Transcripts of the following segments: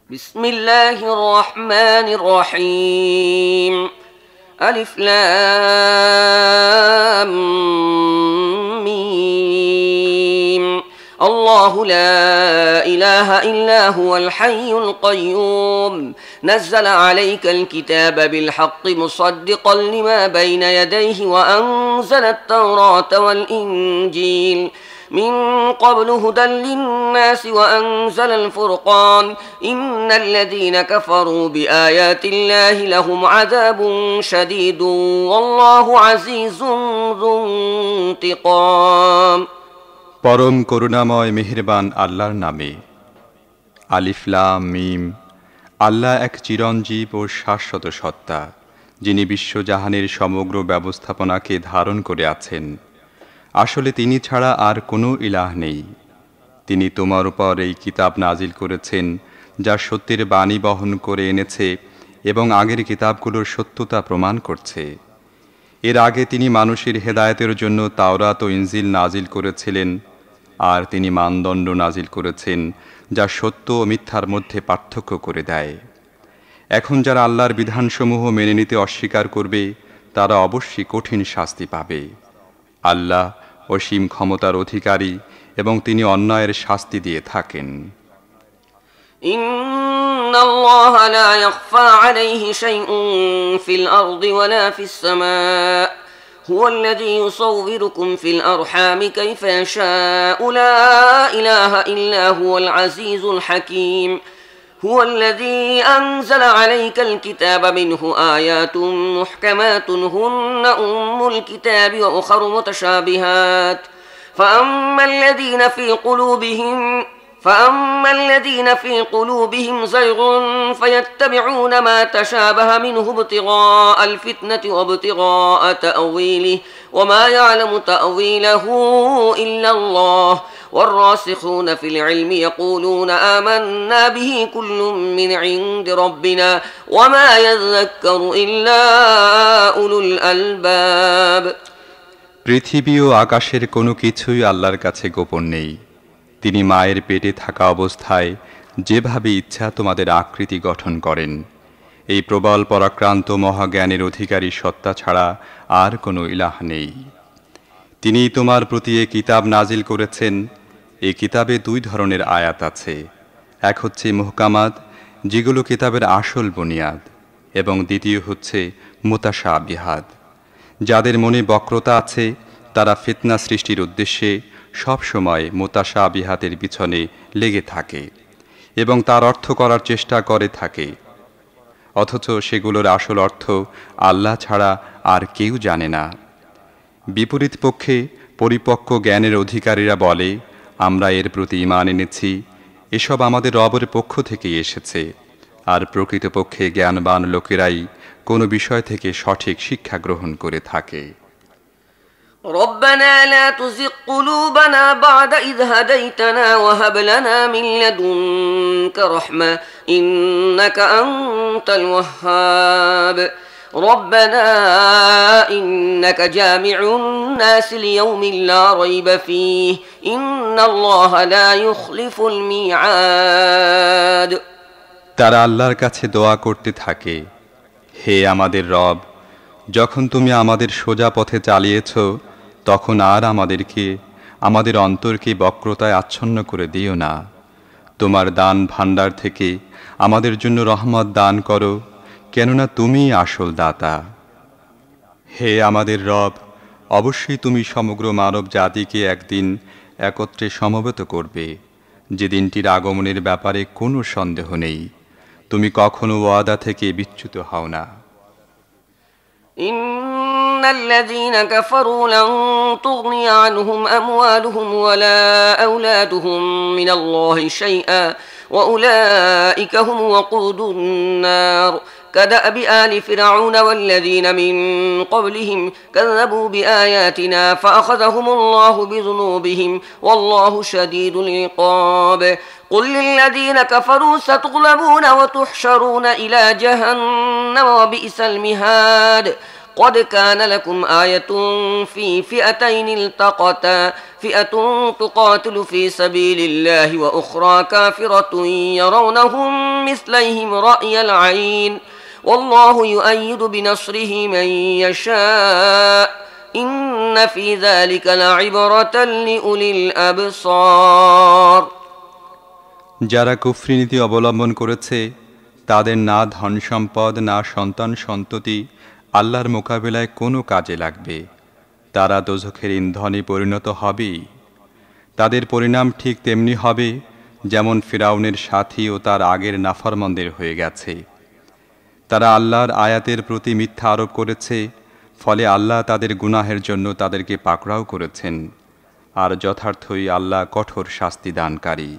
بسم الله الرحمن الرحيم ألف لام ميم الله لا إله إلا هو الحي القيوم نزل عليك الكتاب بالحق مصدقا لما بين يديه وأنزل التوراة والإنجيل من قبل هدى للناس وأنزل الفرقان إن الذين كفروا بآيات الله لهم عذاب شديد والله عزيز ذو انتقام পরম করুণাময় মেহেরবান আল্লাহর নামে। আলিফ লাম মিম। আল্লাহ এক চিরঞ্জীব ও শাশ্বত সত্তা, যিনি বিশ্বজাহানের সমগ্র ব্যবস্থাপনাকে ধারণ করে আছেন। আসলে তিনি ছাড়া আর কোনো ইলাহ নেই। তিনি তোমার উপর এই কিতাব নাজিল করেছেন, যা সত্যের বাণী বহন করে এনেছে এবং আগের কিতাবগুলোর সত্যতা প্রমাণ করছে। এর আগে তিনি মানুষের হেদায়েতের জন্য তাওরাত ও ইনজিল নাজিল করেছিলেন, আর তিনি মানদণ্ড নাজিল করেছেন যা সত্য ও মিথ্যার মধ্যে পার্থক্য করে দেয়। এখন যারা আল্লাহর বিধানসমূহ মেনে নিতে অস্বীকার করবে, তারা অবশ্যই কঠিন শাস্তি পাবে। আল্লাহ অসীম ক্ষমতার অধিকারী এবং তিনি অন্যায়ের শাস্তি দিয়ে থাকেন। إن الله لا يخفى عليه شيء في الأرض ولا في السماء هو الذي يصوركم في الأرحام كيف يشاء لا إله إلا هو العزيز الحكيم هو الذي أنزل عليك الكتاب منه آيات محكمات هن أم الكتاب وأخر متشابهات فأما الذين في قلوبهم زيغ فيتبعون ما تشابه منه ابتغاء الفتنة وابتغاء تأويله وما يعلم تأويله إلا الله والراسخون في العلم يقولون آمنا به كل من عند ربنا وما يذكر إلا أولو الألباب পৃথিবী ও আকাশের কোনো কিছুই আল্লাহর কাছে গোপন নেই। তিনি মায়ের পেটে থাকা অবস্থায় যেভাবে ইচ্ছা তোমাদের আকৃতি গঠন করেন। এই প্রবল পরাক্রান্ত মহাজ্ঞানের অধিকারী সত্তা ছাড়া আর কোনো ইলাহ নেই। তিনি তোমার প্রতি এ কিতাব নাজিল করেছেন। এই কিতাবে দুই ধরনের আয়াত আছে। এক হচ্ছে মুহকামাত, যেগুলো কিতাবের আসল বুনিয়াদ, এবং দ্বিতীয় হচ্ছে মুতাশাবিহাত। যাদের মনে বক্রতা আছে, তারা ফিতনা সৃষ্টির উদ্দেশ্যে সব সময় মুতাশাবিহাতের পিছনে লেগে থাকে এবং তার অর্থ করার চেষ্টা করে থাকে, অথচ সেগুলোর আসল অর্থ আল্লাহ ছাড়া আর কেউ জানে না। বিপরীত পক্ষে পরিপক্ক জ্ঞানের অধিকারীরা বলে, আমরা এর প্রতি ঈমান এনেছি, এসব আমাদের রবের পক্ষ থেকেই এসেছে। আর প্রকৃতপক্ষে জ্ঞানবান লোকেরাই কোনো বিষয় থেকে সঠিক শিক্ষা গ্রহণ করে থাকে। ربنا لا تزغ قلوبنا بعد إذ هديتنا وهب لنا من لدنك رحمة إنك أنت الوهاب ربنا إنك جامع الناس ليوم لا ريب فيه إن الله لا يخلف الميعاد তারা আল্লাহর কাছে দোয়া করতে থাকে, হে আমাদের রব, যখন তুমি আমাদের সোজা পথে চালিয়েছ, তখন আর আমাদের অন্তরকে বক্রতায় আচ্ছন্ন করে দিও না। তোমার দান ভাণ্ডার থেকে আমাদের জন্য রহমত দান করো, কেননা তুমিই আসল দাতা। হে আমাদের রব, অবশ্যই তুমি সমগ্র মানব জাতিকে একদিন একত্রে সমবেত করবে, যে দিনটির আগমনের ব্যাপারে কোনো সন্দেহ নেই। তুমি কখনো ওয়াদা থেকে বিচ্যুত হও না। إن الذين كفروا لن تغني عنهم أموالهم ولا أولادهم من الله شيئا وأولئك هم وقود النار كدأب آل فرعون والذين من قبلهم كذبوا بآياتنا فأخذهم الله بذنوبهم والله شديد العقاب قل للذين كفروا ستغلبون وتحشرون إلى جهنم وبئس المهاد قد كان لكم آية في فئتين التقتا فئة تقاتل في سبيل الله وأخرى كافرة يرونهم مثليهم رأي العين والله يؤيد بنصره من يشاء إن في ذلك لعبرة لأولي الأبصار যারা কুফরি নীতি অবলম্বন করেছে তাদের না ধন সম্পদ না সন্তান সন্ততি আল্লাহর মোকাবিলায় কোনো কাজে লাগবে। তারা দোজখের ইন্ধনে পরিণত হবেই। তাদের পরিণাম ঠিক তেমনি হবে যেমন ফিরাউনের সাথী ও তার আগের নাফরমানদের হয়ে গেছে। তারা আল্লাহর আয়াতের প্রতি মিথ্যা আরোপ করেছে, ফলে আল্লাহ তাদের গুনাহের জন্য তাদেরকে পাকড়াও করেছেন। আর যথার্থই আল্লাহ কঠোর শাস্তি দানকারী।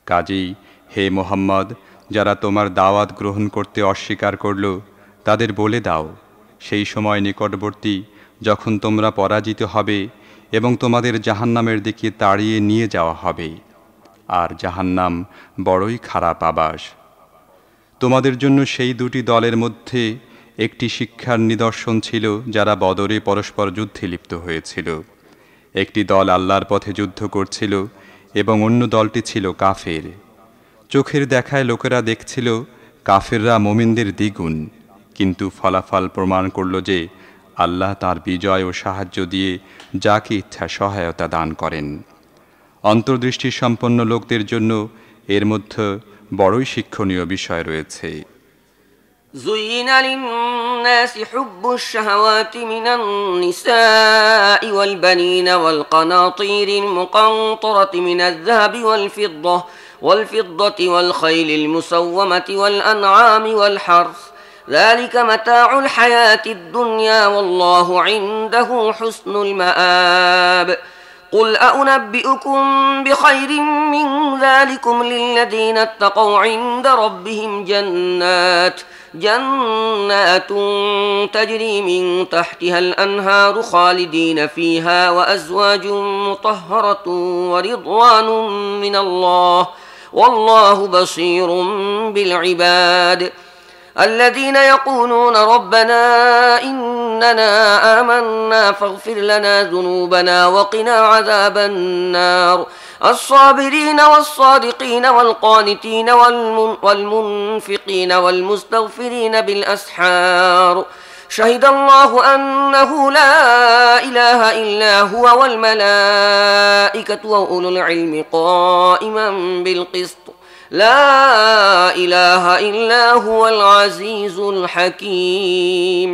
কাজেই হে মুহাম্মদ, যারা তোমার দাওয়াত গ্রহণ করতে অস্বীকার করল তাদের বলে দাও, সেই সময় নিকটবর্তী যখন তোমরা পরাজিত হবে এবং তোমাদের জাহান্নামের দিকে তাড়িয়ে নিয়ে যাওয়া হবে। আর জাহান্নাম বড়ই খারাপ আবাস। তোমাদের জন্য সেই দুটি দলের মধ্যে একটি শিক্ষার নিদর্শন ছিল যারা বদরে পরস্পর যুদ্ধে লিপ্ত হয়েছিল। একটি দল আল্লাহর পথে যুদ্ধ করছিল এবং অন্য দলটি ছিল কাফের। চোখের দেখায় লোকেরা দেখছিল কাফেররা মুমিনদের দ্বিগুণ, কিন্তু ফলাফল প্রমাণ করল যে আল্লাহ তার বিজয় ও সাহায্য দিয়ে যাকে ইচ্ছা সহায়তা দান করেন। অন্তর্দৃষ্টি সম্পন্ন লোকদের জন্য এর মধ্যে বড়ই শিক্ষণীয় বিষয় রয়েছে। زين للناس حب الشهوات من النساء والبنين والقناطير المقنطرة من الذهب والفضة والخيل المسومة والأنعام والحرث ذلك متاع الحياة الدنيا والله عنده حسن المآب قل أنبئكم بخير من ذلكم للذين اتقوا عند ربهم جنات تجري من تحتها الأنهار خالدين فيها وأزواج مطهرة ورضوان من الله والله بصير بالعباد الذين يقولون ربنا إننا آمنا فاغفر لنا ذنوبنا وقنا عذاب النار الصابرين والصادقين والقانتين والمنفقين والمستغفرين بالأسحار شهد الله أنه لا إله إلا هو والملائكة وأولو العلم قائما بالقسط لا إله إلا هو العزيز الحكيم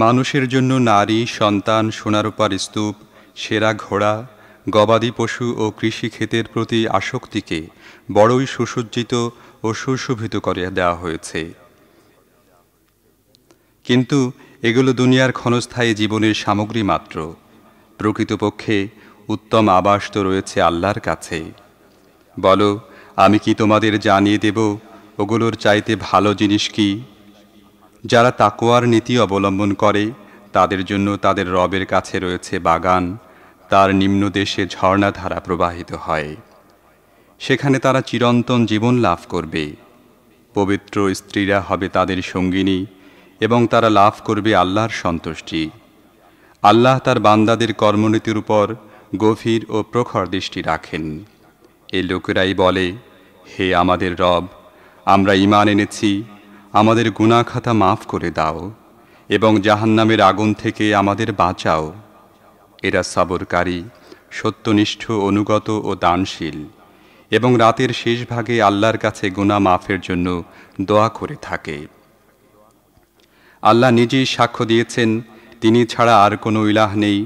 মানুষের জন্য নারী, সন্তান, সোনারূপার স্তূপ, সেরা ঘোড়া, গবাদি পশু ও কৃষিক্ষেতের প্রতি আসক্তিকে বড়ই সুসজ্জিত ও সুশোভিত করে দেওয়া হয়েছে। কিন্তু এগুলো দুনিয়ার ক্ষণস্থায়ী জীবনের সামগ্রী মাত্র। প্রকৃতপক্ষে উত্তম আবাস তো রয়েছে আল্লাহর কাছে। বলো, আমি কি তোমাদের জানিয়ে দেব ওগুলোর চাইতে ভালো জিনিস কি? যারা তাকওয়ার নীতি অবলম্বন করে তাদের জন্য তাদের রবের কাছে রয়েছে বাগান, তার নিম্নদেশে ঝর্ণাধারা প্রবাহিত হয়। সেখানে তারা চিরন্তন জীবন লাভ করবে। পবিত্র স্ত্রীরা হবে তাদের সঙ্গিনী এবং তারা লাভ করবে আল্লাহর সন্তুষ্টি। আল্লাহ তার বান্দাদের কর্মনীতির উপর গভীর ও প্রখর দৃষ্টি রাখেন। এই লোকেরাই বলে, হে আমাদের রব, আমরা ঈমান এনেছি, আমাদের গুনাহ খাতা মাফ করে দাও এবং জাহান্নামের আগুন থেকে আমাদের বাঁচাও। এরা সবরকারী, সত্যনিষ্ঠ, অনুগত ও দানশীল এবং রাতের শেষ ভাগে আল্লাহর কাছে গুনাহ মাফের জন্য দোয়া করে থাকে। আল্লাহ নিজেই সাক্ষ্য দিয়েছেন তিনি ছাড়া আর কোনো ইলাহ নেই,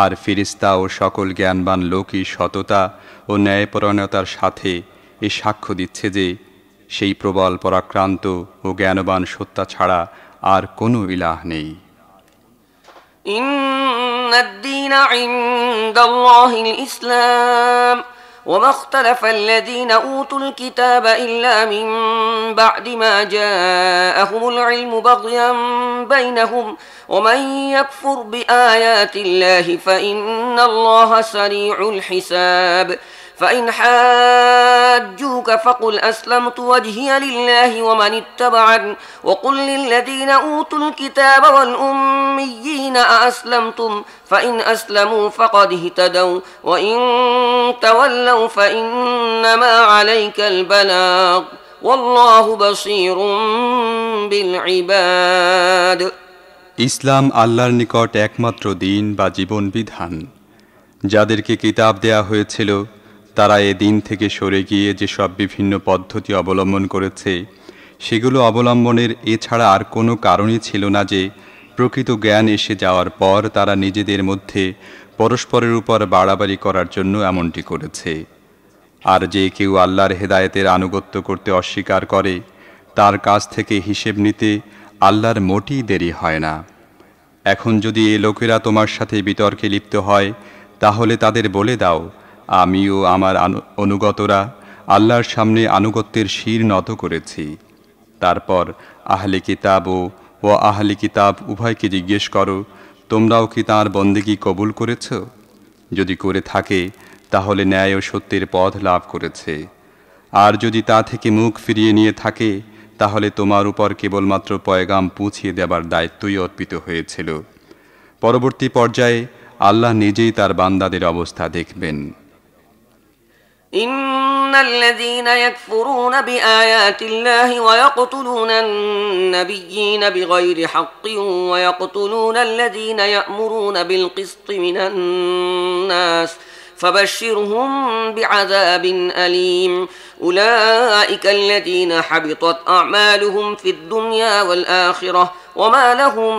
আর ফেরেশতা ও সকল জ্ঞানবান লোকই সততা ও ন্যায়পরায়ণতার সাথে এ সাক্ষ্য দিচ্ছে যে সেই প্রবল পরাক্রান্ত ও জ্ঞানবান সত্তা ছাড়া আর কোনো ইলাহ নেই। ইন্নাদ দীনা ইনদাল্লাহিল ইসলাম وما اختلف الذين أوتوا الكتاب إلا من بعد ما جاءهم العلم بغيا بينهم ومن يكفر بآيات الله فإن الله سريع الحساب فإن حاجوك فقل أسلمت وجهي لله ومن اتبعني وقل للذين أوتوا الكتاب والأميين أأسلمتم فإن أسلموا فقد اهتدوا وإن تولوا فإنما عليك البلاغ والله بصير بالعباد ইসলাম আল্লাহর নিকট একমাত্র দিন বা জীবন বিধান। যাদেরকে কিতাব দেয়া হয়েছিল তারা এ দিন থেকে সরে গিয়ে যেসব বিভিন্ন পদ্ধতি অবলম্বন করেছে সেগুলো অবলম্বনের এছাড়া আর কোনো কারণই ছিল না যে প্রকৃত জ্ঞান এসে যাওয়ার পর তারা নিজেদের মধ্যে পরস্পরের উপর বাড়াবাড়ি করার জন্য এমনটি করেছে। আর যে কেউ আল্লাহর হেদায়েতের আনুগত্য করতে অস্বীকার করে তার কাছ থেকে হিসেব নিতে আল্লাহর মোটেই দেরি হয় না। এখন যদি এ লোকেরা তোমার সাথে বিতর্কে লিপ্ত হয় তাহলে তাদের বলে দাও, আমি ও আমার অনুগতরা আল্লাহর সামনে আনুগত্যের শির নত করেছি। তারপর আহলে কিতাব ও আহলে কিতাব উভয়কে জিজ্ঞেস করো, তোমরাও কি তাঁর বন্দেগী কবুল করেছ? যদি করে থাকে তাহলে ন্যায় ও সত্যের পথ লাভ করেছে, আর যদি তা থেকে মুখ ফিরিয়ে নিয়ে থাকে তাহলে তোমার উপর কেবলমাত্র পয়গাম পৌঁছিয়ে দেবার দায়িত্বই অর্পিত হয়েছিল। পরবর্তী পর্যায়ে আল্লাহ নিজেই তার বান্দাদের অবস্থা দেখবেন। إن الذين يكفرون بآيات الله ويقتلون النبيين بغير حق ويقتلون الذين يأمرون بالقسط من الناس فبشرهم بعذاب أليم أولئك الذين حبطت أعمالهم في الدنيا والآخرة وما لهم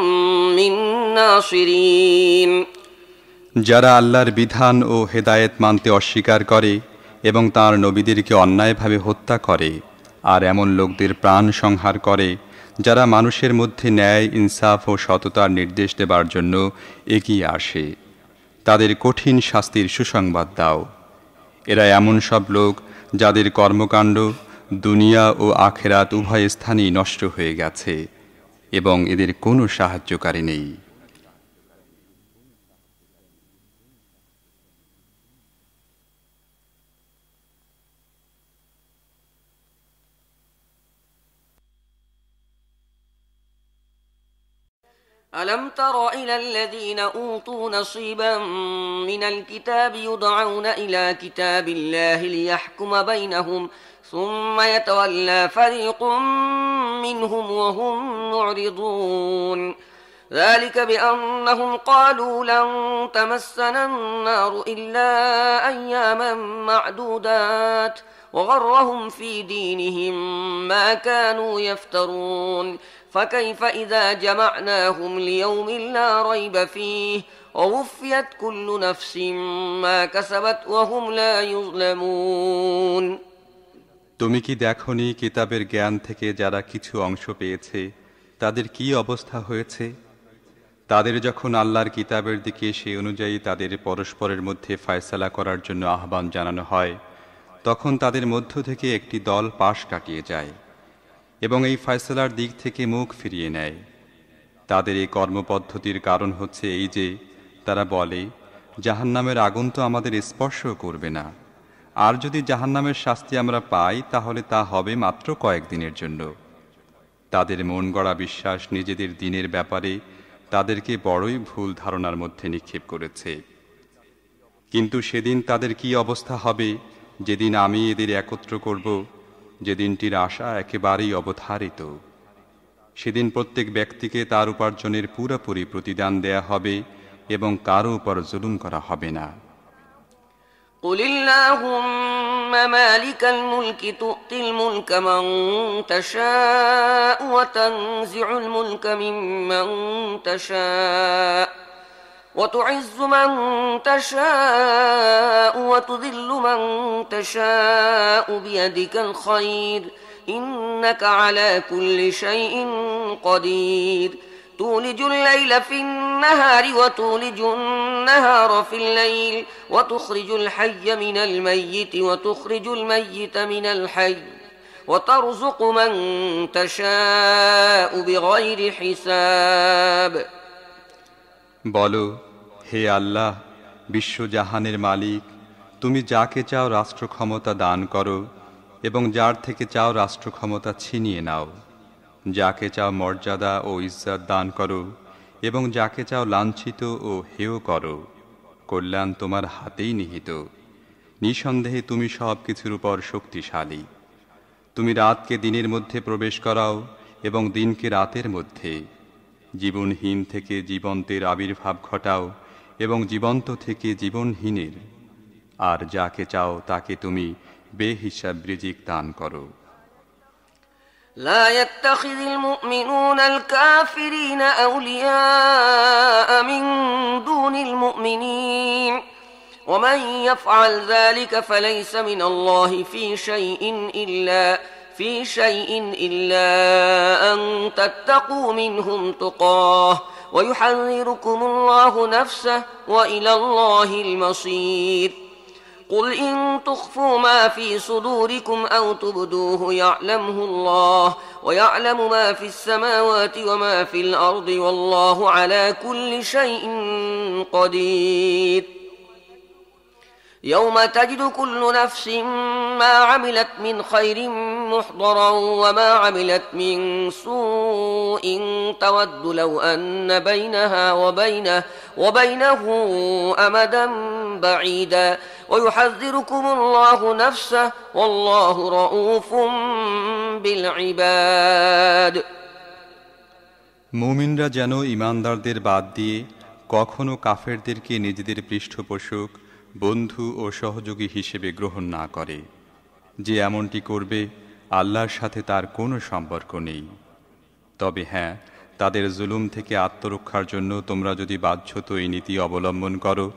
من ناصرين যারা আল্লাহর বিধান ও হেদায়েত মানতে অস্বীকার করে এবং তাঁর নবীদেরকে অন্যায়ভাবে হত্যা করে আর এমন লোকদের প্রাণ সংহার করে যারা মানুষের মধ্যে ন্যায়, ইনসাফ ও সততার নির্দেশ দেবার জন্য এগিয়ে আসে, তাদের কঠিন শাস্তির সুসংবাদ দাও। এরা এমন সব লোক যাদের কর্মকাণ্ড দুনিয়া ও আখেরাত উভয় স্থানেই নষ্ট হয়ে গেছে এবং এদের কোনো সাহায্যকারী নেই। ألم تر إلى الذين أوتوا نصيبا من الكتاب يدعون إلى كتاب الله ليحكم بينهم ثم يتولى فريق منهم وهم معرضون ذلك بأنهم قالوا لن تمسنا النار إلا أياما معدودات وغرهم في دينهم ما كانوا يفترون فكيف إذا جمعناهم ليوم لا ريب فيه ووفيت كل نفس ما كسبت وهم لا يظلمون তুমি কি দেখোনি কিতাবের জ্ঞান থেকে যারা কিছু অংশ পেয়েছে তাদের কি অবস্থা হয়েছে? তাদের যখন আল্লাহর কিতাবের দিকে সেই অনুযায়ী তাদের পরস্পরের মধ্যে ফয়সালা করার জন্য আহ্বান জানানো হয়, তখন তাদের মধ্য থেকে একটি দল পাশ কাটিয়ে যায় এবং এই ফয়সালার দিক থেকে মুখ ফিরিয়ে নেয়। তাদের এই কর্মপদ্ধতির কারণ হচ্ছে এই যে তারা বলে, জাহান্নামের আগুন তো আমাদের স্পর্শ করবে না, আর যদি জাহান্নামের শাস্তি আমরা পাই তাহলে তা হবে মাত্র কয়েকদিনের জন্য। তাদের মন গড়া বিশ্বাস নিজেদের দিনের ব্যাপারে তাদেরকে বড়ই ভুল ধারণার মধ্যে নিক্ষেপ করেছে। কিন্তু সেদিন তাদের কি অবস্থা হবে যেদিন আমি এদের একত্র করব, যে দিনটির আশা একেবারেই অবধারিত। সেদিন প্রত্যেক ব্যক্তিকে তার উপার্জনের পুরোপুরি প্রতিদান দেয়া হবে এবং কারো উপর জুলুম করা হবে না। قل اللهم مالك الملك تؤتي الملك من تشاء وتنزع الملك ممن تشاء وتعز من تشاء وتذل من تشاء بيدك الخير إنك على كل شيء قدير تولج الليل في النهار وتولج النهار في الليل وتخرج الحي من الميت وتخرج الميت من الحي وترزق من تشاء بغير حساب বলো, হে আল্লাহ, বিশ্বজাহানের মালিক, তুমি যাকে চাও রাষ্ট্র ক্ষমতা দান করো এবং যার থেকে চাও রাষ্ট্র ক্ষমতা ছিনিয়ে নাও। যাকে চাও মর্যাদা ও ইজ্জত দান করো এবং যাকে চাও লাঞ্ছিত ও হেয় করো। কল্যাণ তোমার হাতেই নিহিত। নিঃসন্দেহে তুমি সব কিছুর উপর শক্তিশালী। তুমি রাতকে দিনের মধ্যে প্রবেশ করাও এবং দিনকে রাতের মধ্যে। জীবনহীন থেকে জীবন্তের আবির্ভাব ঘটাও এবং জীবন্ত থেকে জীবনহীনের। আর যাকে চাও তাকে তুমি বেহিসাব রিজিক দান করো। لا يتخذ المؤمنون الكافرين أولياء من دون المؤمنين ومن يفعل ذلك فليس من الله في شيء إلا أن تتقوا منهم تقاه ويحذركم الله نفسه وإلى الله المصير قل إن تخفوا ما في صدوركم أو تبدوه يعلمه الله ويعلم ما في السماوات وما في الأرض والله على كل شيء قدير يوم تجد كل نفس ما عملت من خير محضرا وما عملت من سوء تود لو أن بينها وبينه أمدا بعيدا ويحذركم الله نفسه والله رؤوف بالعباد মুমিনরা যেন ঈমানদারদের বাদ দিয়ে কখনো কাফেরদেরকে নিজেদের পৃষ্ঠপোষক, বন্ধু ও সহযোগী হিসেবে গ্রহণ না করে। যে এমনটি করবে আল্লাহর সাথে তার কোনো সম্পর্ক নেই। তবে হ্যাঁ, তাদের জুলুম থেকে আত্মরক্ষার জন্য তোমরা যদি বাধ্যত এই নীতি অবলম্বন করো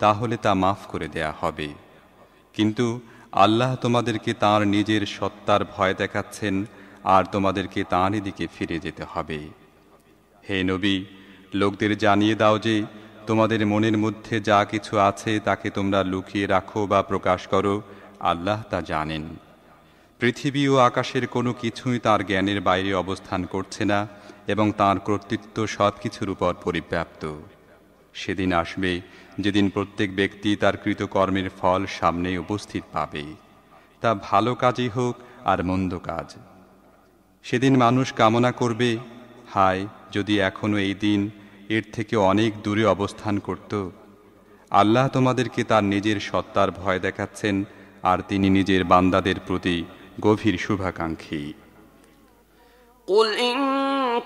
তাহলে তা মাফ করে দেয়া হবে। কিন্তু আল্লাহ তোমাদেরকে তাঁর নিজের সত্তার ভয় দেখাচ্ছেন আর তোমাদেরকে তাঁরই দিকে ফিরে যেতে হবে। হে নবী, লোকদের জানিয়ে দাও যে তোমাদের মনের মধ্যে যা কিছু আছে তাকে তোমরা লুকিয়ে রাখো বা প্রকাশ করো, আল্লাহ তা জানেন। পৃথিবী ও আকাশের কোনো কিছুই তার জ্ঞানের বাইরে অবস্থান করছে না এবং তাঁর কর্তৃত্ব সব কিছুর উপর পরিব্যাপ্ত। সেদিন আসবে যেদিন প্রত্যেক ব্যক্তি তার কৃতকর্মের ফল সামনে উপস্থিত পাবে, তা ভালো কাজই হোক আর মন্দ কাজ। সেদিন মানুষ কামনা করবে, হায় যদি এখনো এই দিন এর থেকে অনেক দূরে অবস্থান করত। আল্লাহ তোমাদেরকে তার নিজের সত্তার ভয় দেখাচ্ছেন আর তিনি নিজের বান্দাদের প্রতি গভীর শুভাকাঙ্ক্ষী। قل إن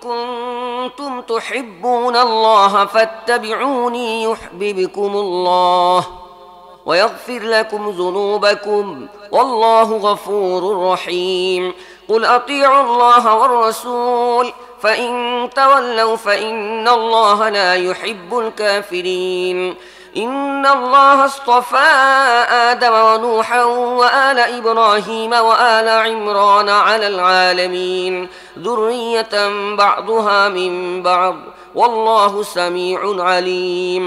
كنتم تحبون الله فاتبعوني يحببكم الله ويغفر لكم ذنوبكم والله غفور رحيم قل أطيعوا الله والرسول فإن تولوا فإن الله لا يحب الكافرين إن الله اصطفى آدم ونوحا وآل إبراهيم وآل عمران على العالمين ذرية بعضها من بعض والله سميع عليم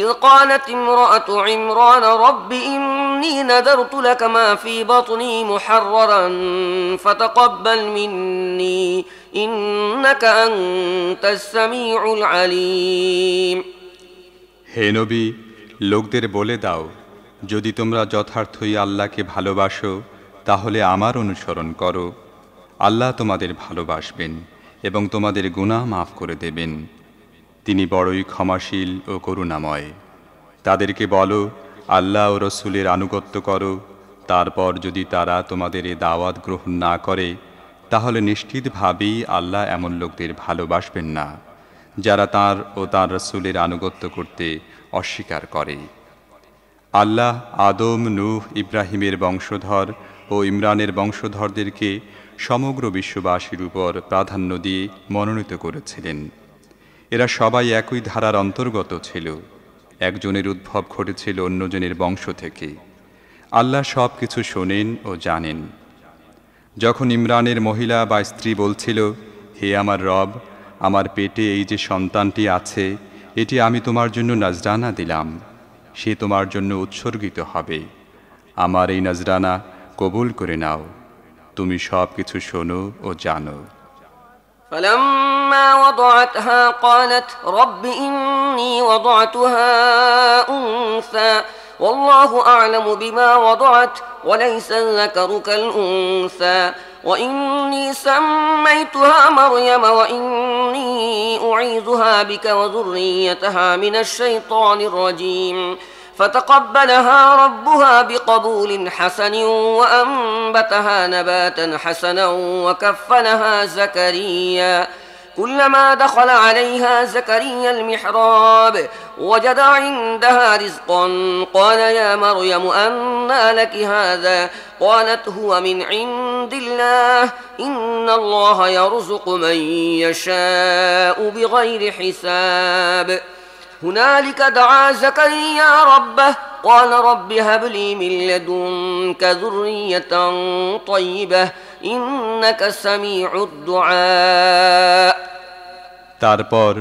إذ قالت امرأة عمران رب إني نذرت لك ما في بطني محررا فتقبل مني إنك أنت السميع العليم হে নবী, লোকদের বলে দাও, যদি তোমরা যথার্থই আল্লাহকে ভালোবাসো তাহলে আমার অনুসরণ করো। আল্লাহ তোমাদের ভালোবাসবেন এবং তোমাদের গুনাহ মাফ করে দেবেন। তিনি বড়ই ক্ষমাশীল ও করুণাময়। তাদেরকে বলো, আল্লাহ ও রসুলের আনুগত্য করো। তারপর যদি তারা তোমাদের এ দাওয়াত গ্রহণ না করে তাহলে নিশ্চিতভাবেই আল্লাহ এমন লোকদের ভালোবাসবেন না যারা তাঁর ও তাঁর রসুলের আনুগত্য করতে অস্বীকার করে। আল্লাহ আদম, নূহ, ইব্রাহিমের বংশধর ও ইমরানের বংশধরদেরকে সমগ্র বিশ্ববাসীর উপর প্রাধান্য দিয়ে মনোনীত করেছিলেন। এরা সবাই একই ধারার অন্তর্গত ছিল। একজনের উদ্ভব ঘটেছিল অন্যজনের বংশ থেকে। আল্লাহ সব কিছু শোনেন ও জানেন। যখন ইমরানের মহিলা বা স্ত্রী বলছিল, হে আমার রব, আমার পেটে এই যে সন্তানটি আছে এটি আমি তোমার জন্য নজরানা দিলাম, সে তোমার জন্য উৎসর্গিত হবে। আমার এই নজরানা কবুল করে নাও, তুমি সব কিছু শোনো ও জানো। فلما وضعتها قالت رب إني وضعتها أنثى والله أعلم بما وضعت وليس الذكر كالأنثى وإني سميتها مريم وإني أعيذها بك وذريتها من الشيطان الرجيم فتقبلها ربها بقبول حسن وأنبتها نباتا حسنا وكفلها زكريا كلما دخل عليها زكريا المحراب وجد عندها رزقا قال يا مريم أنى لك هذا قالت هو من عند الله إن الله يرزق من يشاء بغير حساب هنالك دعا زكريا ربه قال رب هب لي من لدنك ذرية طيبة إنك سميع الدعاء তারপর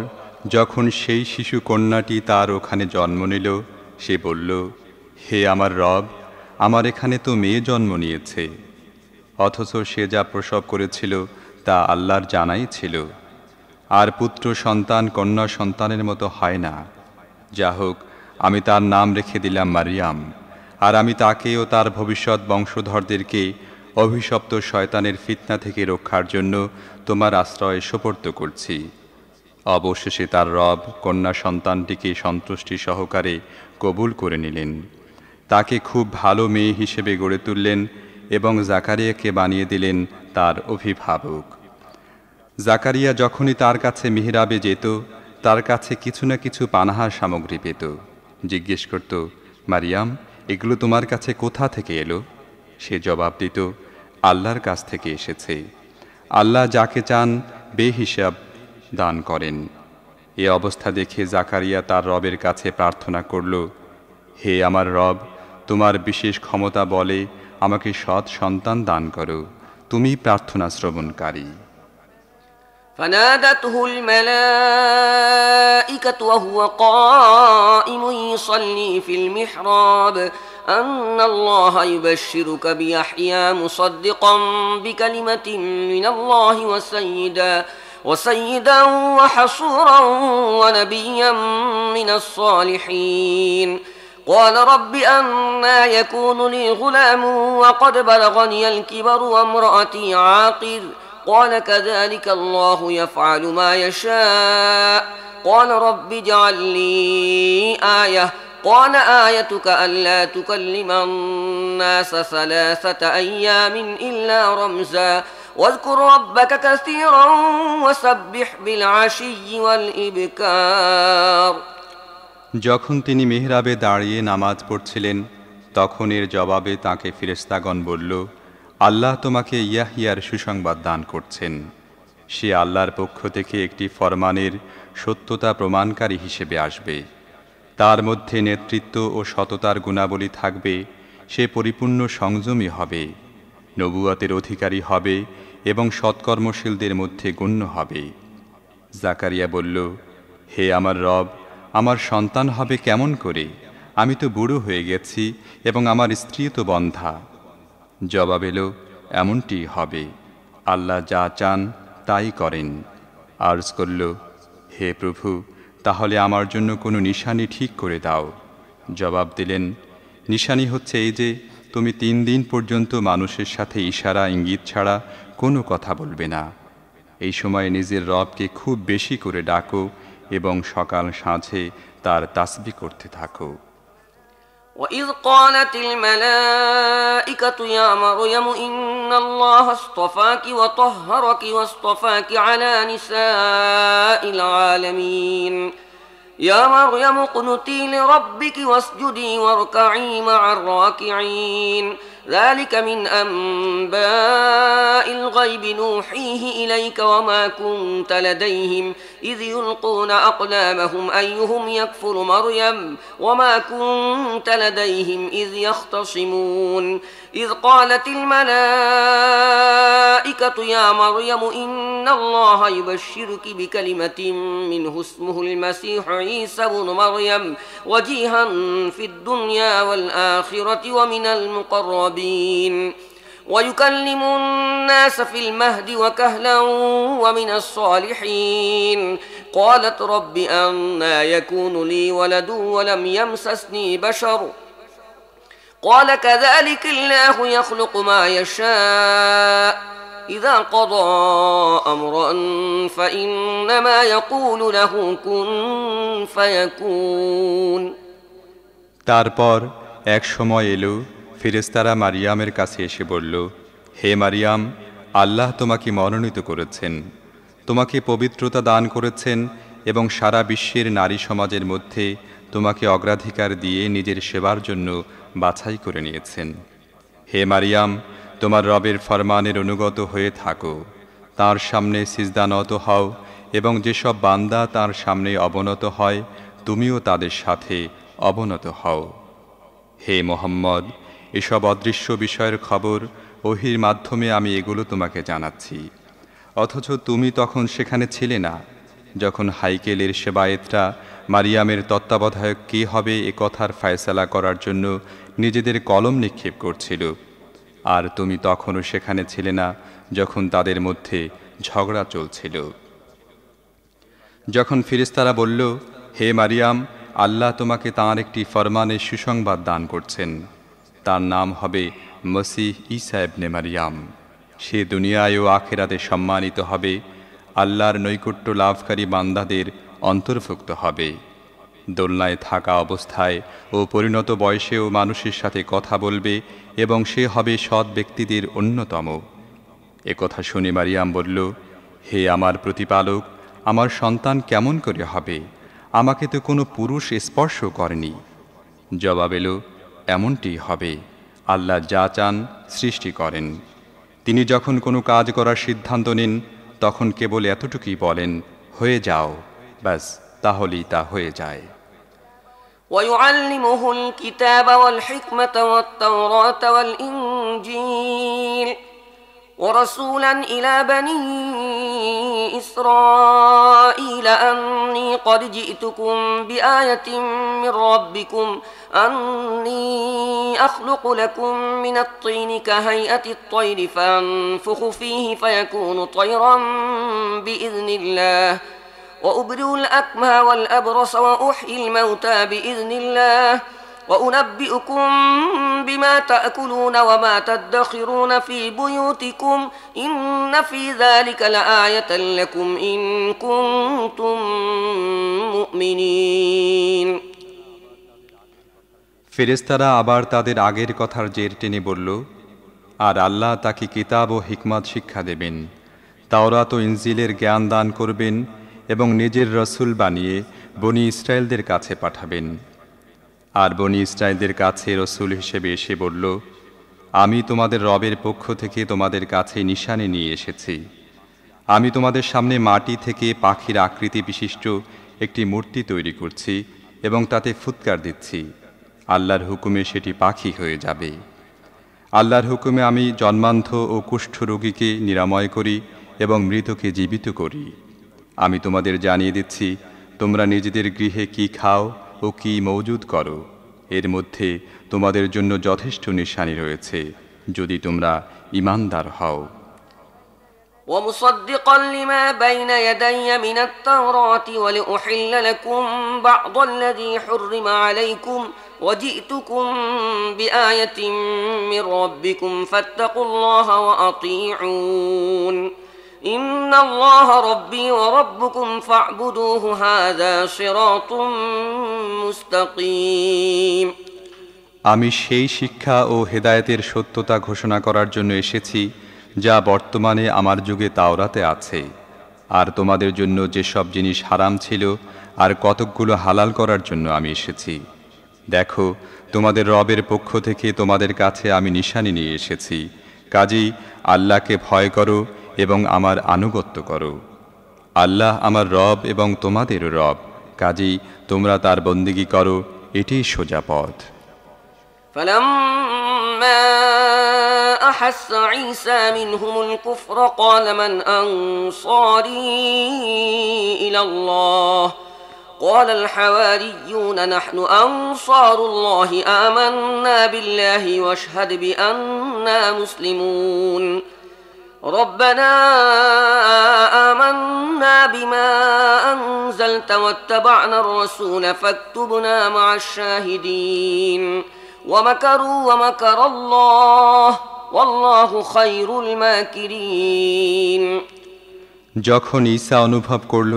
যখন সেই শিশু কন্যাটি তার ওখানে জন্ম নিল, সে বলল, হে আমার রব, আমার এখানে তো মেয়ে জন্ম নিয়েছে, অথচ সে যা প্রসব করেছিল তা আল্লাহর জানাই ছিল। আর পুত্র সন্তান কন্যা সন্তানের মতো হয় না। যা হোক, আমি তার নাম রেখে দিলাম মারিয়াম, আর আমি তাকে ও তার ভবিষ্যৎ বংশধরদেরকে অভিশপ্ত শয়তানের ফিতনা থেকে রক্ষার জন্য তোমার আশ্রয়ে সোপর্দ করছি। অবশেষে তার রব কন্যা সন্তানটিকে সন্তুষ্টি সহকারে কবুল করে নিলেন, তাকে খুব ভালো মেয়ে হিসেবে গড়ে তুললেন এবং জাকারিয়াকে বানিয়ে দিলেন তার অভিভাবক। জাকারিয়া যখনই তার কাছে মিহরাবে যেত, তার কাছে কিছু না কিছু পানাহার সামগ্রী পেত। জিজ্ঞেস করত, মারিয়াম, এগুলো তোমার কাছে কোথা থেকে এলো? সে জবাব দিত, আল্লাহর কাছ থেকে এসেছে। আল্লাহ যাকে চান বেহিসাব দান করেন। এ অবস্থা দেখে জাকারিয়া তার রবের কাছে প্রার্থনা করল, হে আমার রব, তোমার বিশেষ ক্ষমতা বলে আমাকে সৎ সন্তান দান করো, তুমি প্রার্থনা শ্রবণকারী। فنادته الملائكة وهو قائم يصلي في المحراب أن الله يبشرك بيحيى مصدقا بكلمة من الله وسيدا وحصورا ونبيا من الصالحين قال رب أنى يكون لي غلام وقد بلغني الكبر وامرأتي عاقر قال كذلك الله يفعل ما يشاء قال رب اجعل لي آية قال آيتك ألا تكلم الناس 3 أيام إلا رمزا واذكر ربك كثيرا وسبح بالعشي والإبكار যখন তিনি মিহরাবে দাঁড়িয়ে নামাজ পড়ছিলেন, তখন এর জবাবে তাঁকে ফেরেশতাগণ বলল, আল্লাহ তোমাকে ইয়াহইয়ার সুসংবাদ দান করছেন। সে আল্লাহর পক্ষ থেকে একটি ফরমানের সত্যতা প্রমাণকারী হিসেবে আসবে। তার মধ্যে নেতৃত্ব ও সততার গুণাবলী থাকবে। সে পরিপূর্ণ সংযমী হবে, নবুয়তের অধিকারী হবে এবং সৎকর্মশীলদের মধ্যে গণ্য হবে। জাকারিয়া বলল, হে আমার রব, আমার সন্তান হবে কেমন করে? আমি তো বুড়ো হয়ে গেছি এবং আমার স্ত্রী তো বন্ধ্যা। জবাব এলো, এমনটি হবে, আল্লাহ যা চান তাই করেন। আরজ করল, হে প্রভু, তাহলে আমার জন্য কোনো নিশানি ঠিক করে দাও। জবাব দিলেন, নিশানি হচ্ছে এই যে তুমি 3 দিন পর্যন্ত মানুষের সাথে ইশারা ইঙ্গিত ছাড়া কোনো কথা বলবে না। এই সময় নিজের রবকে খুব বেশি করে ডাকো এবং সকাল সাঁঝে তার তাসবিহ করতে থাকো। وإذ قالت الملائكة يا مريم إن الله اصطفاك وطهرك واصطفاك على نساء العالمين يا مريم اقنتي لربك واسجدي واركعي مع الراكعين ذلك من أنباء الغيب نوحيه إليك وما كنت لديهم إذ يلقون أقلامهم أيهم يكفر مريم وما كنت لديهم إذ يختصمون إذ قالت الملائكة يا مريم إن الله يبشرك بكلمة منه اسمه المسيح عيسى بن مريم وجيها في الدنيا والآخرة ومن المقربين ويكلم الناس في المهد وكهلا ومن الصالحين قالت رب أنى يكون لي ولد ولم يمسسني بشر قال كذلك الله يخلق ما يشاء إذا قضى أمرا فإنما يقول له كن فيكون। তারপর এক সময় এলো, ফেরেশতারা মারিয়ামের কাছে এসে বলল, হে মারিয়াম, আল্লাহ তোমাকে মনোনীত করেছেন, তোমাকে পবিত্রতা দান করেছেন এবং সারা বিশ্বের নারী সমাজের মধ্যে তোমাকে অগ্রাধিকার দিয়ে নিজের সেবার জন্য বাছাই করে নিয়েছেন। হে মারিয়াম, তোমার রবের ফরমানের অনুগত হয়ে থাকো, তার সামনে সিজদা নত হও এবং যেসব বান্দা তার সামনে অবনত হয় তুমিও তাদের সাথে অবনত হও। হে মোহাম্মদ, এসব অদৃশ্য বিষয়ের খবর ওহির মাধ্যমে আমি এগুলো তোমাকে জানাচ্ছি, অথচ তুমি তখন সেখানে ছিলে না যখন হাইকেলের সেবায়েতরা মারিয়ামের তত্ত্বাবধায়ক কে হবে এ কথার ফয়সালা করার জন্য নিজেদের কলম নিক্ষেপ করছিল, আর তুমি তখনও সেখানে ছিলে না যখন তাদের মধ্যে ঝগড়া চলছিল। যখন ফেরেশতারা বলল, হে মারিয়াম, আল্লাহ তোমাকে তাঁর একটি ফরমানের সুসংবাদ দান করছেন, তার নাম হবে মসিহ ঈসা ইবনে মারিয়াম, সে দুনিয়ায় ও আখিরাতে সম্মানিত হবে, আল্লাহর নৈকট্য লাভকারী বান্দাদের অন্তর্ভুক্ত হবে, দোলনায় থাকা অবস্থায় ও পরিণত বয়সেও মানুষের সাথে কথা বলবে এবং সে হবে সৎ ব্যক্তিদের অন্যতম। একথা শুনে মারিয়াম বলল, হে আমার প্রতিপালক, আমার সন্তান কেমন করে হবে? আমাকে তো কোনো পুরুষ স্পর্শ করেনি। জবাব এলো, এমনটি হবে, আল্লাহ যা চান সৃষ্টি করেন। তিনি যখন কোনো কাজ করার সিদ্ধান্ত নেন তখন কেবল এতটুকুই বলেন, হয়ে যাও, ব্যাস, তাহলেই তা হয়ে যায়। ويعلمه الكتاب والحكمة والتوراة والإنجيل ورسولا إلى بني إسرائيل أني قد جئتكم بآية من ربكم أني أخلق لكم من الطين كهيئة الطير فأنفخ فيه فيكون طيرا بإذن الله وأبرئ الأكمه والأبرص وأحيي الموتى بإذن الله وأنبئكم بما تأكلون وما تدخرون في بيوتكم إن في ذلك لآية لكم إن كنتم مؤمنين। ফেরেশতারা আবার তাদের আগের কথার জের টেনে বলল, আর আল্লাহ তাকে কিতাব ও হিকমত শিক্ষা দেবেন, তাওরাত ও ইনজিলের জ্ঞান দান করবেন এবং নিজের রসুল বানিয়ে বনি ইসরায়েলদের কাছে পাঠাবেন। আর বনি ইসরায়েলদের কাছে রসুল হিসেবে এসে বলল, আমি তোমাদের রবের পক্ষ থেকে তোমাদের কাছে নিশানি নিয়ে এসেছি। আমি তোমাদের সামনে মাটি থেকে পাখির আকৃতি বিশিষ্ট একটি মূর্তি তৈরি করছি এবং তাতে ফুৎকার দিচ্ছি, আল্লাহর হুকুমে সেটি পাখি হয়ে যাবে। আল্লাহর হুকুমে আমি জন্মান্ধ ও কুষ্ঠ রোগীকে নিরাময় করি এবং মৃতকে জীবিত করি। আমি তোমাদের জানিয়ে দিচ্ছি, তোমরা নিজেদের গৃহে কি খাও ও কি মওজুদ করো, এর মধ্যে তোমাদের জন্য যথেষ্ট নিশানি রয়েছে, যদি তোমরা ঈমানদার হও। ومصدقا لما بين يدي من التوراة ولأحل لكم بعض الذي حرم عليكم وجئتكم بآية من ربكم فاتقوا الله وأطيعون إن الله ربي وربكم فاعبدوه هذا صراط مستقيم। আমি সেই শিক্ষা ও হেদায়েতের সত্যতা ঘোষণা করার জন্য এসেছি যা বর্তমানে আমার যুগে তাওরাতে আছে, আর তোমাদের জন্য যেসব জিনিস হারাম ছিল আর কতকগুলো হালাল করার জন্য আমি এসেছি। দেখো, তোমাদের রবের পক্ষ থেকে তোমাদের কাছে আমি নিশানি নিয়ে এসেছি, কাজেই আল্লাহকে ভয় করো এবং আমার আনুগত্য করো। আল্লাহ আমার রব এবং তোমাদেরও রব, কাজেই তোমরা তার বন্দেগী করো, এটিই সোজা পথ। فلما أحس عيسى منهم الكفر قال من أنصاري إلى الله قال الحواريون نحن أنصار الله آمنا بالله واشهد بأننا مسلمون ربنا آمنا بما أنزلت واتبعنا الرسول فاكتبنا مع الشاهدين ومكروا ومكر الله والله خير الماكرين যখন ঈসা অনুভব করল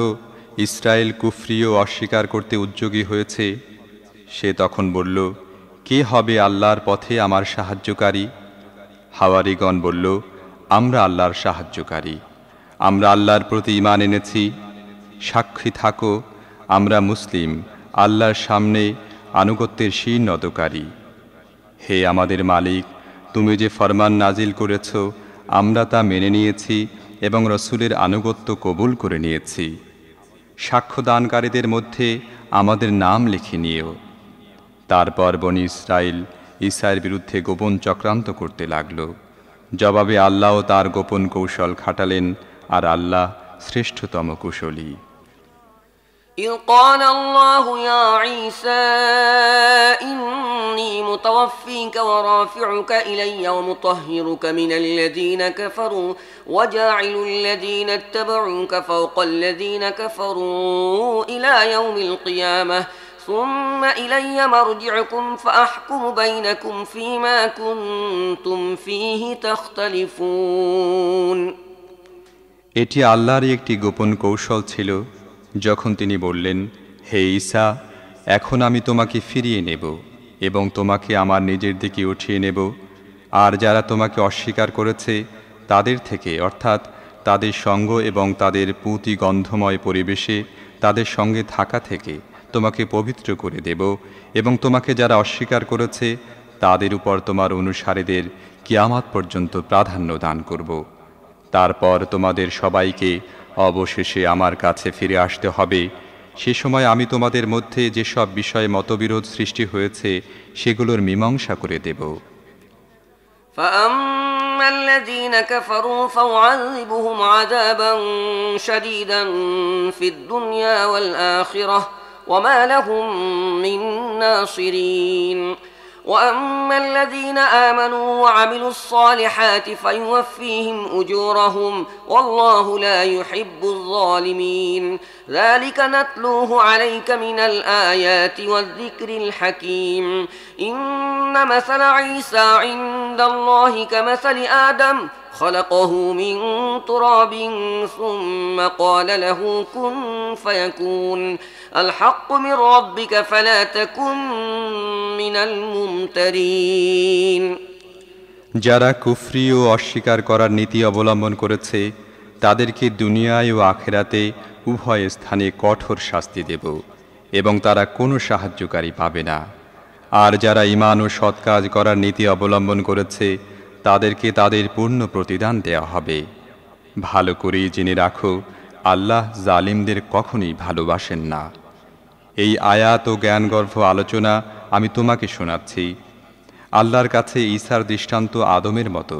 ইসরায়েল কুফরি ও অস্বীকার করতে উদ্যোগী হয়েছে, সে তখন বলল, কে হবে আল্লাহর পথে আমার সাহায্যকারী? হাওয়ারীগণ বলল, আমরা আল্লাহর সাহায্যকারী, আমরা আল্লাহর প্রতি ঈমান এনেছি, সাক্ষী থাকো আমরা মুসলিম, আল্লাহর সামনে আনুগত্যের শির নতকারী। হে আমাদের মালিক, তুমি যে ফরমান নাজিল করেছ আমরা তা মেনে নিয়েছি এবং রসুলের আনুগত্য কবুল করে নিয়েছি। সাক্ষ্যদানকারীদের মধ্যে আমাদের নাম লিখে নিও। তারপর বনি ইসরাইল ঈসার বিরুদ্ধে গোপন চক্রান্ত করতে লাগল। জবাবে আল্লাহ তার গোপন কৌশল খাটালেন, আর আল্লাহ শ্রেষ্ঠতম কুশলী। إذ قال الله يا عيسى إني متوفيك ورافعك إلي ومطهرك من الذين كفروا وجاعل الذين اتبعوك فوق الذين كفروا إلى يوم القيامة ثم إلي مرجعكم فأحكم بينكم فيما كنتم فيه تختلفون এটি আল্লাহরই একটি গোপন কৌশল ছিল যখন তিনি বললেন, হে ঈসা, এখন আমি তোমাকে ফিরিয়ে নেব এবং তোমাকে আমার নিজের দিকে উঠিয়ে নেব, আর যারা তোমাকে অস্বীকার করেছে তাদের থেকে, অর্থাৎ তাদের সঙ্গ এবং তাদের পুঁতি গন্ধময় পরিবেশে তাদের সঙ্গে থাকা থেকে তোমাকে পবিত্র করে দেব, এবং তোমাকে যারা অস্বীকার করেছে তাদের উপর তোমার অনুসারীদের কিয়ামত পর্যন্ত প্রাধান্য দান করব। তারপর তোমাদের সবাইকে অবশেষে আমার কাছে ফিরে আসতে হবে। সে সময় আমি তোমাদের মধ্যে যেসব বিষয়ে মতবিরোধ সৃষ্টি হয়েছে সেগুলোর মীমাংসা করে দেব। فأما الذين كفروا فأعذبهم عذابا شديدا في الدنيا والآخرة وما لهم من ناصرين وأما الذين آمنوا وعملوا الصالحات فيوفيهم أجورهم والله لا يحب الظالمين ذلك نتلوه عليك من الآيات والذكر الحكيم إن مثل عيسى عند الله كمثل آدم خلقه من تراب ثم قال له كن فيكون الحق من ربك فلا تكن من الممترين যারা কুফরি ও অস্বীকার করার নীতি অবলম্বন করেছে তাদেরকে দুনিয়ায় ও আখিরাতে উভয় স্থানে কঠোর শাস্তি দেব এবং তারা কোনো সাহায্যকারী পাবে না। আর যারা ঈমান ও সৎ কাজ করার নীতি অবলম্বন করেছে তাদেরকে তাদের পূর্ণ প্রতিদান দেওয়া হবে। ভালো করেই জেনে রাখো, আল্লাহ জালিমদের কখনোই ভালোবাসেন না। এই আয়াত ও জ্ঞানগর্ভ আলোচনা আমি তোমাকে শোনাচ্ছি। আল্লাহর কাছে ঈসার দৃষ্টান্ত আদমের মতো,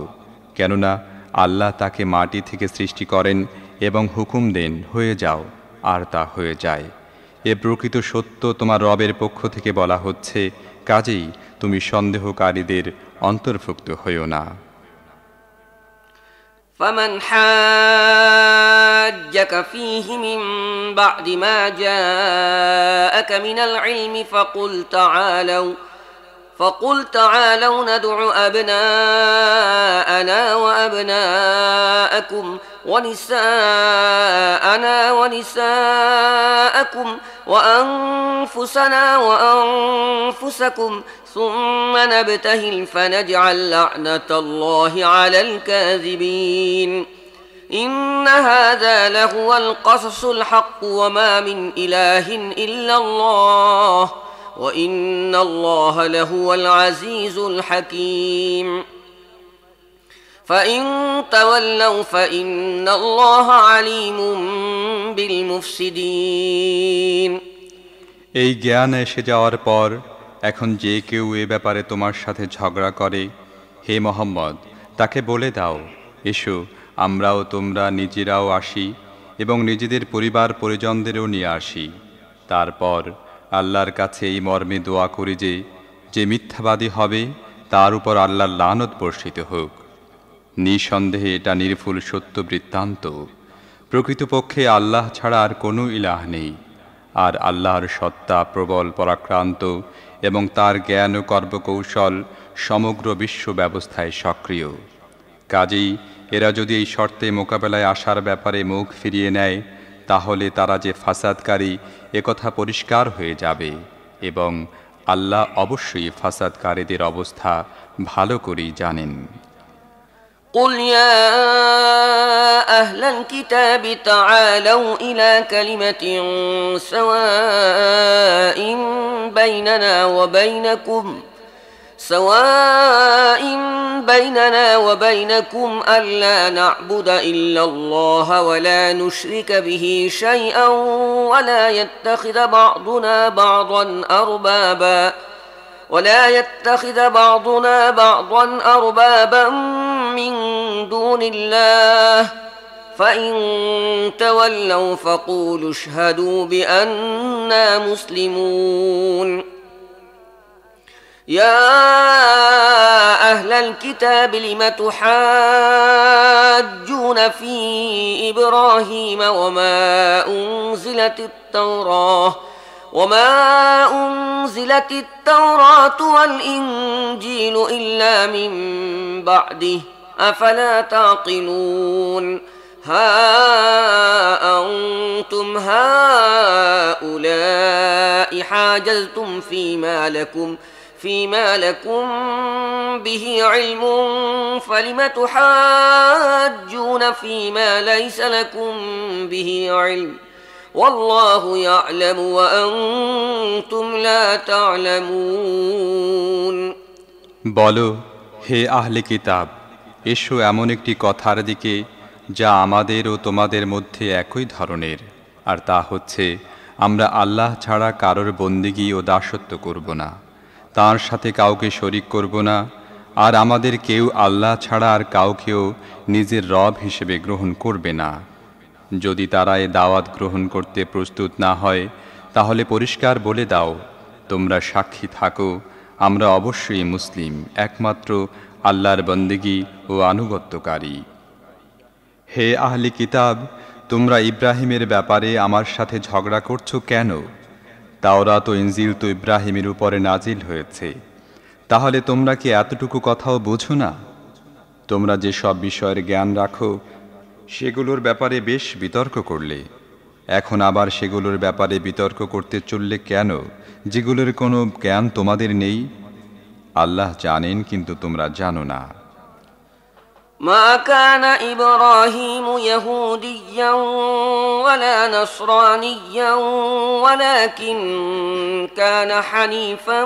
কেননা আল্লাহ তাকে মাটি থেকে সৃষ্টি করেন এবং হুকুম দেন, হয়ে যাও, আর তা হয়ে যায়। এ প্রকৃত সত্য তোমার রবের পক্ষ থেকে বলা হচ্ছে, কাজেই তুমি সন্দেহকারীদের অন্তর্ভুক্ত হইও না। فمن حاجك فيه من بعد ما جاءك من العلم فقل تعالوا ندع أبناءنا وأبناءكم ونساءنا ونساءكم وأنفسنا وأنفسكم ثم نبتهل فنجعل لعنة الله على الكاذبين إن هذا لهو القصص الحق وما من إله إلا الله وإن الله لهو العزيز الحكيم فإن تولوا فإن الله عليم بالمفسدين এই জ্ঞান এসে যাওয়ার পর এখন যে কেউ এ ব্যাপারে তোমার সাথে ঝগড়া করে, হে মুহাম্মদ, তাকে বলে দাও, এসো আমরাও তোমরা নিজেরাও আসি এবং নিজেদের পরিবার পরিজনদেরও নিয়ে আসি। তারপর আল্লাহর কাছে এই মর্মে দোয়া করি যে মিথ্যাবাদী হবে তার উপর আল্লাহর লানত বর্ষিত হোক। নিঃসন্দেহে এটা নির্ভুল সত্য বৃত্তান্ত। প্রকৃতপক্ষে আল্লাহ ছাড়া আর কোনো ইলাহ নেই, আর আল্লাহর সত্তা প্রবল পরাক্রান্ত এবং তার জ্ঞান ও কর্মকৌশল সমগ্র বিশ্ব ব্যবস্থায় সক্রিয়। কাজেই এরা যদি এই শর্তে মোকাবেলায় আসার ব্যাপারে মুখ ফিরিয়ে নেয়, তাহলে তারা যে ফাসাদকারী একথা পরিষ্কার হয়ে যাবে, এবং আল্লাহ অবশ্যই ফাসাদকারীদের অবস্থা ভালো করেই জানেন। قل يا أهل الكتاب تعالوا إلى كلمة سواء بيننا وبينكم ألا نعبد إلا الله ولا نشرك به شيئا ولا يتخذ بعضنا بعضا أربابا من دون الله فإن تولوا فقولوا اشهدوا بأننا مسلمون يا أهل الكتاب لم تحاجون في إبراهيم وما أنزلت التوراة والإنجيل إلا من بعده أفلا تعقلون ها أنتم هؤلاء حاجزتم فيما لكم به علم فلم تحاجون فيما ليس لكم به علم والله يعلم وأنتم لا تعلمون বলো, হে আহলে কিতাব, এসো এমন একটি কথার দিকে যা আমাদের ও তোমাদের মধ্যে একই ধরনের, আর তা হচ্ছে আমরা আল্লাহ ছাড়া কারোর বন্দিগি ও দাসত্ব করব না, তার সাথে কাউকে শরিক করব না, আর আমাদের কেউ আল্লাহ ছাড়া আর কাউকেও নিজের রব হিসেবে গ্রহণ করবে না। যদি তারা এ দাওয়াত গ্রহণ করতে প্রস্তুত না হয়, তাহলে পরিষ্কার বলে দাও, তোমরা সাক্ষী থাকো, আমরা অবশ্যই মুসলিম, একমাত্র আল্লাহর বন্দেগী ও আনুগত্যকারী। হে আহলি কিতাব, তোমরা ইব্রাহিমের ব্যাপারে আমার সাথে ঝগড়া করছো কেন? তাওরাত ও ইনজিল তো ইব্রাহিমের উপরে নাজিল হয়েছে, তাহলে তোমরা কি এতটুকু কথাও বোঝো না? তোমরা যে সব বিষয়ের জ্ঞান রাখো সেগুলোর ব্যাপারে বেশ বিতর্ক করলে, এখন আবার সেগুলোর ব্যাপারে বিতর্ক করতে চললে কেন, যেগুলোর কোনো জ্ঞান তোমাদের নেই? আল্লাহ জানেন, কিন্তু তোমরা জানো না। ما كان إبراهيم يهوديا ولا نصرانيا ولكن كان حنيفا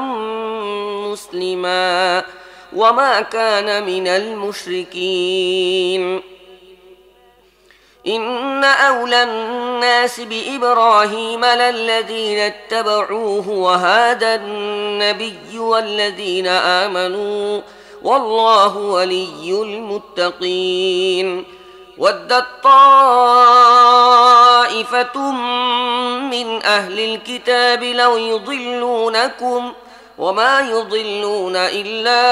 مسلما وما كان من المشركين إن أولى الناس بإبراهيم للذين اتبعوه وهذا النبي والذين آمنوا والله ولي المتقين ودت طائفة من أهل الكتاب لو يضلونكم وما يضلون إلا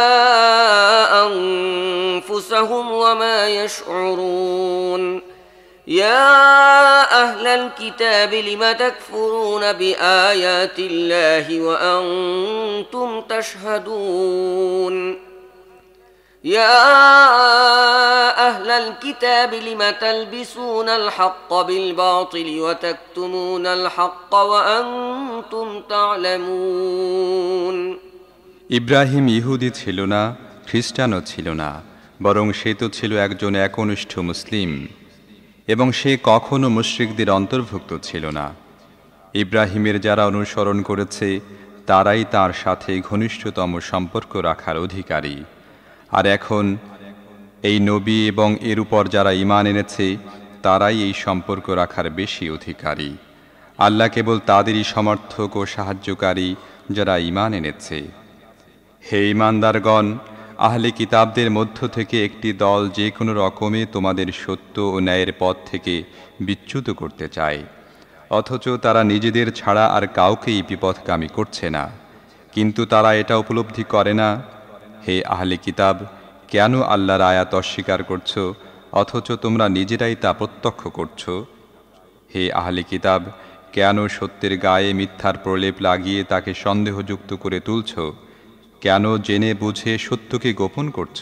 أنفسهم وما يشعرون يا أهل الكتاب لم تكفرون بآيات الله وأنتم تشهدون يا أهل الكتاب لم تلبسون الحق بالباطل وتكتمون الحق وأنتم تعلمون ইব্রাহিম ইহুদি ছিল না, খ্রিস্টানও ছিল না, বরং সে তো ছিল একজন একনিষ্ঠ মুসলিম, এবং সে কখনো মুশরিকদের অন্তর্ভুক্ত ছিল না। ইব্রাহিমের যারা অনুসরণ করেছে তারাই তার সাথে ঘনিষ্ঠতম সম্পর্ক রাখার অধিকারী, আর এখন এই নবী এবং এর উপর যারা ঈমান এনেছে তারাই এই সম্পর্ক রাখার বেশি অধিকারী। আল্লাহ কেবল তাদেরই সমর্থক ও সাহায্যকারী যারা ঈমান এনেছে। হে ঈমানদারগণ, আহলে কিতাবদের মধ্য থেকে একটি দল যে কোনো রকমে তোমাদের সত্য ও ন্যায়ের পথ থেকে বিচ্যুত করতে চায়, অথচ তারা নিজেদের ছাড়া আর কাউকেই বিপথগামী করছে না, কিন্তু তারা এটা উপলব্ধি করে না। হে আহলে কিতাব, কেন আল্লাহর আয়াত অস্বীকার করছো অথচ তোমরা নিজেরাই তা প্রত্যক্ষ করছো? হে আহলে কিতাব, কেন সত্যের গায়ে মিথ্যার প্রলেপ লাগিয়ে তাকে সন্দেহযুক্ত করে তুলছ? কেন জেনে বুঝে সত্যকে গোপন করছ?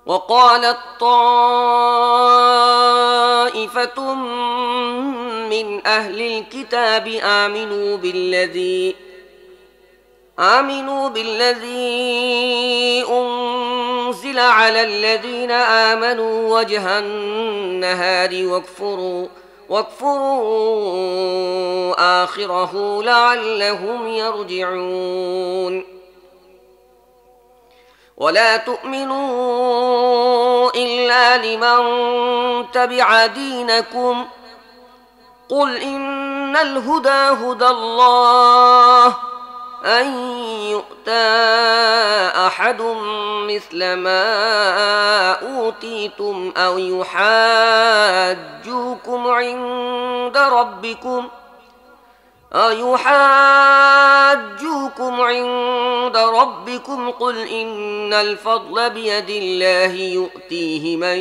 وقالت طائفة من أهل الكتاب آمنوا بالذي أنزل على الذين آمنوا وجه النهار واكفروا آخره لعلهم يرجعون ولا تؤمنوا إلا لمن تبع دينكم قل إن الهدى هدى الله أن يؤتى أحد مثل ما أوتيتم أو يحاجوكم عند ربكم قل إن الفضل بيد الله يؤتيه من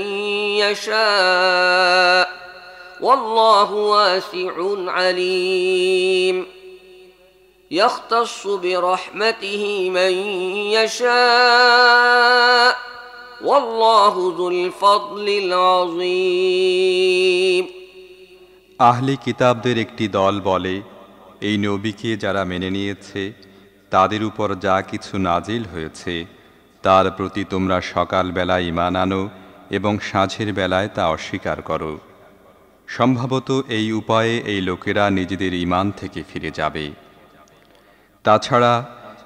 يشاء والله واسع عليم يختص برحمته من يشاء والله ذو الفضل العظيم আহলি কিতাবদের একটি দল বলে, এই নবীকে যারা মেনে নিয়েছে তাদের উপর যা কিছু নাজিল হয়েছে তার প্রতি তোমরা সকালবেলায় ঈমান আনো এবং সাঁঝের বেলায় তা অস্বীকার করো। সম্ভবত এই উপায়ে এই লোকেরা নিজেদের ঈমান থেকে ফিরে যাবে। তাছাড়া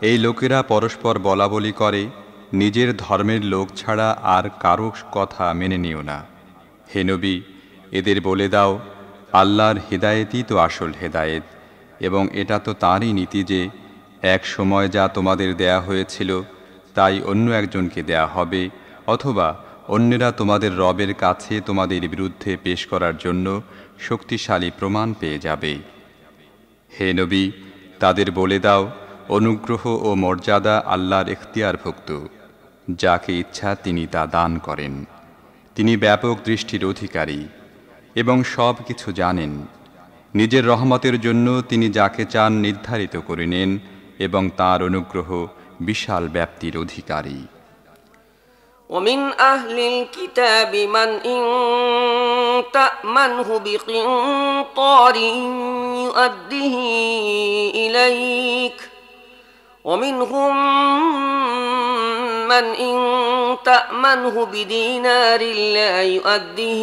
এই লোকেরা পরস্পর বলাবলি করে, নিজের ধর্মের লোক ছাড়া আর কারো কথা মেনে নিও না। হে নবী, এদের বলে দাও, আল্লাহর হিদায়েতই তো আসল হেদায়েত, এবং এটা তো তাঁরই নীতি যে এক সময় যা তোমাদের দেয়া হয়েছিল তাই অন্য একজনকে দেয়া হবে, অথবা অন্যেরা তোমাদের রবের কাছে তোমাদের বিরুদ্ধে পেশ করার জন্য শক্তিশালী প্রমাণ পেয়ে যাবে। হে নবী, তাদের বলে দাও, অনুগ্রহ ও মর্যাদা আল্লাহর ইখতিয়ারভুক্ত, যাকে ইচ্ছা তিনি তা দান করেন। তিনি ব্যাপক দৃষ্টির অধিকারী এবং সব কিছু জানেন। নিজের রহমতের জন্য তিনি যাকে চান নির্ধারিত করে নেন এবং তার অনুগ্রহ বিশাল ব্যাপ্তির অধিকারী। ومن أهل الكتاب من إن تأمنه بقنطار يؤده إليك ومنهم من إن تأمنه بدينار لا يؤده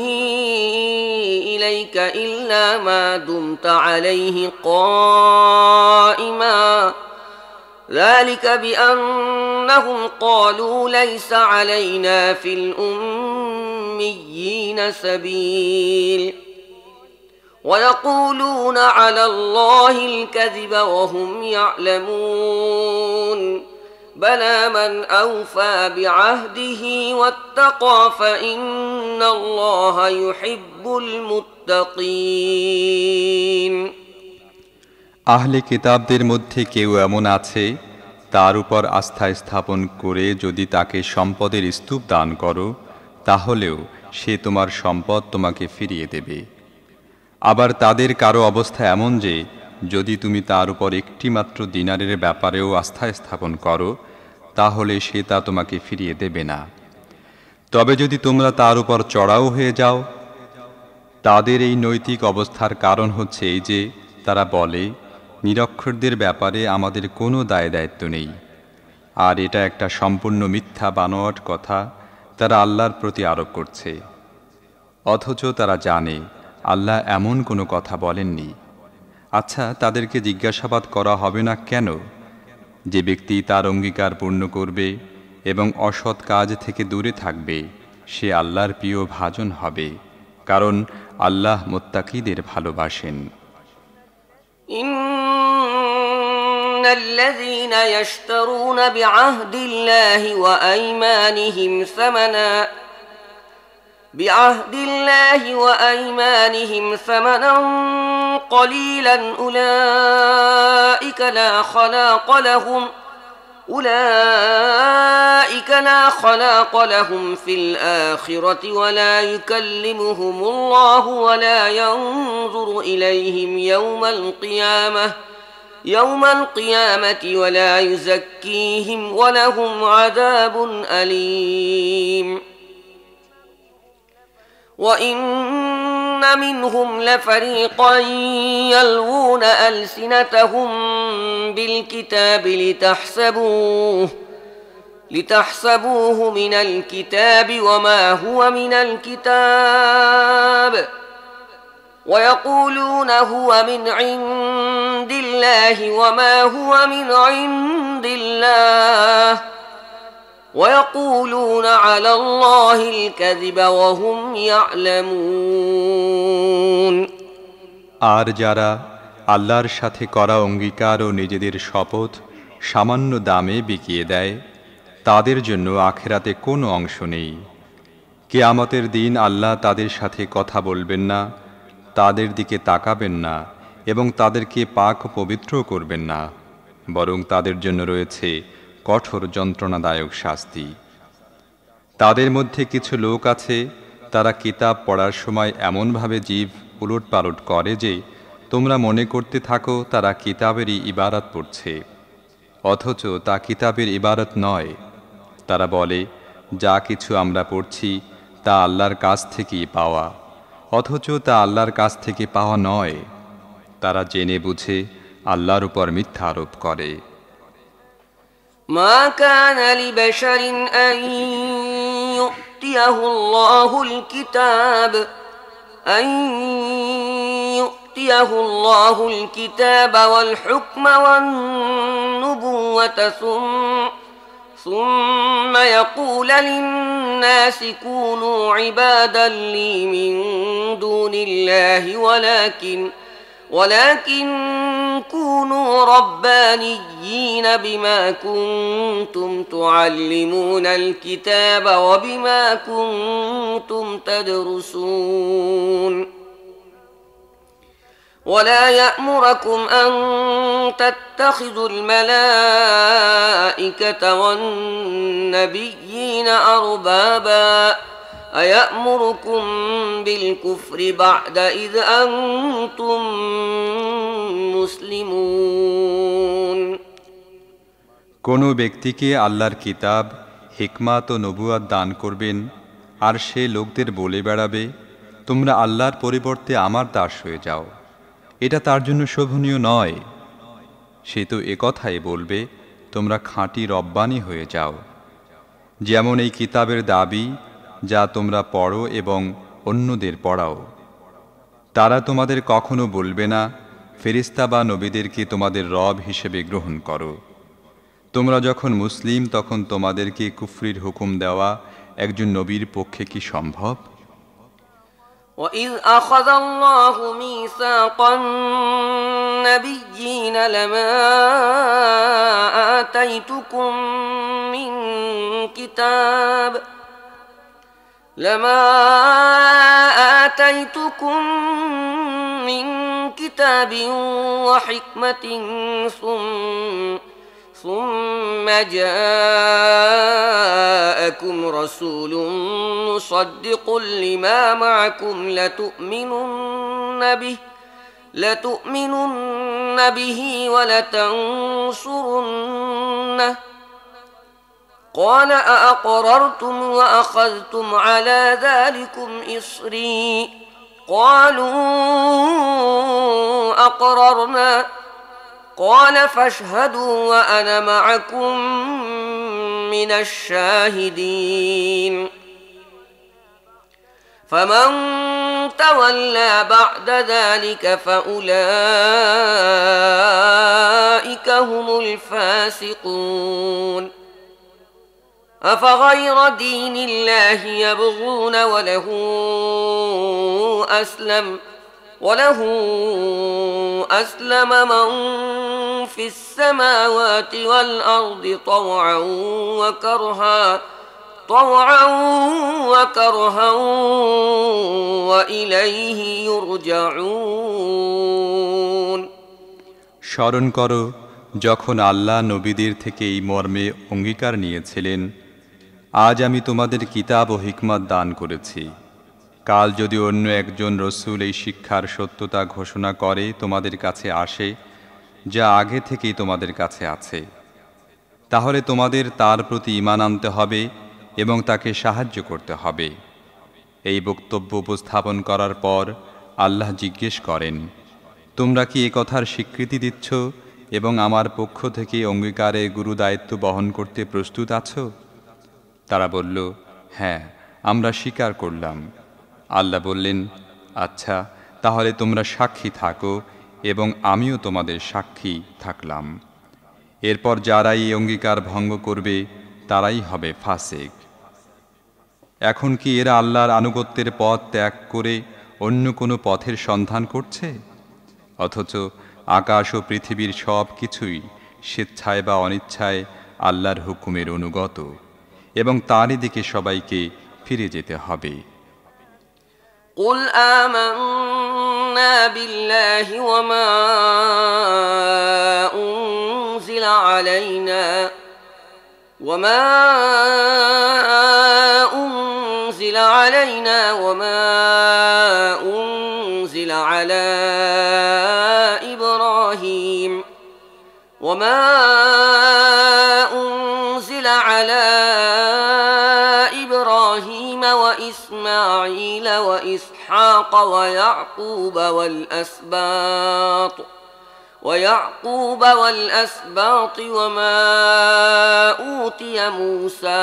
إليك إلا ما دمت عليه قائما ذلك بأنهم قالوا ليس علينا في الأميين سبيل ويقولون على الله الكذب وهم يعلمون بلى من أوفى بعهده واتقى فإن الله يحب المتقين আহলে কিতাবদের মধ্যে কেউ এমন আছে, তার উপর আস্থা স্থাপন করে যদি তাকে সম্পদের স্তূপ দান করো, তাহলেও সে তোমার সম্পদ তোমাকে ফিরিয়ে দেবে। আবার তাদের কারো অবস্থা এমন যে যদি তুমি তার উপর একটিমাত্র দিনারের ব্যাপারেও আস্থা স্থাপন করো, তাহলে সে তা তোমাকে ফিরিয়ে দেবে না। তবে যদি তোমরা তার উপর চড়াও হয়ে যাও, তাদের এই নৈতিক অবস্থার কারণ হচ্ছে এই যে তারা বলে, নিরক্ষরদের ব্যাপারে আমাদের কোনো দায় দায়িত্ব নেই। আর এটা একটা সম্পূর্ণ মিথ্যা বানোয়াট কথা তারা আল্লাহর প্রতি আরোপ করছে, অথচ তারা জানে আল্লাহ এমন কোনো কথা বলেননি। আচ্ছা, তাদেরকে জিজ্ঞাসাবাদ করা হবে না কেন? যে ব্যক্তি তার অঙ্গীকার পূর্ণ করবে এবং অসৎ কাজ থেকে দূরে থাকবে, সে আল্লাহর প্রিয় ভাজন হবে, কারণ আল্লাহ মুত্তাকিদের ভালোবাসেন। إن الذين يشترون بعهد الله وأيمانهم ثمنا قليلا أولئك لا خلاق لهم في الآخرة ولا يكلمهم الله ولا ينظر إليهم يوم القيامة ولا يزكيهم ولهم عذاب أليم وإن منهم لفريقا يلوون ألسنتهم بالكتاب لتحسبوه من الكتاب وما هو من الكتاب ويقولون هو من عند الله وما هو من عند الله ويقولون على الله الكذب وهم يعلمون আর যারা আল্লাহর সাথে করা অঙ্গীকার ও নিজেদের শপথ সামান্য দামে বিকিয়ে দেয় তাদের জন্য আখিরাতে কোনো অংশ নেই। কিয়ামতের দিন আল্লাহ তাদের সাথে কথা বলবেন না, তাদের দিকে তাকাবেন না এবং তাদেরকে পাক পবিত্র করবেন না, বরং তাদের জন্য রয়েছে কঠোর যন্ত্রণাদায়ক শাস্তি। তাদের মধ্যে কিছু লোক আছে, তারা কিতাব পড়ার সময় এমনভাবে জিভ উলটপালট করে যে তোমরা মনে করতে থাকো তারা কিতাবেরই ইবারত পড়ছে, অথচ তা কিতাবের ইবারত নয়। তারা বলে যা কিছু আমরা পড়ছি তা আল্লাহর কাছ থেকেই পাওয়া, অথচ তা আল্লাহর কাছ থেকে পাওয়া নয়। তারা জেনে বুঝে আল্লাহর উপর মিথ্যা আরোপ করে। ما كان لبشر أن يؤتيه الله الكتاب والحكم والنبوة ثم يقول للناس كونوا عبادا لي من دون الله ولكن كونوا ربانيين بما كنتم تعلمون الكتاب وبما كنتم تدرسون ولا يأمركم أن تتخذوا الملائكة والنبيين أربابا أيأمركم بالكفر بعد إذ أنتم مسلمون কোনো ব্যক্তিকে আল্লাহর কিতাব, হিকমাত ও নবুয়াত দান করবেন আর সে লোকদের বলে বেড়াবে তোমরা আল্লাহর পরিবর্তে আমার দাস হয়ে যাও, এটা তার জন্য শোভনীয় নয়। সে তো একথাই বলবে তোমরা খাঁটি রব্বানী হয়ে যাও। যেমন এই কিতাবের দাবি যা তোমরা পড়ো এবং অন্যদের পড়াও। তারা তোমাদের কখনো বলবে না ফেরেশতা বা নবীদেরকে তোমাদের রব হিসেবে গ্রহণ করো। তোমরা যখন মুসলিম তখন তোমাদেরকে কুফরির হুকুম দেওয়া একজন নবীর পক্ষে কি সম্ভব? وَإِذْ أَخَذَ اللَّهُ مِيثَاقَ النَّبِيِّينَ لَمَا آتَيْتُكُم مِّن كِتَابٍ وَحِكْمَةٍ ثُمَّ جَاءَكُمْ رَسُولٌ مُصَدِّقٌ لِّمَا مَعَكُمْ لَتُؤْمِنُنَّ بِهِ وَلَتَنصُرُنَّهُ قال أأقررتم وأخذتم على ذلكم إصري قالوا أقررنا قال فاشهدوا وأنا معكم من الشاهدين فمن تولى بعد ذلك فأولئك هم الفاسقون أفغير دين الله يبغون وله أسلم من في السماوات والأرض طوعا وكرها وإليه يرجعون স্মরণ করো যখন আল্লাহ নবীদের থেকে এই মর্মে অঙ্গীকার নিয়েছিলেন, আজ আমি তোমাদের কিতাব ও হিকমত দান করেছি। কাল যদি অন্য একজন রসূল এই শিক্ষার সত্যতা ঘোষণা করে তোমাদের কাছে আসে, যা আগে থেকেই তোমাদের কাছে আছে, তাহলে তোমাদের তার প্রতি ঈমান আনতে হবে এবং তাকে সাহায্য করতে হবে। এই বক্তব্য উপস্থাপন করার পর আল্লাহ জিজ্ঞেস করেন, তোমরা কি এ কথার স্বীকৃতি দিচ্ছ এবং আমার পক্ষ থেকে অঙ্গীকারে গুরু দায়িত্ব বহন করতে প্রস্তুত আছো? তারা বলল, হ্যাঁ, আমরা স্বীকার করলাম। আল্লাহ বললেন, আচ্ছা, তাহলে তোমরা সাক্ষী থাকো এবং আমিও তোমাদের সাক্ষী থাকলাম। এরপর যারা এই অঙ্গীকার ভঙ্গ করবে তারাই হবে ফাসিক। এখন কি এরা আল্লাহর আনুগত্যের পথ ত্যাগ করে অন্য কোনো পথের সন্ধান করছে? অথচ আকাশ ও পৃথিবীর সব কিছুই স্বেচ্ছায় বা অনিচ্ছায় আল্লাহর হুকুমের অনুগত এবং তারই দিকে সবাইকে ফিরে যেতে হবে। قل آمنا بالله وما أنزل علينا وما أنزل على إبراهيم وإسماعيل وإسحاق ويعقوب والأسباط وما أوتي موسى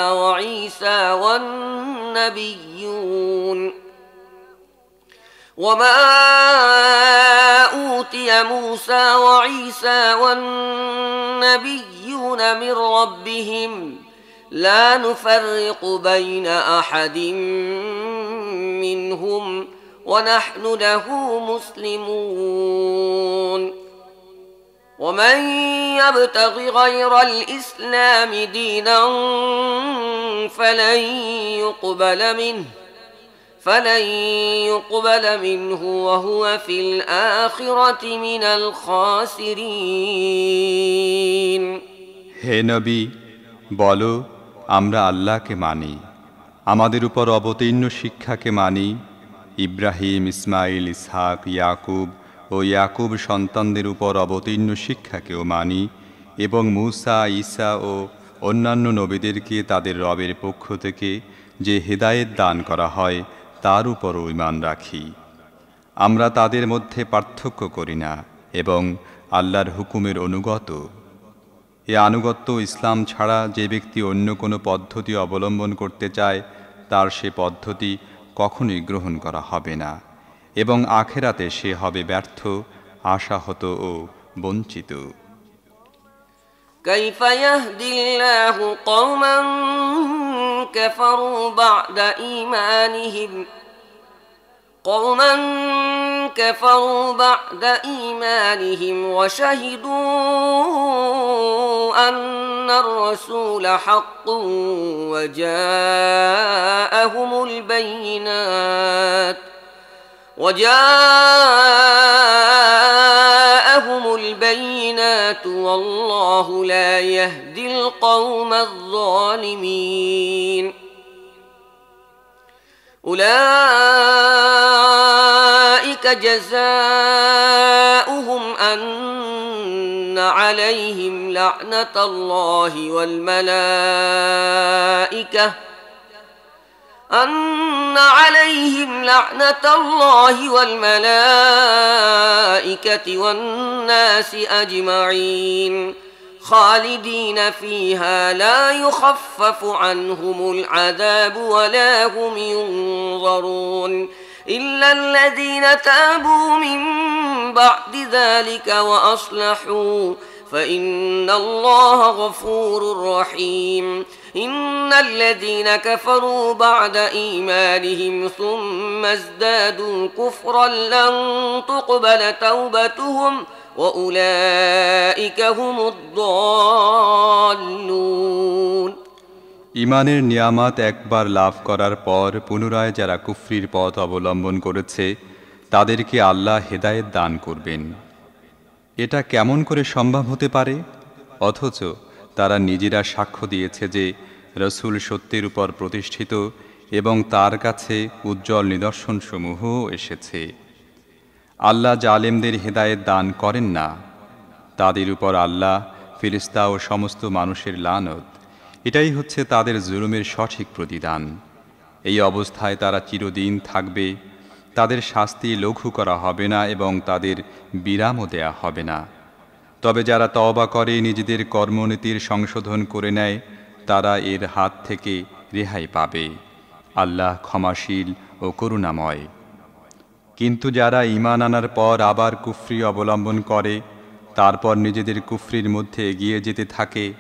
وعيسى والنبيون من ربهم لا نفرق بين أحد منهم ونحن له مسلمون ومن يبتغ غير الإسلام دينا فلن يقبل منه وهو في الآخرة من الخاسرين। হে নবী, বলো, আমরা আল্লাহকে মানি, আমাদের উপর অবতীর্ণ শিক্ষাকে মানি, ইব্রাহিম, ইসমাইল, ইসহাক, ইয়াকুব ও ইয়াকুব সন্তানদের উপর অবতীর্ণ শিক্ষাকেও মানি এবং মূসা, ঈসা ও অন্যান্য নবীদেরকে তাদের রবের পক্ষ থেকে যে হেদায়েত দান করা হয় তার উপরও ঈমান রাখি। আমরা তাদের মধ্যে পার্থক্য করি না এবং আল্লাহর হুকুমের অনুগত। এ আনুগত্য ইসলাম ছাড়া যে ব্যক্তি অন্য কোনো পদ্ধতি অবলম্বন করতে চায় তার সে পদ্ধতি কখনোই গ্রহণ করা হবে না এবং আখেরাতে সে হবে ব্যর্থ, আশাহত ও বঞ্চিত। كيف يهدي الله قوما كفروا بعد إيمانهم وشهدوا أن الرسول حق وجاءهم البينات والله لا يهدي القوم الظالمين أولئك جزاؤهم أن عليهم لعنة الله والملائكة والناس أجمعين خالدين فيها لا يخفف عنهم العذاب ولا هم ينظرون إلا الذين تابوا من بعد ذلك وأصلحوا فإن الله غفور رحيم إن الذين كفروا بعد إيمانهم ثم ازدادوا كفرا لن تقبل توبتهم وأولئك هم الضالون। ঈমানের নিয়ামত একবার লাভ করার পর পুনরায় যারা কুফরির পথ অবলম্বন করেছে তাদেরকে আল্লাহ হেদায়েত দান করবেন। এটা কেমন করে সম্ভব হতে পারে? অথচ তারা নিজেরা সাক্ষ্য দিয়েছে যে রসুল সত্যের উপর প্রতিষ্ঠিত এবং তার কাছে উজ্জ্বল নিদর্শনসমূহও এসেছে। আল্লাহ জালেমদের হেদায়েত দান করেন না। তাদের উপর আল্লাহ, ফেরেশতা ও সমস্ত মানুষের লানত। এটাই হচ্ছে তাদের জুলুমের সঠিক প্রতিদান। এই অবস্থায় তারা চিরদিন থাকবে। তাদের শাস্তি লঘু করা হবে না এবং তাদের বিরামও দেয়া হবে না। তবে যারা তওবা করে নিজেদের কর্মনীতির সংশোধন করে নেয়, তারা এর হাত থেকে রেহাই পাবে। আল্লাহ ক্ষমাশীল ও করুণাময়। কিন্তু যারা ঈমান আনার পর আবার কুফরি অবলম্বন করে, তারপর নিজেদের কুফরির মধ্যে এগিয়ে যেতে থাকে,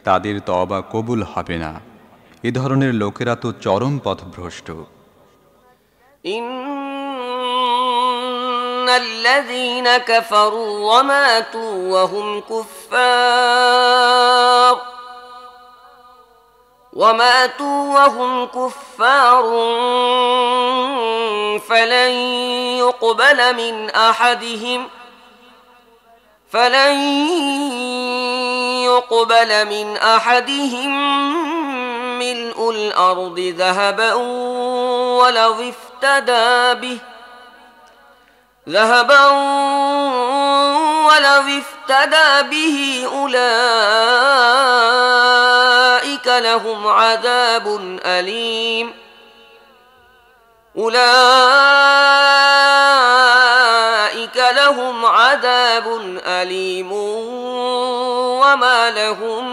তাদের তওবা কবুল হবে না। এ ধরনের লোকেরা তো চরম পথভ্রষ্ট। ইন্নাল্লাযীনা কাফারু ওয়া মাতু ওয়া হুম কুফফার فلن يقبل من أحدهم ملء الأرض ذهبا ولو افتدى به أولئك لهم عذاب أليم وما لهم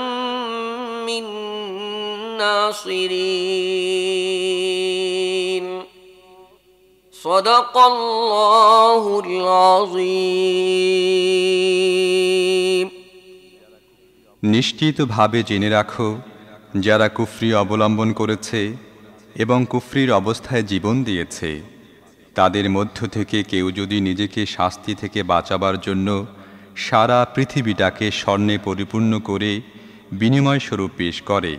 من ناصرين صدق الله العظيم। নিশ্চিতভাবে জেনে রাখো, যারা কুফরি অবলম্বন করেছে এবং কুফরির অবস্থায় জীবন দিয়েছে, তাদের মধ্য থেকে কেউ যদি নিজেকে শাস্তি থেকে বাঁচাবার জন্য সারা পৃথিবীটাকে স্বর্ণে পরিপূর্ণ করে বিনিময় স্বরূপ পেশ করে,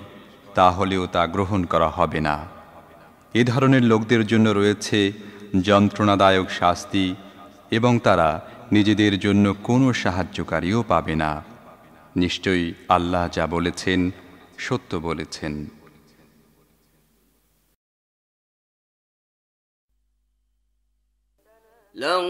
তাহলেও তা গ্রহণ করা হবে না। এ ধরনের লোকদের জন্য রয়েছে যন্ত্রণাদায়ক শাস্তি এবং তারা নিজেদের জন্য কোনো সাহায্যকারীও পাবে না। নিশ্চয়ই আল্লাহ যা বলেছেন সত্য বলেছেন। لن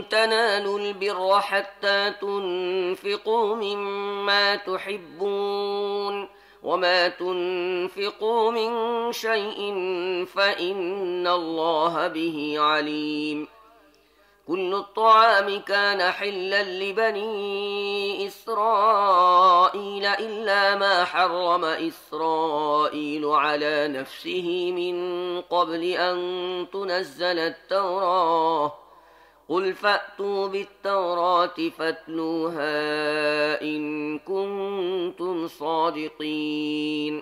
تنالوا البر حتى تنفقوا مما تحبون وما تنفقوا من شيء فإن الله به عليم كل الطعام كان حلا لبني إسرائيل إلا ما حرم إسرائيل على نفسه من قبل أن تنزل التوراة قل فأتوا بالتوراة فاتلوها إن كنتم صادقين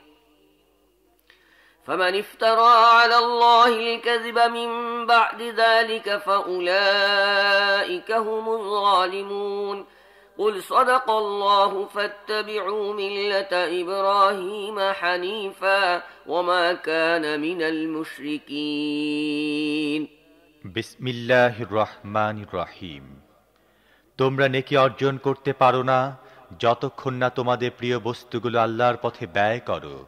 فمن افترى على الله الكذب من بعد ذلك فأولئك هم الظالمون قل صدق الله فاتبعوا ملة إبراهيم حنيفا وما كان من المشركين বিসমিল্লাহির রহমানির রহিম। তোমরা নেকি অর্জন করতে পারো না যতক্ষণ না তোমাদের প্রিয় বস্তুগুলো আল্লাহর পথে ব্যয় করো,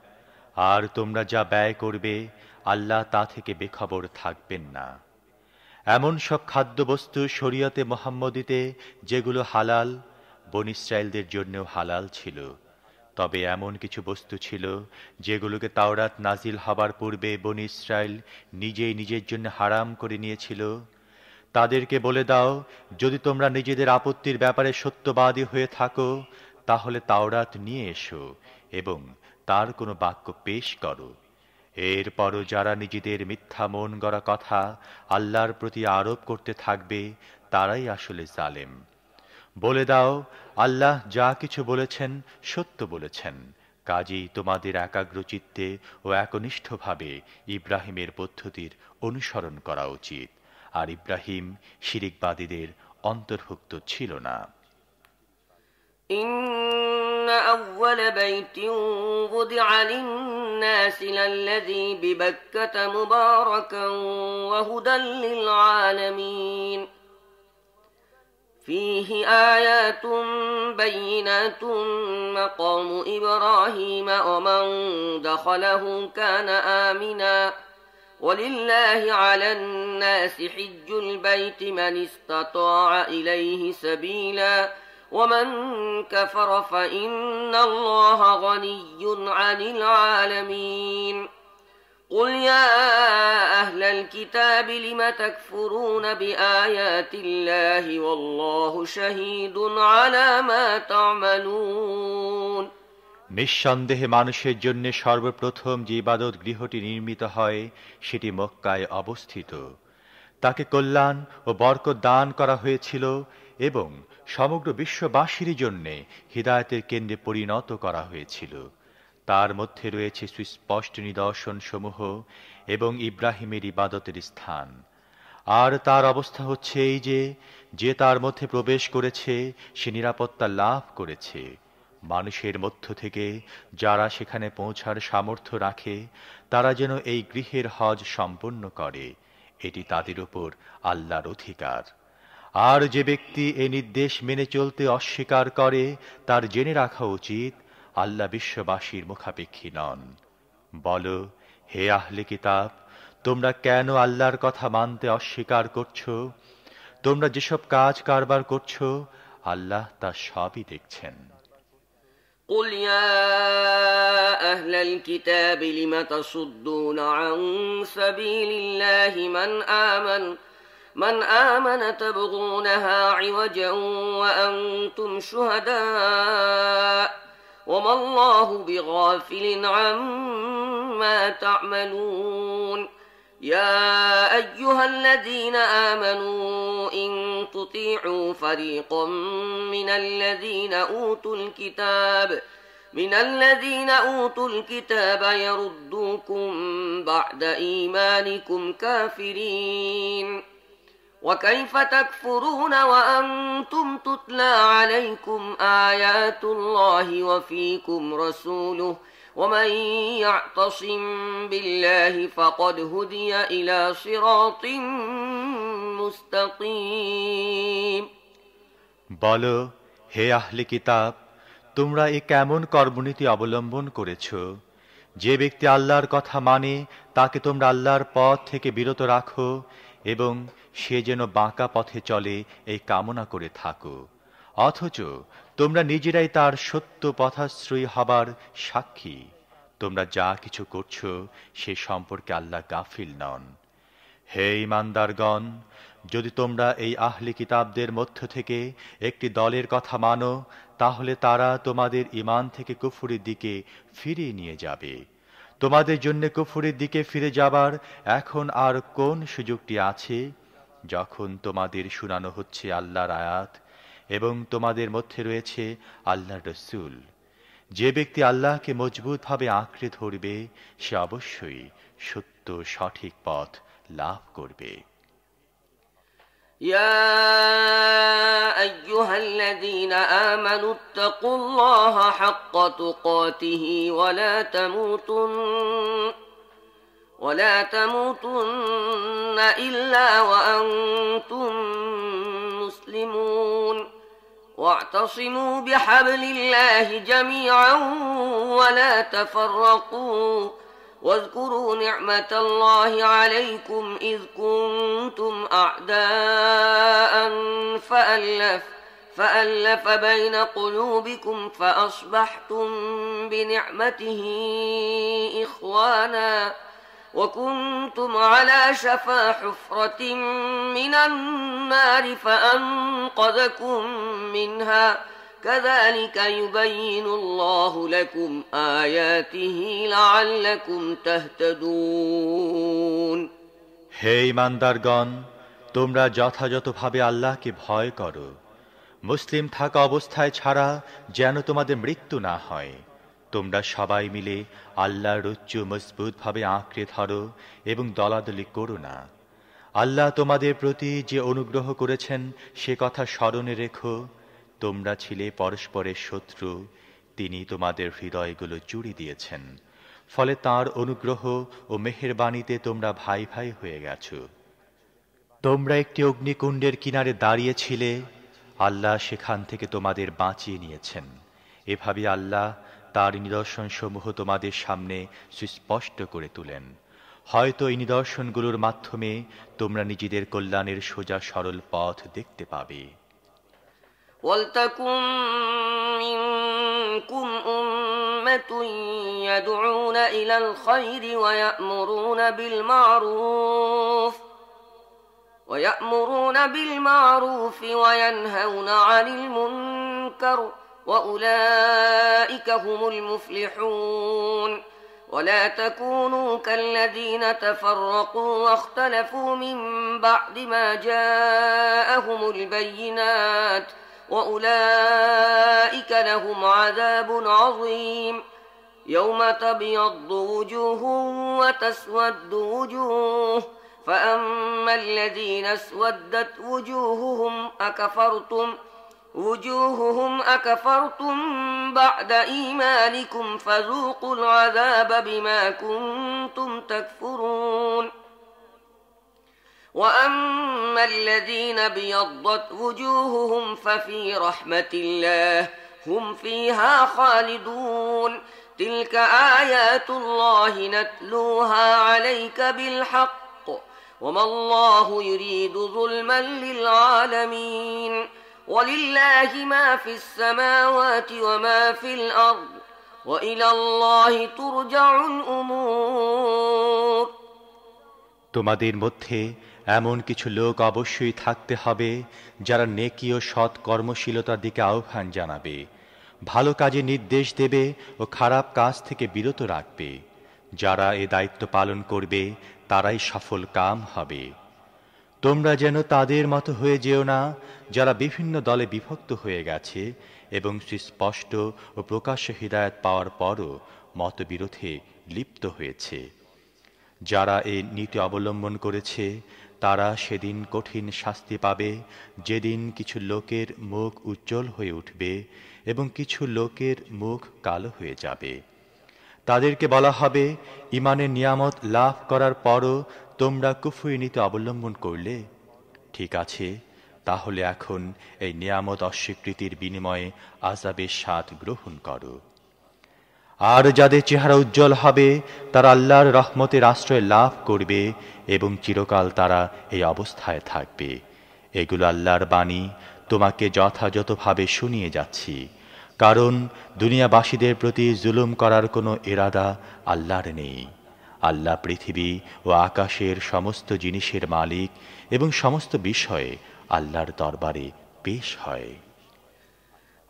আর তোমরা যা ব্যয় করবে আল্লাহ তা থেকে বেখবর থাকবেন না। এমন সব খাদ্যবস্তু শরীয়তে মুহাম্মদীতে যেগুলো হালাল, বনী ইসরাঈলদের জন্যও হালাল ছিল। তবে এমন কিছু বস্তু ছিল যেগুলোকে তাওরাত নাজিল হবার পূর্বে বনী ইসরাঈল নিজেই নিজের জন্য হারাম করে নিয়েছিল। তাদেরকে বলে দাও, যদি তোমরা নিজেদের আপত্তির ব্যাপারে সত্যবাদী হয়ে থাকো, তাহলে তাওরাত নিয়ে এসো এবং তার কোনো বাক্য পেশ করো। এরপরও যারা নিজেদের মিথ্যা মন গড়া কথা আল্লাহর প্রতি আরোপ করতে থাকবে, তারাই আসলে জালেম। বলে দাও, আল্লাহ যা কিছু বলেছেন সত্য বলেছেন, কাজেই তোমাদের একাগ্রচিত্তে ও একনিষ্ঠভাবে ইব্রাহিমের পদ্ধতির অনুসরণ করা উচিত। আর ইব্রাহিম শিরিকবাদীদের অন্তর্ভুক্ত ছিল না। إن أول بيت وضع للناس للذي ببكة مباركا وهدى للعالمين فيه آيات بينات مقام إبراهيم ومن دخله كان آمنا ولله على الناس حج البيت من استطاع إليه سبيلا ومن كفر فإن الله غني عن العالمين قل يا أهل الكتاب لم تكفرون بآيات الله والله شهيد على ما تعملون নিঃসন্দেহে মানুষের জন্য সর্বপ্রথম যে ইবাদত গৃহটি নির্মিত হয় সেটি মক্কায় অবস্থিত। তাকে কল্যাণ ও বরকত দান করা হয়েছিল এবং সমগ্র বিশ্ববাসীর জন্য হিদায়াতের কেন্দ্রে পরিণত করা হয়েছিল। তার মধ্যে রয়েছে সুস্পষ্ট নিদর্শন সমূহ এবং ইব্রাহিমের ইবাদতের স্থান। আর তার অবস্থা হচ্ছে এই যে তার মধ্যে প্রবেশ করেছে সে নিরাপত্তা লাভ করেছে। মানুষের মধ্য থেকে যারা সেখানে পৌঁছার সামর্থ্য রাখে তারা যেন এই গৃহের হজ সম্পন্ন করে, এটি তাদের উপর আল্লাহর অধিকার। আর যে ব্যক্তি এই নির্দেশ মেনে চলতে অস্বীকার করে তার জেনে রাখা উচিত আল্লাহ বিশ্ববাসীর মুখাপেক্ষী নন। বলো, হে আহলে কিতাব, তোমরা কেন আল্লাহর কথা মানতে অস্বীকার করছো? তোমরা যেসব কাজ কারবার করছো আল্লাহ তা সবই দেখছেন। قل يا أهل الكتاب لم تصدون عن سبيل الله من آمن تبغونها عوجا وأنتم شهداء وما الله بغافل عما تعملون يا أيها الذين آمنوا إن تطيعوا فريقا من الذين أوتوا الكتاب يردوكم بعد إيمانكم كافرين وكيف تكفرون وأنتم تتلى عليكم آيات الله وفيكم رسوله ومن يعتصم بالله فقد هدي إلى صراط مستقيم বলো, হে আহলে কিতাব, তোমরা এ কেমন কর্মনীতি অবলম্বন করেছ? যে ব্যক্তি আল্লাহর কথা মানে তাকে তোমরা আল্লাহর পথ থেকে বিরত রাখো এবং সে যেন বাঁকা পথে চলে এই কামনা করে থাকো, অথচ তোমরা নিজেরাই তার সত্য পথাশ্রয়ী হবার সাক্ষী। তোমরা যা কিছু করছো সে সম্পর্কে আল্লাহ গাফিল নন। হে ঈমানদারগণ, যদি তোমরা এই আহলে কিতাবদের মধ্য থেকে একটি দলের কথা মানো তাহলে তারা তোমাদের ঈমান থেকে কুফরের দিকে ফিরিয়ে নিয়ে যাবে। তোমাদের জন্য কুফরের দিকে ফিরে যাবার এখন আর কোন সুযোগটি আছে যখন তোমাদের শোনানো হচ্ছে আল্লাহর আয়াত এবং তোমাদের মধ্যে রয়েছে আল্লাহর রাসূল? যে ব্যক্তি আল্লাহকে মজবুতভাবে আঁকড়ে ধরবে সে অবশ্যই সত্য সঠিক পথ লাভ করবে। يا أيها الذين آمنوا اتقوا الله حق تقاته ولا تموتن إلا وأنتم مسلمون واعتصموا بحبل الله جميعا ولا تفرقوا واذكروا نعمة الله عليكم إذ كنتم أعداء فألف بين قلوبكم فأصبحتم بنعمته إخوانا وكنتم على شفا حفرة من النار فأنقذكم منها كذلك يبين الله لكم آياته لعلكم تهتدون হে ঈমানদারগণ, তোমরা যথাযথভাবে আল্লাহকে ভয় করো। মুসলিম থাকা অবস্থায় ছাড়া যেন তোমাদের মৃত্যু না হয়। তোমরা সবাই মিলে আল্লাহর রজ্জু মজবুতভাবে আঁকড়ে ধরো এবং দলাদলি করো না। আল্লাহ তোমাদের প্রতি যে অনুগ্রহ করেছেন সে কথা স্মরণে রেখো। তোমরা ছিলে পরস্পরের শত্রু, তিনি তোমাদের হৃদয়গুলো জুড়ে দিয়েছেন, ফলে তাঁর অনুগ্রহ ও মেহেরবানিতে তোমরা ভাই ভাই হয়ে গেছো। তোমরা একটি অগ্নিকুণ্ডের কিনারে দাঁড়িয়েছিলে, আল্লাহ সেখান থেকে তোমাদের বাঁচিয়ে নিয়েছেন। এভাবে আল্লাহ তার নিদর্শনসমূহ তোমাদের সামনে সুস্পষ্ট করে তোলেন। হয়তো এই নিদর্শনগুলোর মাধ্যমে তোমরা নিজেদের কল্যাণের সোজা সরল পথ দেখতে পাবে। وَلْتَكُنْ مِنْكُمْ أُمَّةٌ يَدْعُونَ إِلَى الْخَيْرِ وَيَأْمُرُونَ بِالْمَعْرُوفِ وَيَنْهَوْنَ عَنِ الْمُنكَرِ وَأُولَئِكَ هُمُ الْمُفْلِحُونَ وَلَا تَكُونُوا كَالَّذِينَ تَفَرَّقُوا وَاخْتَلَفُوا مِنْ بَعْدِ مَا جَاءَهُمُ الْبَيِّنَاتُ وَأُولَئِكَ لَهُمْ عَذَابٌ عَظِيمٌ يَوْمَ تَبْيَضُّ وُجُوهٌ وَتَسْوَدُّ وُجُوهٌ فَأَمَّا الَّذِينَ اسْوَدَّتْ وُجُوهُهُمْ أَكَفَرْتُمْ بَعْدَ إِيمَانِكُمْ فَذُوقُوا الْعَذَابَ بِمَا كُنْتُمْ تَكْفُرُونَ وَأَمَّا الَّذِينَ ابْيَضَّتْ وُجُوهُهُمْ فَفِي رَحْمَةِ اللَّهِ هُمْ فِيهَا خَالِدُونَ تِلْكَ آيَاتُ اللَّهِ نَتْلُوهَا عَلَيْكَ بِالْحَقِّ وَمَا اللَّهُ يُرِيدُ ظُلْمًا لِلْعَالَمِينَ وَلِلَّهِ مَا فِي السَّمَاوَاتِ وَمَا فِي الْأَرْضِ وَإِلَى اللَّهِ تُرْجَعُ الْأُمُورُ তোমাদের মধ্যে এমন কিছু লোক অবশ্যই থাকতে হবে যারা নেকি ও সৎ কর্মশীলতার দিকে আহ্বান জানাবে, ভালো কাজে নির্দেশ দেবে ও খারাপ কাজ থেকে বিরত রাখবে। যারা এ দায়িত্ব পালন করবে তারাই সফল কাম হবে। তোমরা যেন তাদের মতো হয়ে যেও না যারা বিভিন্ন দলে বিভক্ত হয়ে গেছে এবং সুস্পষ্ট ও প্রকাশ্য হিদায়াত পাওয়ার পরও মতবিরোধে লিপ্ত হয়েছে। যারা এই নীতি অবলম্বন করেছে তারা সেদিন কঠিন শাস্তি পাবে, যেদিন কিছু লোকের মুখ উজ্জ্বল হয়ে উঠবে এবং কিছু লোকের মুখ কালো হয়ে যাবে। তাদেরকে বলা হবে, ঈমানের নিয়ামত লাভ করার পরও তোমরা কুফরি নীতি অবলম্বন করলে। ঠিক আছে, তাহলে এখন এই নিয়ামত অস্বীকৃতির বিনিময়ে আযাবের স্বাদ গ্রহণ করো। আর যাদের চেহারা উজ্জ্বল হবে তারা আল্লাহর রহমতের আশ্রয় লাভ করবে এবং চিরকাল তারা এই অবস্থায় থাকবে। এগুলো আল্লাহর বাণী, তোমাকে যথাযথভাবে শুনিয়ে যাচ্ছি, কারণ দুনিয়াবাসীদের প্রতি জুলুম করার কোনো ইরাদা আল্লাহর নেই। আল্লাহ পৃথিবী ও আকাশের সমস্ত জিনিসের মালিক এবং সমস্ত বিষয়ে আল্লাহর দরবারে পেশ হয়।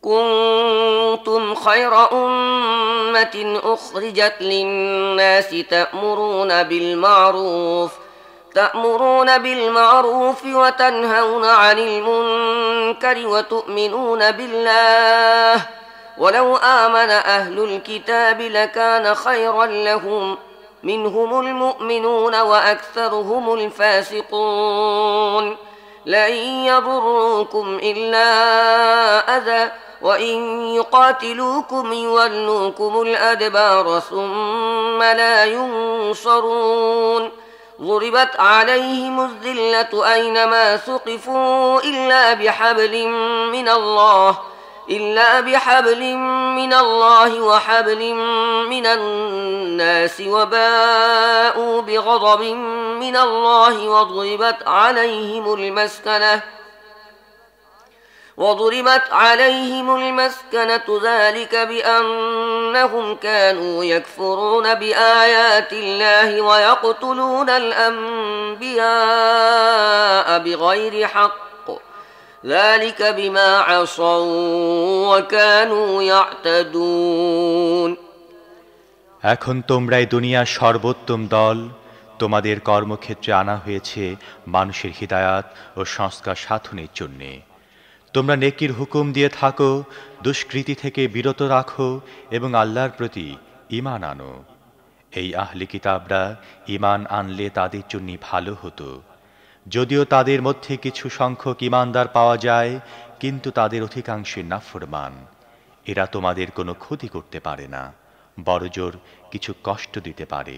كنتم خير أمة أخرجت للناس تأمرون بالمعروف وتنهون عن المنكر وتؤمنون بالله ولو آمن أهل الكتاب لكان خيرا لهم منهم المؤمنون وأكثرهم الفاسقون لن يضروكم إلا أذى وإن يقاتلوكم يولوكم الأدبار ثم لا ينصرون ضربت عليهم الذلة أينما ثقفوا إلا بحبل من الله وحبل من الناس وباءوا بغضب من الله وضربت عليهم المسكنة ذلك بأنهم كانوا يكفرون بآيات الله ويقتلون الأنبياء بغير حق ذلك بما عصوا وكانوا يعتدون এখন তোমরাই দুনিয়ার সর্বোত্তম দল। তোমাদের কর্মক্ষেত্রে আনা হয়েছে মানুষের হিদায়াত ও সংস্কার সাধনের জন্যে। তোমরা নেকির হুকুম দিয়ে থাকো, দুষ্কৃতি থেকে বিরত রাখো এবং আল্লাহর প্রতি ঈমান আনো। এই আহলি কিতাবরা ঈমান আনলে তাদের জন্য ভালো হতো। যদিও তাদের মধ্যে কিছু সংখ্যক ঈমানদার পাওয়া যায়, কিন্তু তাদের অধিকাংশই নাফরমান। এরা তোমাদের কোনো ক্ষতি করতে পারে না, বড়জোর কিছু কষ্ট দিতে পারে।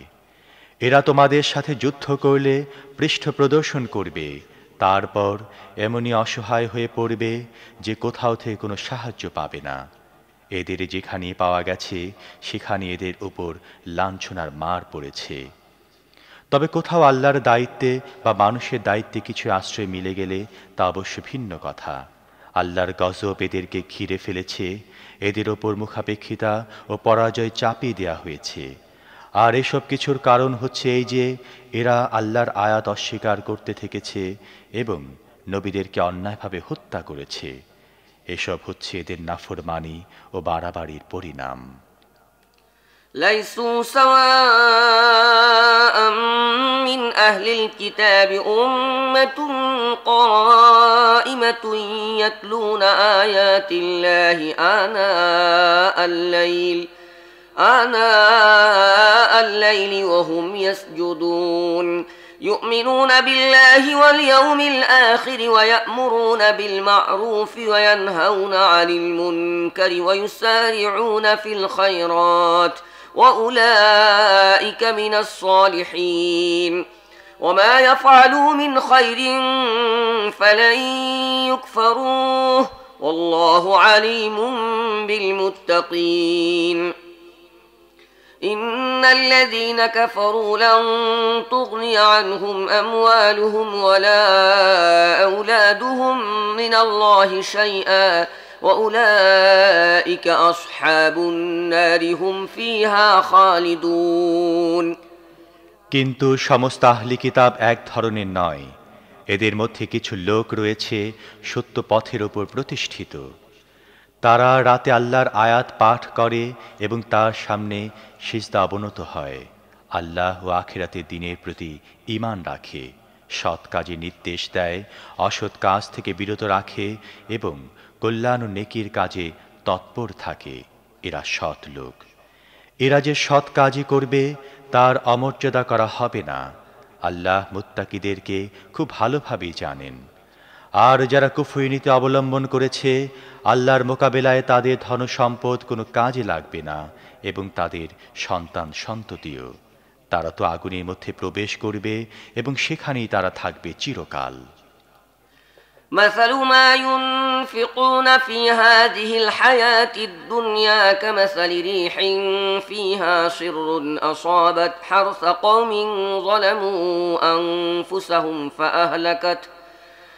এরা তোমাদের সাথে যুদ্ধ করলে পৃষ্ঠ প্রদর্শন করবে, তারপর এমনই অসহায় হয়ে পড়বে যে কোথাও থেকে কোনো সাহায্য পাবে না। এদের যেখানে পাওয়া গেছে সেখানে এদের উপর লাঞ্ছনার মার পড়েছে। তবে কোথাও আল্লাহর দায়িত্বে বা মানুষের দায়িত্বে কিছু আশ্রয় মিলে গেলে তা অবশ্য ভিন্ন কথা। আল্লাহর গজব এদেরকে ঘিরে ফেলেছে, এদের ওপর মুখাপেক্ষিতা ও পরাজয় চাপিয়ে দেয়া হয়েছে। আর এসব কিছুর কারণ হচ্ছে এই যে এরা আল্লাহর আয়াত অস্বীকার করতে থেকেছে এবং নবীদেরকে অন্যায়ভাবে হত্যা করেছে। এসব হচ্ছে এদের নাফরমানি ও বাড়াবাড়ির পরিণাম। ليسوا سواء من أهل الكتاب أمة قائمة يتلون آيات الله آناء الليل وهم يسجدون يؤمنون بالله واليوم الآخر ويأمرون بالمعروف وينهون عن المنكر ويسارعون في الخيرات وأولئك من الصالحين وما يفعلوا من خير فلن يكفروه والله عليم بالمتقين إن الذين كفروا لن تغني عنهم أموالهم ولا أولادهم من الله شيئا وأولئك أصحاب النار هم فيها خالدون কিন্তু সমস্ত আহলি কিতাব এক ধরনের নয়। এদের মধ্যে কিছু লোক রয়েছে সত্য পথের উপর প্রতিষ্ঠিত। তারা রাতে আল্লাহর আয়াত পাঠ করে এবং তার সামনে সিজদা অবনত হয়। আল্লাহ ও আখিরাতের দিনের প্রতি ঈমান রাখে, সৎ কাজে নির্দেশ দেয়, অসৎ কাজ থেকে বিরত রাখে এবং কল্যাণ ও নেকির কাজে তৎপর থাকে। এরা সৎ লোক। এরা যে সৎ কাজই করবে তার অমর্যাদা করা হবে না। আল্লাহ মুত্তাকিদেরকে খুব ভালোভাবেই জানেন। আর যারা কুফরি নীতি অবলম্বন করেছে আল্লাহর মোকাবেলায় তাদের ধন সম্পদ কোনো কাজে লাগবে না এবং তাদের সন্তান সন্ততিও। তারা তো আগুনের মধ্যে প্রবেশ করবে এবং সেখানেই তারা থাকবে চিরকাল। مثل ما ينفقون في هذه الحياة الدنيا كمثل ريح فيها صر أصابت حرث قوم ظلموا أنفسهم فأهلكته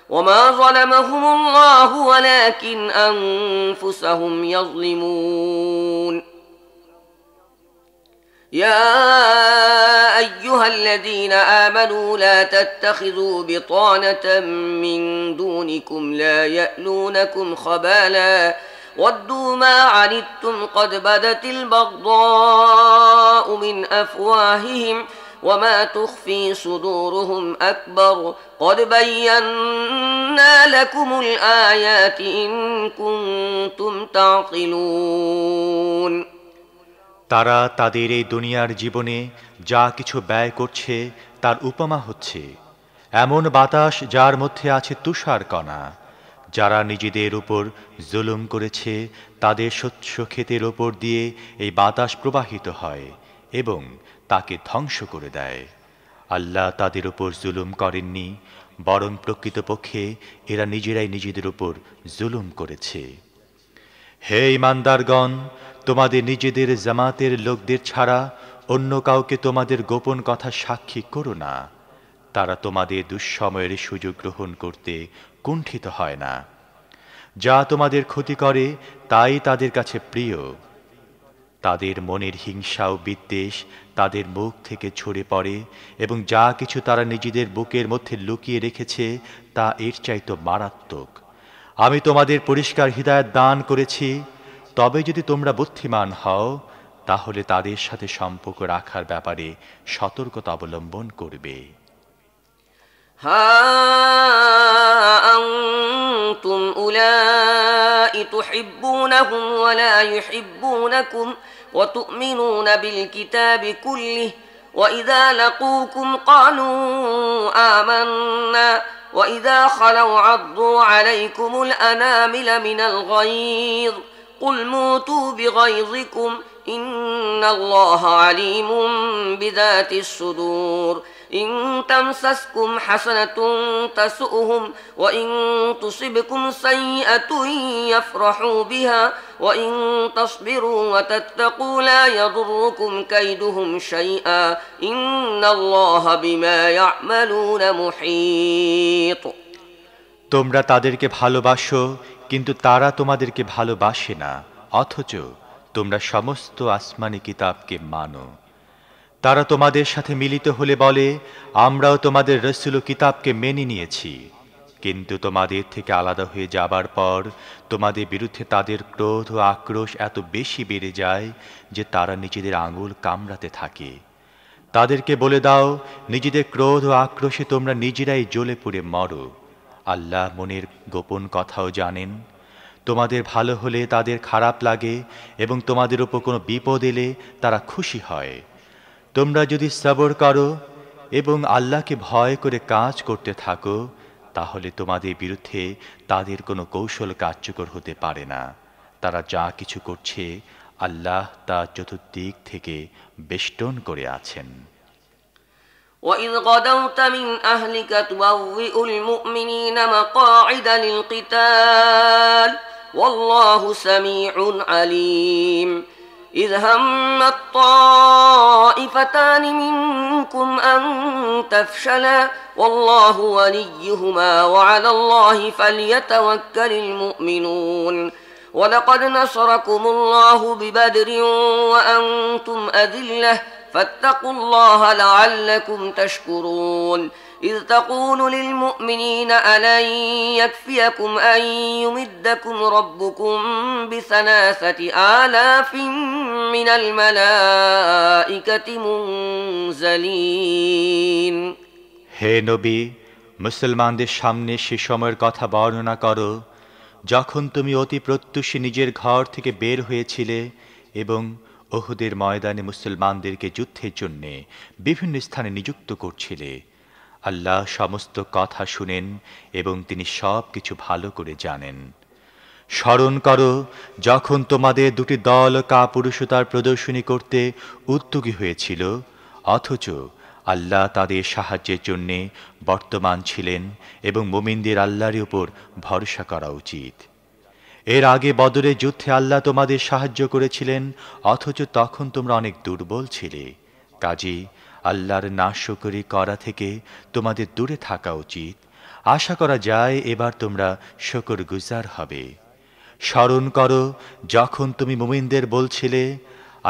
وما ظلمهم الله ولكن أنفسهم يظلمون يا أيها الذين آمنوا لا تتخذوا بطانة من دونكم لا يألونكم خبالا ودوا ما عنتم قد بدت البغضاء من أفواههم وما تخفي صدورهم أكبر قد بينا لكم الآيات إن كنتم تعقلون তারা তাদের এই দুনিয়ার জীবনে যা কিছু ব্যয় করছে তার উপমা হচ্ছে এমন বাতাস যার মধ্যে আছে তুষার কণা। যারা নিজেদের উপর জুলুম করেছে তাদের শস্য ক্ষেতের ওপর দিয়ে এই বাতাস প্রবাহিত হয় এবং তাকে ধ্বংস করে দেয়। আল্লাহ তাদের উপর জুলুম করেননি, বরং প্রকৃতপক্ষে এরা নিজেরাই নিজেদের উপর জুলুম করেছে। হে ঈমানদারগণ, তোমাদের নিজেদের জামাতের লোকদের ছাড়া অন্য কাউকে তোমাদের গোপন কথা সাক্ষী করো না। তারা তোমাদের দুঃসময়ের সুযোগ গ্রহণ করতে কুণ্ঠিত হয় না। যা তোমাদের ক্ষতি করে তাই তাদের কাছে প্রিয়। তাদের মনের হিংসা ও বিদ্বেষ তাদের মুখ থেকে ঝরে পড়ে এবং যা কিছু তারা নিজেদের বুকের মধ্যে লুকিয়ে রেখেছে তা এর চাইতে মারাত্মক। আমি তোমাদের পরিষ্কার হিদায়াত দান করেছি, তবে যদি তোমরা বুদ্ধিমান হও তাহলে তাদের সাথে সম্পর্ক রাখার ব্যাপারে সতর্কতা অবলম্বন করবে। ها أنتم أولئك تحبونهم ولا يحبونكم وتؤمنون بالكتاب كله وإذا لقوكم قالوا آمنا وإذا خلوا عضوا عليكم الأنامل من الغيظ قل موتوا بغيظكم إن الله عليم بذات الصدور إن تمسسكم حسنة تسؤهم وإن تصبكم سيئة يفرحوا بها وإن تصبروا وتتقوا لا يضركم كيدهم شيئا إن الله بما يعملون محيط তোমরা তাদেরকে ভালোবাসো কিন্তু তারা তোমাদেরকে ভালোবাসে না, অথচ তোমরা সমস্ত আসমানি কিতাবকে মানো। তারা তোমাদের সাথে মিলিত হলে বলে, আমরাও তোমাদের রসুল ও কিতাবকে মেনে নিয়েছি, কিন্তু তোমাদের থেকে আলাদা হয়ে যাবার পর তোমাদের বিরুদ্ধে তাদের ক্রোধ ও আক্রোশ এত বেশি বেড়ে যায় যে তারা নিজেদের আঙুল কামড়াতে থাকে। তাদেরকে বলে দাও, নিজেদের ক্রোধ ও আক্রোশে তোমরা নিজেরাই জ্বলে পুড়ে মরো। আল্লাহ মনের গোপন কথাও জানেন। তোমাদের ভালো হলে তাদের খারাপ লাগে এবং তোমাদের উপর কোনো বিপদ এলে তারা খুশি হয়। তোমরা যদি সবর করো এবং আল্লাহকে ভয় করে কাজ করতে থাকো, তাহলে তোমাদের বিরুদ্ধে তাদের কোনো কৌশল কার্যকর হতে পারে না। তারা যা কিছু করছে আল্লাহ তা চতুর্দিক থেকে বেষ্টন করে আছেন। وإذ غدوت من أهلك تبوئ المؤمنين مقاعد للقتال والله سميع عليم إذ هم الطائفتان منكم أن تفشلا والله وليهما وعلى الله فليتوكل المؤمنون ولقد نصركم الله ببدر وأنتم أذلة فاتقوا الله لعلكم تشكرون إذ تقول للمؤمنين ألن يكفيكم أن يمدكم ربكم بثلاثة آلاف من الملائكة منزلين হে নবী, মুসলমানদের সামনে সে সময়ের কথা বর্ণনা করো যখন তুমি অতি প্রত্যুষে নিজের ঘর থেকে বের হয়েছিলে এবং উহুদের ময়দানে মুসলমানদেরকে যুদ্ধের জন্য বিভিন্ন স্থানে নিযুক্ত করছিলে। আল্লাহ সমস্ত কথা শুনেন এবং তিনি সব কিছু ভালো করে জানেন। স্মরণ করো যখন তোমাদের দুটি দল কাপুরুষতার প্রদর্শনী করতে উদ্যোগী হয়েছিল, অথচ আল্লাহ তাদের সাহায্যের জন্য বর্তমান ছিলেন এবং মুমিনদের আল্লাহর উপর ভরসা করা উচিত। এর আগে বদরের যুদ্ধে আল্লাহ তোমাদের সাহায্য করেছিলেন, অথচ তখন তোমরা অনেক দুর্বল ছিলে। কাজেই আল্লাহর নাশকরি করা থেকে তোমাদের দূরে থাকা উচিত। আশা করা যায় এবার তোমরা শুকরগুজার হবে। স্মরণ করো যখন তুমি মুমিনদের বলছিলে,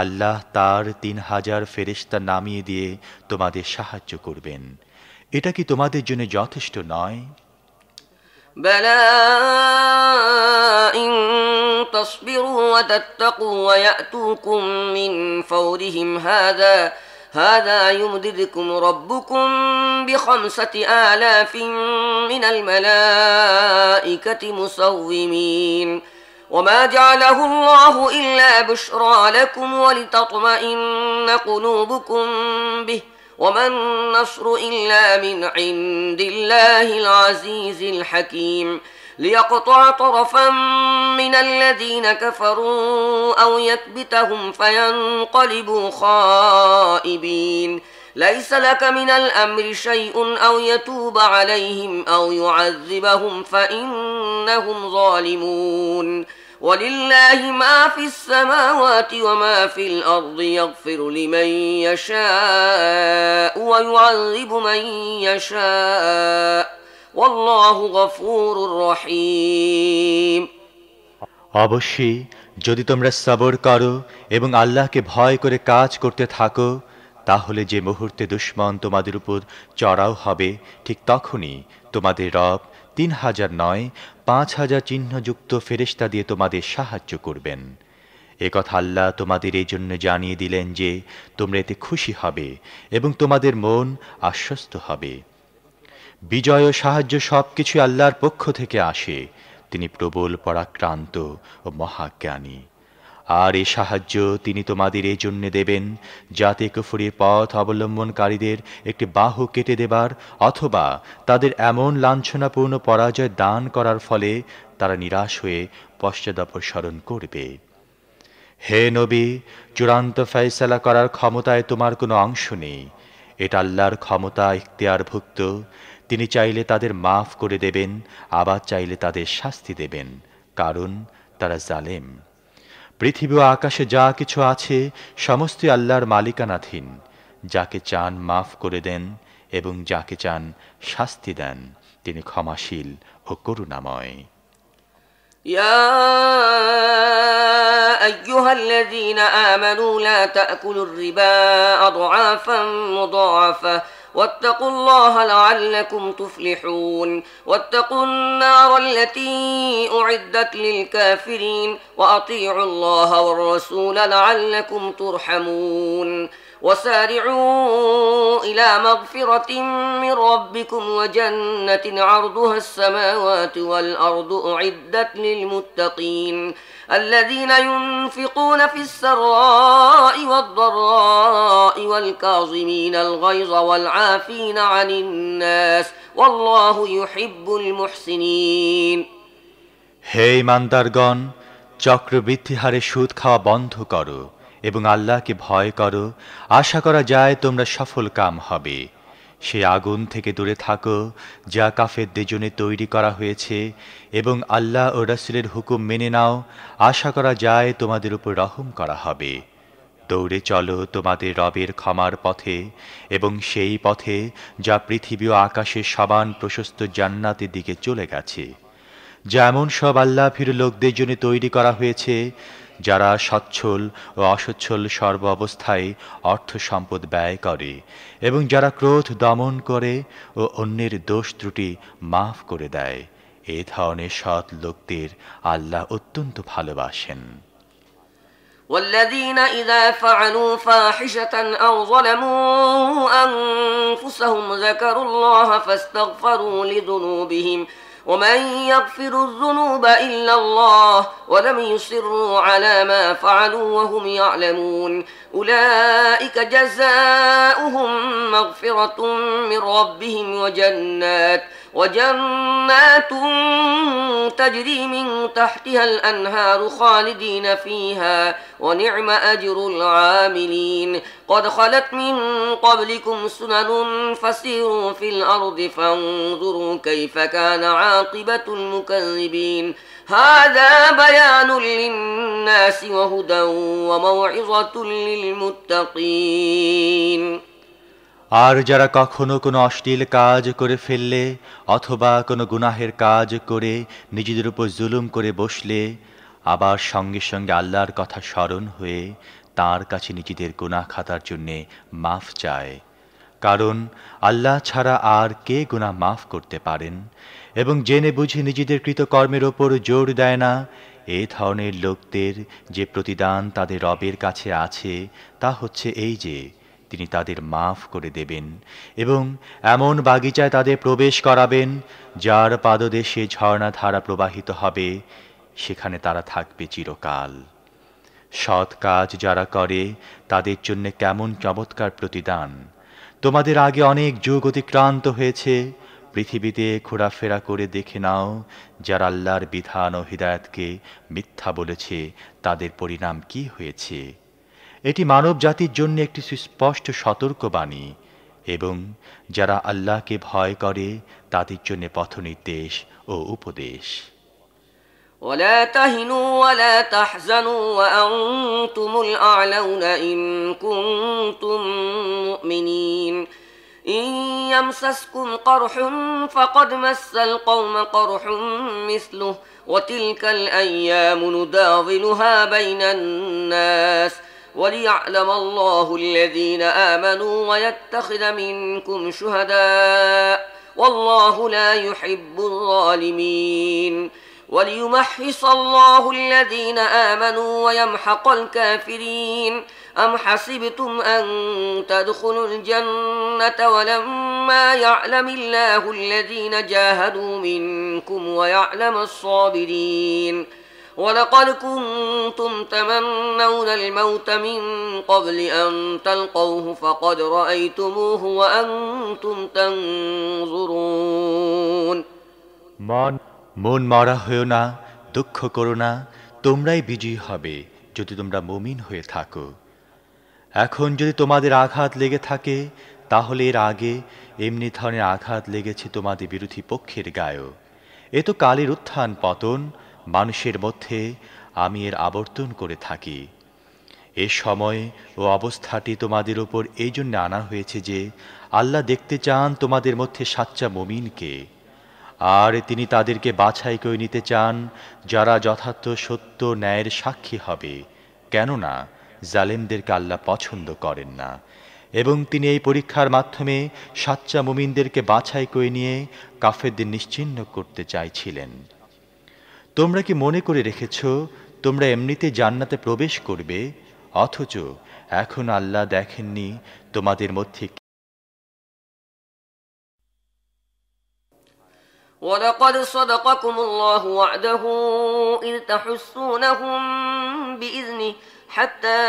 আল্লাহ তার ৩,০০০ ফেরেশতা নামিয়ে দিয়ে তোমাদের সাহায্য করবেন। এটা কি তোমাদের জন্য যথেষ্ট নয়? بلى إن تصبروا وتتقوا ويأتوكم من فورهم هذا يمددكم ربكم ب5 آلاف من الملائكة مسومين وما جعله الله إلا بشرى لكم ولتطمئن قلوبكم به وما النصر إلا من عند الله العزيز الحكيم ليقطع طرفا من الذين كفروا أو يكبتهم فينقلبوا خائبين ليس لك من الأمر شيء أو يتوب عليهم أو يعذبهم فإنهم ظالمون ولله ما في السماوات وما في الأرض يغفر لمن يشاء ويعذب من يشاء والله غفور رحيم অবশ্যই যদি তোমরা সবর করো এবং আল্লাহকে ভয় করে কাজ করতে থাকো, তাহলে যে মুহূর্তে দুশমন তোমাদের উপর চড়াও হবে ঠিক তখনই তোমাদের রব ৩,০০০ নয় ৫,০০০ চিহ্নযুক্ত ফেরেশতা দিয়ে তোমাদের সাহায্য করবেন। এ কথা আল্লাহ তোমাদের এই জন্য জানিয়ে দিলেন যে তোমরা এতে খুশি হবে এবং তোমাদের মন আশ্বস্ত হবে। বিজয় ও সাহায্য সবকিছু আল্লাহর পক্ষ থেকে আসে। তিনি প্রবল পরাক্রান্ত ও মহাজ্ঞানী। আর এই সাহায্য তিনি তোমাদের এই জন্য দেবেন যাতে কুফরির পথ অবলম্বনকারীদের একটি বাহু কেটে দেবার অথবা তাদের এমন লাঞ্ছনাপূর্ণ পরাজয় দান করার ফলে তারা নিরাশ হয়ে পশ্চাদপসরণ করবে। হে নবী, চূড়ান্ত ফয়সালা করার ক্ষমতায় তোমার কোনো অংশ নেই। এটা আল্লাহর ক্ষমতা ইখতিয়ারভুক্ত। তিনি চাইলে তাদের মাফ করে দেবেন, আবার চাইলে তাদের শাস্তি দেবেন, কারণ তারা জালেম। পৃথিবী ও আকাশে যা কিছু আছে সমস্তই আল্লাহর মালিকানাধীন। যাকে চান মাফ করে দেন এবং যাকে চান শাস্তি দেন। তিনি ক্ষমাশীল ও করুণাময়। يا أيها الذين آمنوا لا تأكلوا الربا أضعافا مضاعفة واتقوا الله لعلكم تفلحون واتقوا النار التي أعدت للكافرين وأطيعوا الله والرسول لعلكم ترحمون وسارعوا إلى مغفرة من ربكم وجنة عرضها السماوات والأرض أعدت للمتقين الذين ينفقون في السراء والضراء والكاظمين الغيظ والعافين عن الناس والله يحب المحسنين। হে ঈমানদারগণ, চক্রবৃদ্ধি হারে সুদ খাওয়া বন্ধ করো এবং আল্লাহকে ভয় করো। আশা করা যায় তোমরা সফল কাম হবে। সে আগুন থেকে দূরে থাকো যা কাফেরদের জন্য তৈরি করা হয়েছে, এবং আল্লাহ ও রাসূলের হুকুম মেনে নাও। আশা করা যায় তোমাদের উপর রহম করা হবে। দৌড়ে চলো তোমাদের রবের ক্ষমার পথে, এবং সেই পথে যা পৃথিবী ও আকাশের সমান প্রশস্ত জান্নাতের দিকে চলে গেছে, যেমন সব আল্লাহ ভীরু লোকদের জন্য তৈরি করা হয়েছে, যারা সচ্ছল ও অসচ্ছল সর্ব অবস্থায় অর্থ সম্পদ ব্যয় করে, এবং যারা ক্রোধ দমন করে ও অন্যের দোষ ত্রুটি মাফ করে দেয়। এ ধরনের সৎ লোকদের আল্লাহ অত্যন্ত ভালোবাসেন। والذين إذا فعلوا فاحشة أو ظلموا أنفسهم ذكروا الله فاستغفروا لذنوبهم ومن يغفر الذنوب إلا الله ولم يصروا على ما فعلوا وهم يعلمون أولئك جزاؤهم مغفرة من ربهم وجنات تجري من تحتها الأنهار خالدين فيها ونعم أجر العاملين قد خلت من قبلكم سنن فسيروا في الأرض فانظروا كيف كان عاقبة المكذبين هذا بيان للناس وهدى وموعظة للمتقين। আর যারা কখনো কোনো অশ্লীল কাজ করে ফেললে অথবা কোনো গুনাহের কাজ করে নিজেদের উপর জুলুম করে বসলে, আবার সঙ্গে সঙ্গে আল্লাহর কথা স্মরণ হয়ে তাঁর কাছে নিজেদের গুনাহ খাতার জন্যে মাফ চায়, কারণ আল্লাহ ছাড়া আর কে গুনাহ মাফ করতে পারেন, এবং জেনে বুঝে নিজেদের কৃতকর্মের ওপর জোর দেয় না, এ ধরনের লোকদের যে প্রতিদান তাদের রবের কাছে আছে তা হচ্ছে এই যে তিনি তাদের মাফ করে দেবেন এবং এমন বাগিচায় তাদের প্রবেশ করাবেন যার পাদদেশে ঝর্ণাধারা প্রবাহিত হবে, সেখানে তারা থাকবে চিরকাল। সৎ কাজ যারা করে তাদের জন্য কেমন চমৎকার প্রতিদান। তোমাদের আগে অনেক যুগ অতিক্রান্ত হয়েছে, পৃথিবীতে ঘোরাফেরা করে দেখে নাও, যারা আল্লাহর বিধান ও হিদায়াতকে মিথ্যা বলেছে তাদের পরিণাম কি হয়েছে। এটি মানব জাতির জন্য একটি সুস্পষ্ট সতর্কবাণী, এবং যারা আল্লাহকে ভয় করে তাদের জন্য পথনির্দেশ ও উপদেশ। ولا تهنوا ولا تحزنوا وأنتم الأعلون إن كنتم مؤمنين إن يمسسكم قرح فقد مس القوم قرح مثله وتلك الأيام نداولها بين الناس وليعلم الله الذين آمنوا ويتخذ منكم شهداء والله لا يحب الظالمين وليمحص الله الذين آمنوا ويمحق الكافرين أم حسبتم أن تدخلوا الجنة ولما يعلم الله الذين جاهدوا منكم ويعلم الصابرين ولقد كنتم تمنون الموت من قبل أن تلقوه فقد رأيتموه وأنتم تنظرون। মন মরা হয়েও না, দুঃখ করো না, তোমরাই বিজয়ী হবে যদি তোমরা মুমিন হয়ে থাকো। এখন যদি তোমাদের আঘাত লেগে থাকে তাহলে এর আগে এমনি ধরনের আঘাত লেগেছে তোমাদের বিরোধী পক্ষের গায়েও। এ তো কালের উত্থান পতন, মানুষের মধ্যে আমি এর আবর্তন করে থাকি। এ সময় ও অবস্থাটি তোমাদের উপর এই জন্য আনা হয়েছে যে আল্লাহ দেখতে চান তোমাদের মধ্যে সাচ্চা মুমিনকে, আর তিনি তাদেরকে বাছাই করে নিতে চান যারা যথার্থ সত্য ন্যায়ের সাক্ষী হবে, কেননা জালেমদেরকে আল্লাহ পছন্দ করেন না। এবং তিনি এই পরীক্ষার মাধ্যমে সাচ্চা মুমিনদেরকে বাছাই করে নিয়ে কাফেরদের নিশ্চিহ্ন করতে চাইছিলেন। তোমরা কি মনে করে রেখেছ তোমরা এমনিতে জান্নাতে প্রবেশ করবে, অথচ এখন আল্লাহ দেখেননি তোমাদের মধ্যে। ولقد صدقكم الله وعده إذ تحسونهم بإذنه حتى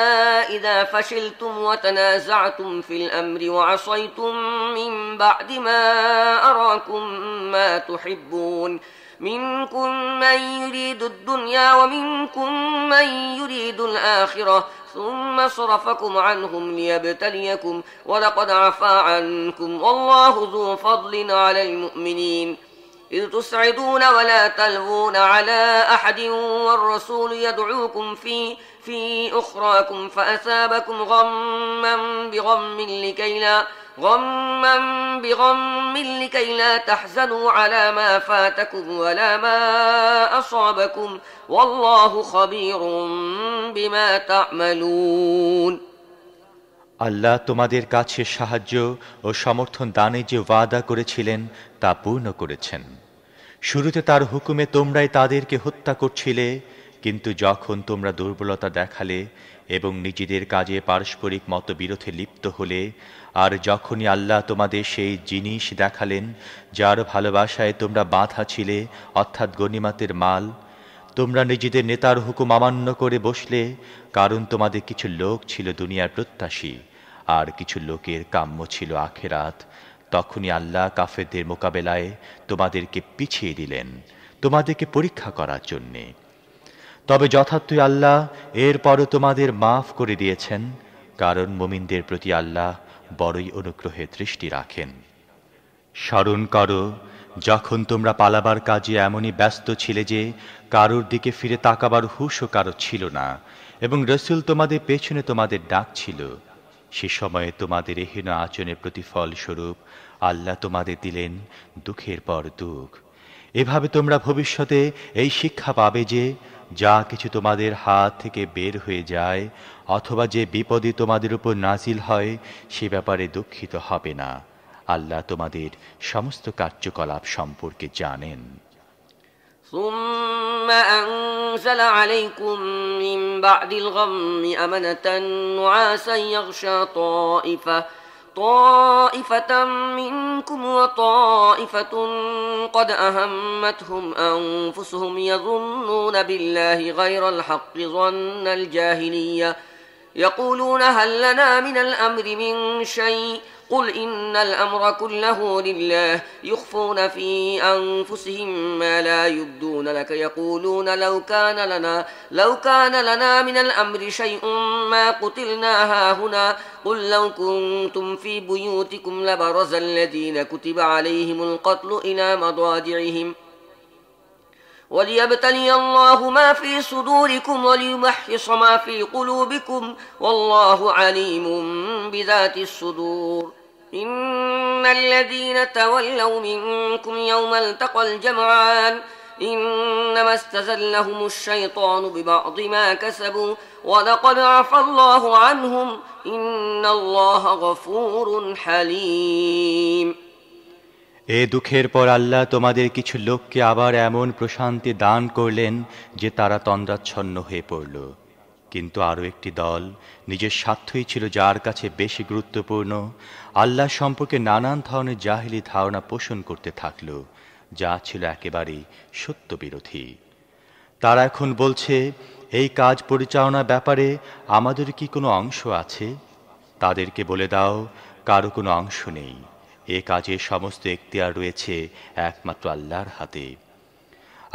إذا فشلتم وتنازعتم في الأمر وعصيتم من بعد ما أراكم ما تحبون منكم من يريد الدنيا ومنكم من يريد الآخرة ثم صرفكم عنهم ليبتليكم ولقد عفا عنكم والله ذو فضل على المؤمنين إذ تسعدون ولا تلوون على أحد والرسول يدعوكم في أخراكم فأثابكم غما بغم لكي لا تحزنوا على ما فاتكم ولا ما أصابكم والله خبير بما تعملون। আল্লাহ তোমাদের কাছে সাহায্য ও সমর্থন দানে যে ওয়াদা করেছিলেন তা পূর্ণ করেছেন। শুরুতে তার হুকুমে তোমরাই তাদেরকে হত্যা করছিলে, কিন্তু যখন তোমরা দুর্বলতা দেখালে এবং নিজেদের কাজে পারস্পরিক মতবিরোধে লিপ্ত হলে, আর যখনই আল্লাহ তোমাদের সেই জিনিস দেখালেন যার ভালোবাসায় তোমরা বাঁধা ছিলে, অর্থাৎ গনিমাতের মাল, তোমরা নিজেদের নেতার হুকুম অমান্য করে বসলে, কারণ তোমাদের কিছু লোক ছিল দুনিয়ার প্রত্যাশী আর কিছু লোকের কাম্য ছিল আখেরাত। তখনই আল্লাহ কাফেরদের মোকাবেলায় তোমাদেরকে পিছিয়ে দিলেন তোমাদেরকে পরীক্ষা করার জন্যে। তবে যথার্থই আল্লাহ এরপরও তোমাদের মাফ করে দিয়েছেন, কারণ মুমিনদের প্রতি আল্লাহ বড়ই অনুগ্রহের দৃষ্টি রাখেন। স্মরণ করো যখন তোমরা পালাবার কাজে এমনই ব্যস্ত ছিলে যে কারোর দিকে ফিরে তাকাবার হুঁশও কারো ছিল না, এবং রসুল তোমাদের পেছনে তোমাদের ডাকছিল। সে সময়ে তোমাদের এহেন আচরণের প্রতিফল স্বরূপ আল্লাহ তোমাদের দিলেন দুঃখের পর দুঃখ। এভাবে তোমরা ভবিষ্যতে এই শিক্ষা পাবে যে যা কিছু তোমাদের হাত থেকে বের হয়ে যায় অথবা যে বিপদে তোমাদের উপর নাজিল হয় সে ব্যাপারে দুঃখিত হবে না। আল্লাহ তোমাদের সমস্ত কার্যকলাপ সম্পর্কে জানেন। ثم أنزل عليكم من بعد الغم أمنة نعاسا يغشى طائفة منكم وطائفة قد أهمتهم أنفسهم يظنون بالله غير الحق ظن الجاهلية يقولون هل لنا من الأمر من شيء قل إن الأمر كله لله يخفون في أنفسهم ما لا يبدون لك يقولون لو كان لنا من الأمر شيء ما قتلنا هاهنا قل لو كنتم في بيوتكم لبرز الذين كتب عليهم القتل إلى مضاجعهم وليبتلي الله ما في صدوركم وليمحص ما في قلوبكم والله عليم بذات الصدور إن الذين تولوا منكم يوم التقى الجمعان إنما استزلهم الشيطان ببعض ما كسبوا ولقد عفى الله عنهم إن الله غفور حليم। এ দুঃখের পর আল্লাহ তোমাদের কিছু লোককে আবার এমন প্রশান্তি দান করলেন যে তারা তন্দ্রাচ্ছন্ন হয়ে পড়ল, কিন্তু আরও একটি দল নিজের স্বার্থই ছিল যার কাছে বেশি গুরুত্বপূর্ণ, আল্লাহ সম্পর্কে নানান ধরনের জাহিলি ধারণা পোষণ করতে থাকল, যা ছিল একেবারেই সত্য বিরোধী। তারা এখন বলছে, এই কাজ পরিচালনার ব্যাপারে আমাদের কি কোনো অংশ আছে? তাদেরকে বলে দাও, কারো কোনো অংশ নেই। এ কাজের সমস্ত এখতিয়ার রয়েছে একমাত্র আল্লাহর হাতে।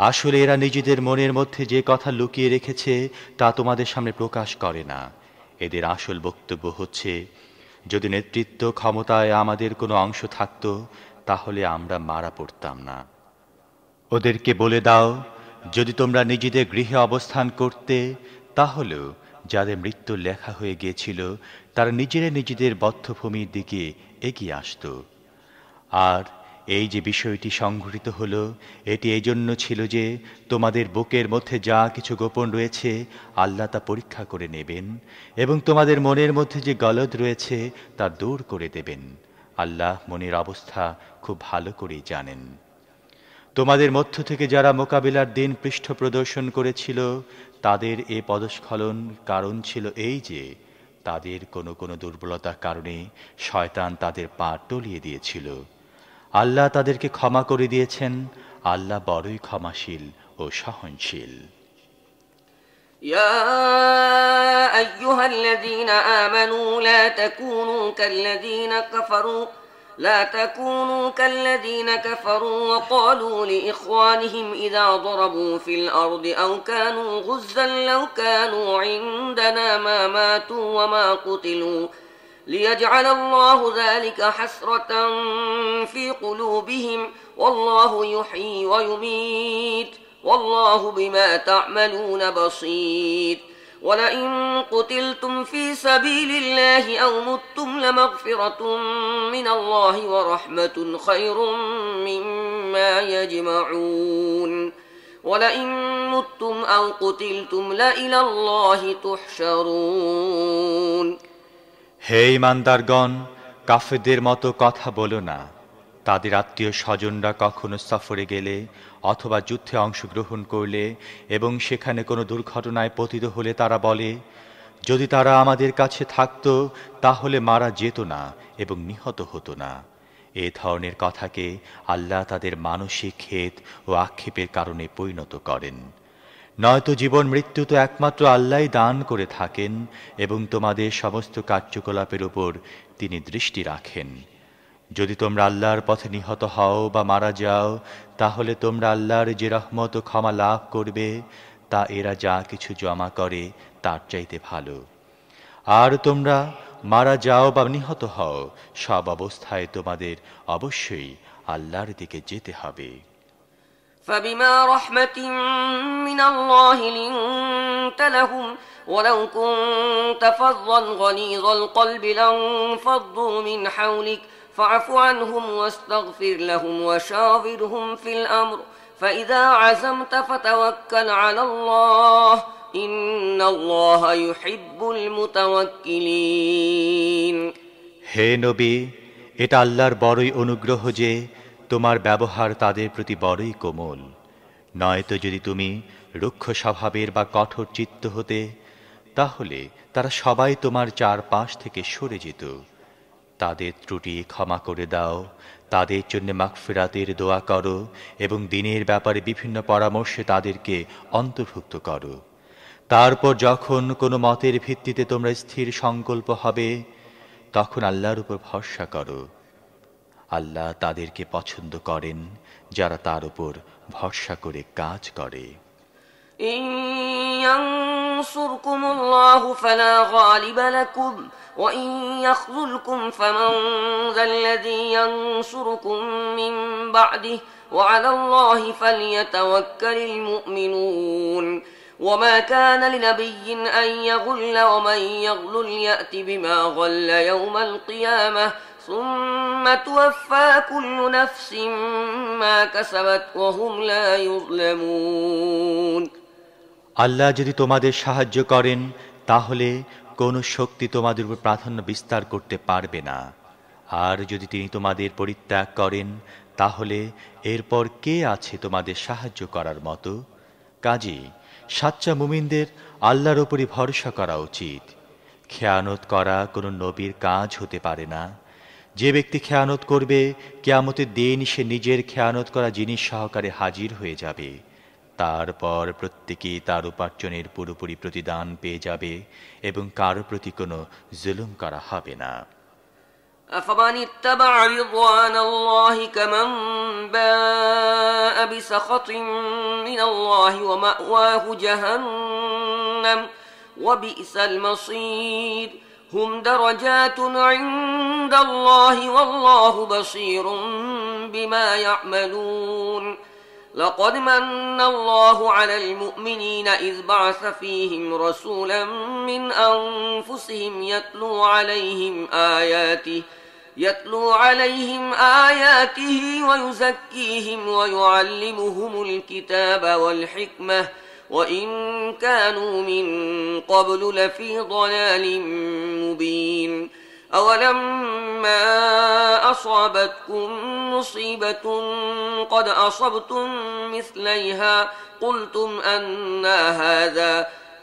আসলে এরা নিজেদের মনের মধ্যে যে কথা লুকিয়ে রেখেছে তা তোমাদের সামনে প্রকাশ করে না। এদের আসল বক্তব্য হচ্ছে, যদি নেতৃত্ব ক্ষমতায় আমাদের কোনো অংশ থাকত, তাহলে আমরা মারা পড়তাম না। ওদেরকে বলে দাও, যদি তোমরা নিজেদের গৃহে অবস্থান করতে, তাহলেও যাদের মৃত্যু লেখা হয়ে গিয়েছিল তারা নিজেদের বধ্যভূমির দিকে এগিয়ে আসত। আর এই যে বিষয়টি সংঘটিত হলো, এটি এই জন্য ছিল যে তোমাদের বুকের মধ্যে যা কিছু গোপন রয়েছে আল্লাহ তা পরীক্ষা করে নেবেন, এবং তোমাদের মনের মধ্যে যে গলদ রয়েছে তা দূর করে দেবেন। আল্লাহ মনের অবস্থা খুব ভালো করেই জানেন। তোমাদের মধ্য থেকে যারা মোকাবিলার দিন পৃষ্ঠ প্রদর্শন করেছিল, তাদের এ পদস্খলন কারণ ছিল এই যে তাদের কোনো দুর্বলতার কারণে শয়তান তাদের পা টলিয়ে দিয়েছিল। আল্লাহ তাদেরকে ক্ষমা করে দিয়েছেন। আল্লাহ বড়ই ক্ষমাশীল ও সহনশীল। يا أيها الذين آمنوا لا تكونوا كالذين كفروا وقالوا لإخوانهم إذا ضربوا في الأرض أو كانوا غزا لو كانوا عندنا ما ماتوا وما قتلوا ليجعل الله ذلك حسرة في قلوبهم والله يحيي ويميت والله بما تعملون بصير ولئن قتلتم في سبيل الله أو متم لمغفرة من الله ورحمة خير مما يجمعون ولئن متم أو قتلتم لإلى الله تحشرون হে ঈমানদারগণ, কাফেরদের মতো কথা বলো না। তাদের আত্মীয় স্বজনরা কখনো সফরে গেলে অথবা যুদ্ধে অংশগ্রহণ করলে এবং সেখানে কোনো দুর্ঘটনায় পতিত হলে তারা বলে, যদি তারা আমাদের কাছে থাকত তাহলে মারা যেত না এবং নিহত হতো না। এ ধরনের কথাকে আল্লাহ তাদের মানসিক খেদ ও আক্ষেপের কারণে পরিণত করেন। নয়তো জীবন মৃত্যু তো একমাত্র আল্লাহই দান করে থাকেন এবং তোমাদের সমস্ত কার্যকলাপের উপর তিনি দৃষ্টি রাখেন। যদি তোমরা আল্লাহর পথে নিহত হও বা মারা যাও, তাহলে তোমরা আল্লাহর যে রহমত ও ক্ষমা লাভ করবে তা এরা যা কিছু জমা করে তার চাইতে ভালো। আর তোমরা মারা যাও বা নিহত হও, সব অবস্থায় তোমাদের অবশ্যই আল্লাহর দিকে যেতে হবে। فبما رحمة من الله لنت لهم ولو كنت فظا غليظ القلب لانفضوا من حولك فاعف عنهم واستغفر لهم وشاورهم في الأمر فإذا عزمت فتوكل على الله إن الله يحب المتوكلين হে নবী, এটা আল্লাহর বড়ই অনুগ্রহ যে তোমার ব্যবহার তাদের প্রতি বড়ই কোমল। নয়তো যদি তুমি রুক্ষ স্বভাবের বা কঠোর চিত্ত হতে, তাহলে তারা সবাই তোমার চারপাশ থেকে সরে যেত। তাদের ত্রুটি ক্ষমা করে দাও, তাদের জন্য মাগফিরাতের দোয়া করো এবং দিনের ব্যাপারে বিভিন্ন পরামর্শে তাদেরকে অন্তর্ভুক্ত করো। তারপর যখন কোনো মতের ভিত্তিতে তোমরা স্থির সংকল্প হবে, তখন আল্লাহর উপর ভরসা করো। আল্লাহ তাদেরকে পছন্দ করেন যারা তার উপর ভরসা করে কাজ করে। إن ينصركم الله فلا غالب لكم وإن يخذلكم فمن ذا الذي ينصركم من بعده وعلى الله فليتوكل المؤمنون وما كان لنبي أن يغل ومن يغل يأت بما غل يوم القيامة ثم توفى كل نفس ما كسبت وهم لا يظلمون আল্লাহ যদি তোমাদের সাহায্য করেন, তাহলে কোন শক্তি তোমাদের উপর প্রাধান্য বিস্তার করতে পারবে না। আর যদি তিনি তোমাদের পরিত্যাগ করেন, তাহলে এরপর কে আছে তোমাদের সাহায্য করার মতো? কাজেই সাচ্চা মুমিনদের আল্লাহর উপরই ভরসা করা উচিত। খেয়ানত করা কোনো নবীর কাজ হতে পারে না। যে ব্যক্তি খেয়ানত করবে, কিয়ামতের দিন সে নিজের খেয়ানত করা জিনিস সহকারে হাজির হয়ে যাবে। তারপর প্রত্যেকেই তার উপার্জনের পুরোপুরি প্রতিদান পেয়ে যাবে এবং কারো প্রতি কোনো জুলুম করা হবে না। أفمن اتبع رضوان الله كمن باء بسخط من الله ومأواه جهنم وبئس المصير هم درجات عند الله والله بصير بما يعملون لقد من الله على المؤمنين إذ بعث فيهم رسولا من أنفسهم يتلو عليهم آياته ويزكيهم ويعلمهم الكتاب والحكمة وإن كانوا من قبل لفي ضلال مبين أولما أصابتكم مصيبة قد أصبتم مثليها قلتم أنى هذا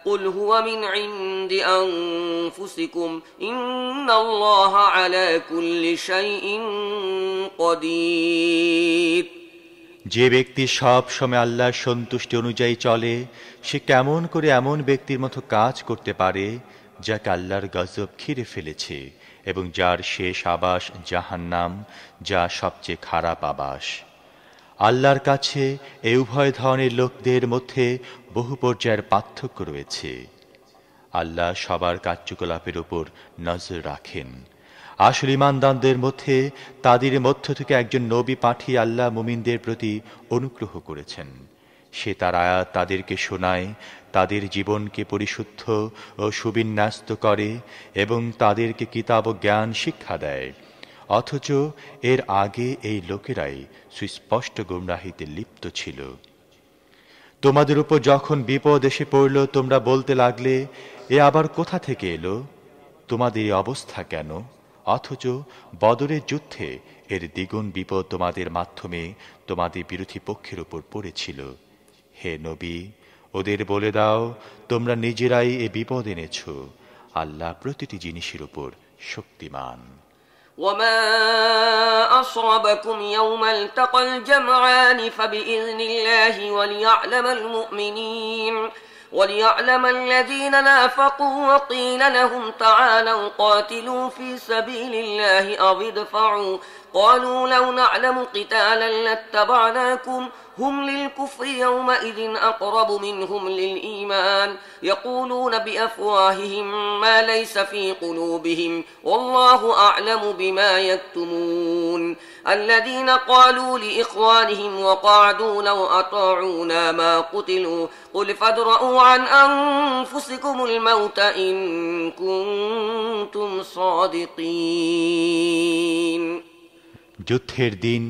قل هو من عند أنفسكم إن الله على كل شيء قدير যে ব্যক্তি সব সময় আল্লাহর সন্তুষ্টি অনুযায়ী চলে সে কেমন করে এমন ব্যক্তির মতো কাজ করতে পারে যাকে আল্লাহর গজব ঘিরে ফেলেছে এবং যার শেষ আবাস জাহান্নাম, যা সবচেয়ে খারাপ আবাস। আল্লাহর কাছে এই উভয় ধরনের লোকদের মধ্যে বহু পর্যায়ের পার্থক্য রয়েছে। আল্লাহ সবার কার্যকলাপের উপর নজর রাখেন। আসল ঈমানদারদের মধ্যে তাদের মধ্য থেকে একজন নবী পাঠিয়ে আল্লাহ মুমিনদের প্রতি অনুগ্রহ করেছেন। সে তার আয়াত তাদেরকে শোনায়, তাদের জীবনকে পরিশুদ্ধ ও সুবিন্যস্ত করে এবং তাদেরকে কিতাব ও জ্ঞান শিক্ষা দেয়। অথচ এর আগে এই লোকেরাই সুস্পষ্ট গুমরাহিতে লিপ্ত ছিল। তোমাদের উপর যখন বিপদ এসে পড়ল তোমরা বলতে লাগলে, এ আবার কোথা থেকে এলো? তোমাদের এই অবস্থা কেন? অথচ বদরের যুদ্ধে এর দ্বিগুণ বিপদ তোমাদের মাধ্যমে তোমাদের বিরোধী পক্ষের উপর পড়েছিল। হে নবী, ওদের বলে দাও, তোমরা নিজেরাই এ বিপদ এনেছ। আল্লাহ প্রতিটি জিনিসের উপর শক্তিমান। وما أصابكم يوم التقى الجمعان فبإذن الله وليعلم الذين نافقوا وقيل لهم تعالوا قاتلوا في سبيل الله أو ادفعوا قالوا لو نعلم قتالا لاتبعناكم هم للكفر يومئذ أقرب منهم للإيمان يقولون بأفواههم ما ليس في قلوبهم والله أعلم بما يكتمون الذين قالوا لإخوانهم وقعدوا لو أطاعونا ما قتلوا قل فادرءوا عن أنفسكم الموت إن كنتم صادقين যুদ্ধের দিন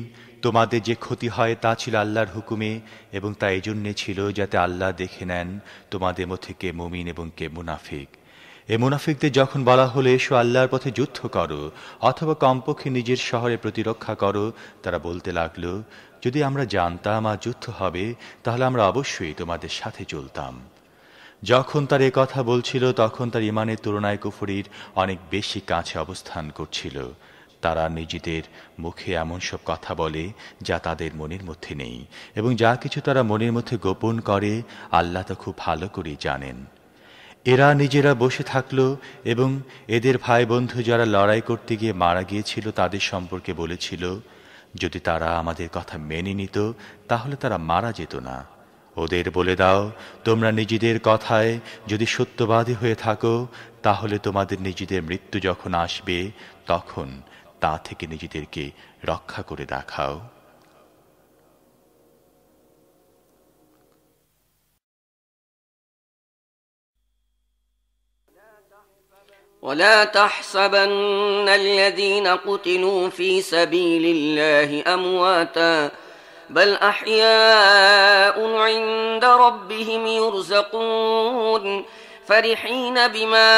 তোমাদের যে ক্ষতি হয় তা ছিল আল্লাহর হুকুমে এবং তা এই জন্যে ছিল যাতে আল্লাহ দেখে নেন তোমাদের মধ্যে কে মুমিন এবং কে মুনাফিক। এ মুনাফিকদের যখন বলা হলো এসো আল্লাহর পথে যুদ্ধ করো অথবা কমপক্ষে নিজের শহরে প্রতিরক্ষা করো, তারা বলতে লাগলো, যদি আমরা জানতাম আর যুদ্ধ হবে তাহলে আমরা অবশ্যই তোমাদের সাথে চলতাম। যখন তার এ কথা বলছিল তখন তার ইমানের তুলনায় কুফরির অনেক বেশি কাছে অবস্থান করছিল। তারা নিজেদের মুখে এমন সব কথা বলে যা তাদের মনের মধ্যে নেই, এবং যা কিছু তারা মনের মধ্যে গোপন করে আল্লাহ তা খুব ভালো করেই জানেন। এরা নিজেরা বসে থাকল এবং এদের ভাই বন্ধু যারা লড়াই করতে গিয়ে মারা গিয়েছিল তাদের সম্পর্কে বলেছিল, যদি তারা আমাদের কথা মেনে নিত তাহলে তারা মারা যেত না। ওদের বলে দাও, তোমরা নিজেদের কথায় যদি সত্যবাদী হয়ে থাকো তাহলে তোমাদের নিজেদের মৃত্যু যখন আসবে তখন তা থেকে নিজেদেরকে রক্ষা করে দেখাও। ولا تحسبن الذين قتلوا في سبيل الله أمواتا بل أحياء عند ربهم يرزقون فرحين بما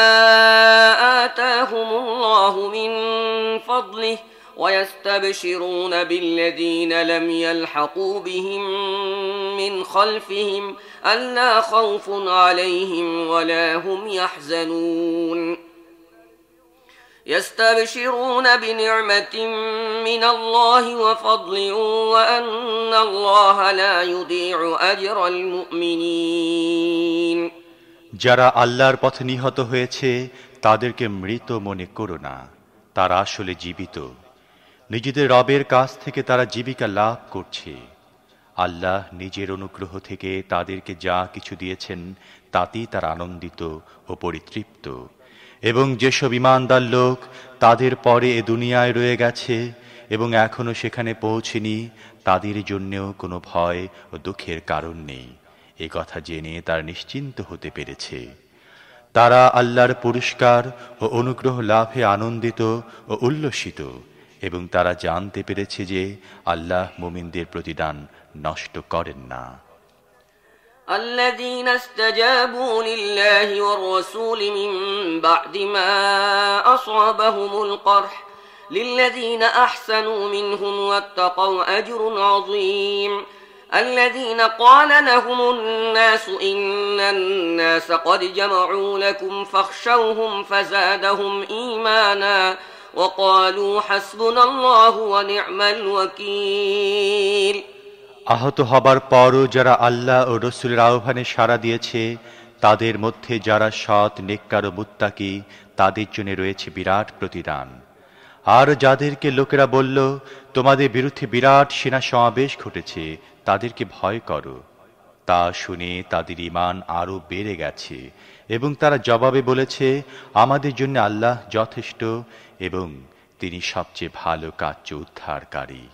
آتاهم الله من فضله ويستبشرون بالذين لم يلحقوا بهم من خلفهم ألا خوف عليهم ولا هم يحزنون يستبشرون بنعمة من الله وفضل وأن الله لا يضيع أجر المؤمنين যারা আল্লাহর পথে নিহত হয়েছে তাদেরকে মৃত মনে করো না, তারা আসলে জীবিত। নিজেদের রবের কাছ থেকে তারা জীবিকা লাভ করছে। আল্লাহ নিজের অনুগ্রহ থেকে তাদেরকে যা কিছু দিয়েছেন তাতেই তারা আনন্দিত ও পরিতৃপ্ত। এবং যেসব ঈমানদার লোক তাদের পরে এ দুনিয়ায় রয়ে গেছে এবং এখনো সেখানে পৌঁছেনি, তাদের জন্যেও কোনো ভয় ও দুঃখের কারণ নেই। এ কথা জেনে তারা নিশ্চিন্ত হতে পেরেছে। তারা আল্লাহর পুরস্কার ও অনুগ্রহ লাভে আনন্দিত ও উল্লসিত, এবং তারা জানতে পেরেছে যে আল্লাহ মুমিনদের প্রতিদান নষ্ট করেন না। الذين استجابوا لله والرسول من بعد ما أصابهم القرح للذين أحسنوا منهم واتقوا أجر عظيم الذين قال لهم الناس إن الناس قد جمعوا لكم فاخشوهم فزادهم إيمانا وقالوا حسبنا الله ونعم الوكيل। আহত হবার পরও যারা আল্লাহ ও রসুলের আহ্বানে সাড়া দিয়েছে, তাদের মধ্যে যারা সৎ, নেককার ও মুত্তাকি, তাদের জন্য রয়েছে বিরাট প্রতিদান। আর যাদেরকে লোকেরা বলল, তোমাদের বিরুদ্ধে বিরাট সেনা সমাবেশ ঘটেছে, তাদেরকে ভয় করো, তা শুনে তাদের ঈমান আরো বেড়ে গেছে এবং তারা জবাবে বলেছে, আমাদের জন্য আল্লাহ যথেষ্ট এবং তিনি সবচেয়ে ভালো কার্য উদ্ধারকারী।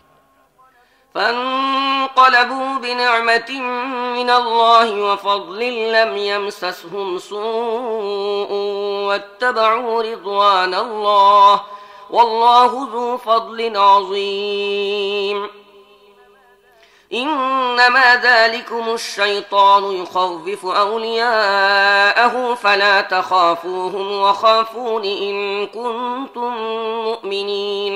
فانقلبوا بنعمة من الله وفضل لم يمسسهم سوء واتبعوا رضوان الله والله ذو فضل عظيم إنما ذلكم الشيطان يخوف أولياءه فلا تخافوهم وخافون إن كنتم مؤمنين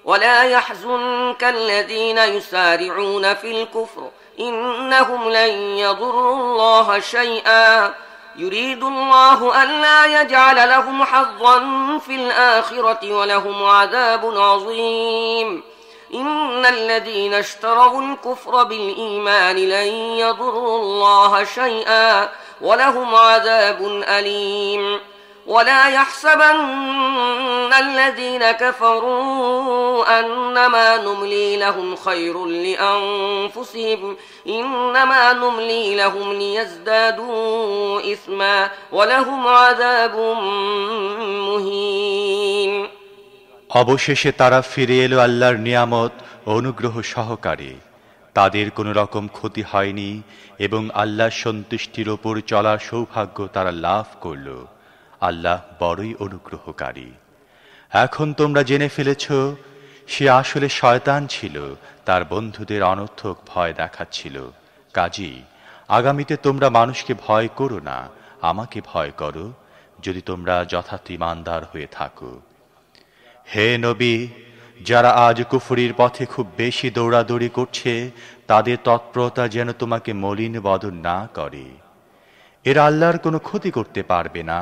ولا يحزنك الذين يسارعون في الكفر إنهم لن يضروا الله شيئا يريد الله ألا يجعل لهم حظا في الآخرة ولهم عذاب عظيم إن الذين اشتروا الكفر بالإيمان لن يضروا الله شيئا ولهم عذاب أليم ولا يحسبن الذين كفروا أنما نملي لهم خير لأنفسهم إنما نملي لهم ليزدادوا إثما ولهم عذاب مهين। অবশেষে তারা ফিরে এলো আল্লাহর নিয়ামত ও অনুগ্রহ সহকারে। তাদের কোনো রকম ক্ষতি হয়নি এবং আল্লাহর সন্তুষ্টির ওপর চলার সৌভাগ্য তারা লাভ করল। আল্লাহ বড়ই অনুগ্রহকারী। এখন তোমরা জেনে ফেলেছ সে আসলে শয়তান ছিল, তার বন্ধুদের অনর্থক ভয় দেখাচ্ছিল। কাজী আগামীতে তোমরা মানুষকে ভয় করো না, আমাকে ভয় করো, যদি তোমরা যথার্থ ঈমানদার হয়ে থাকো। হে নবী, যারা আজ কুফরির পথে খুব বেশি দৌড়াদৌড়ি করছে, তাদের তৎপরতা যেন তোমাকে মলিন বদন না করে। এরা আল্লাহর কোনো ক্ষতি করতে পারবে না।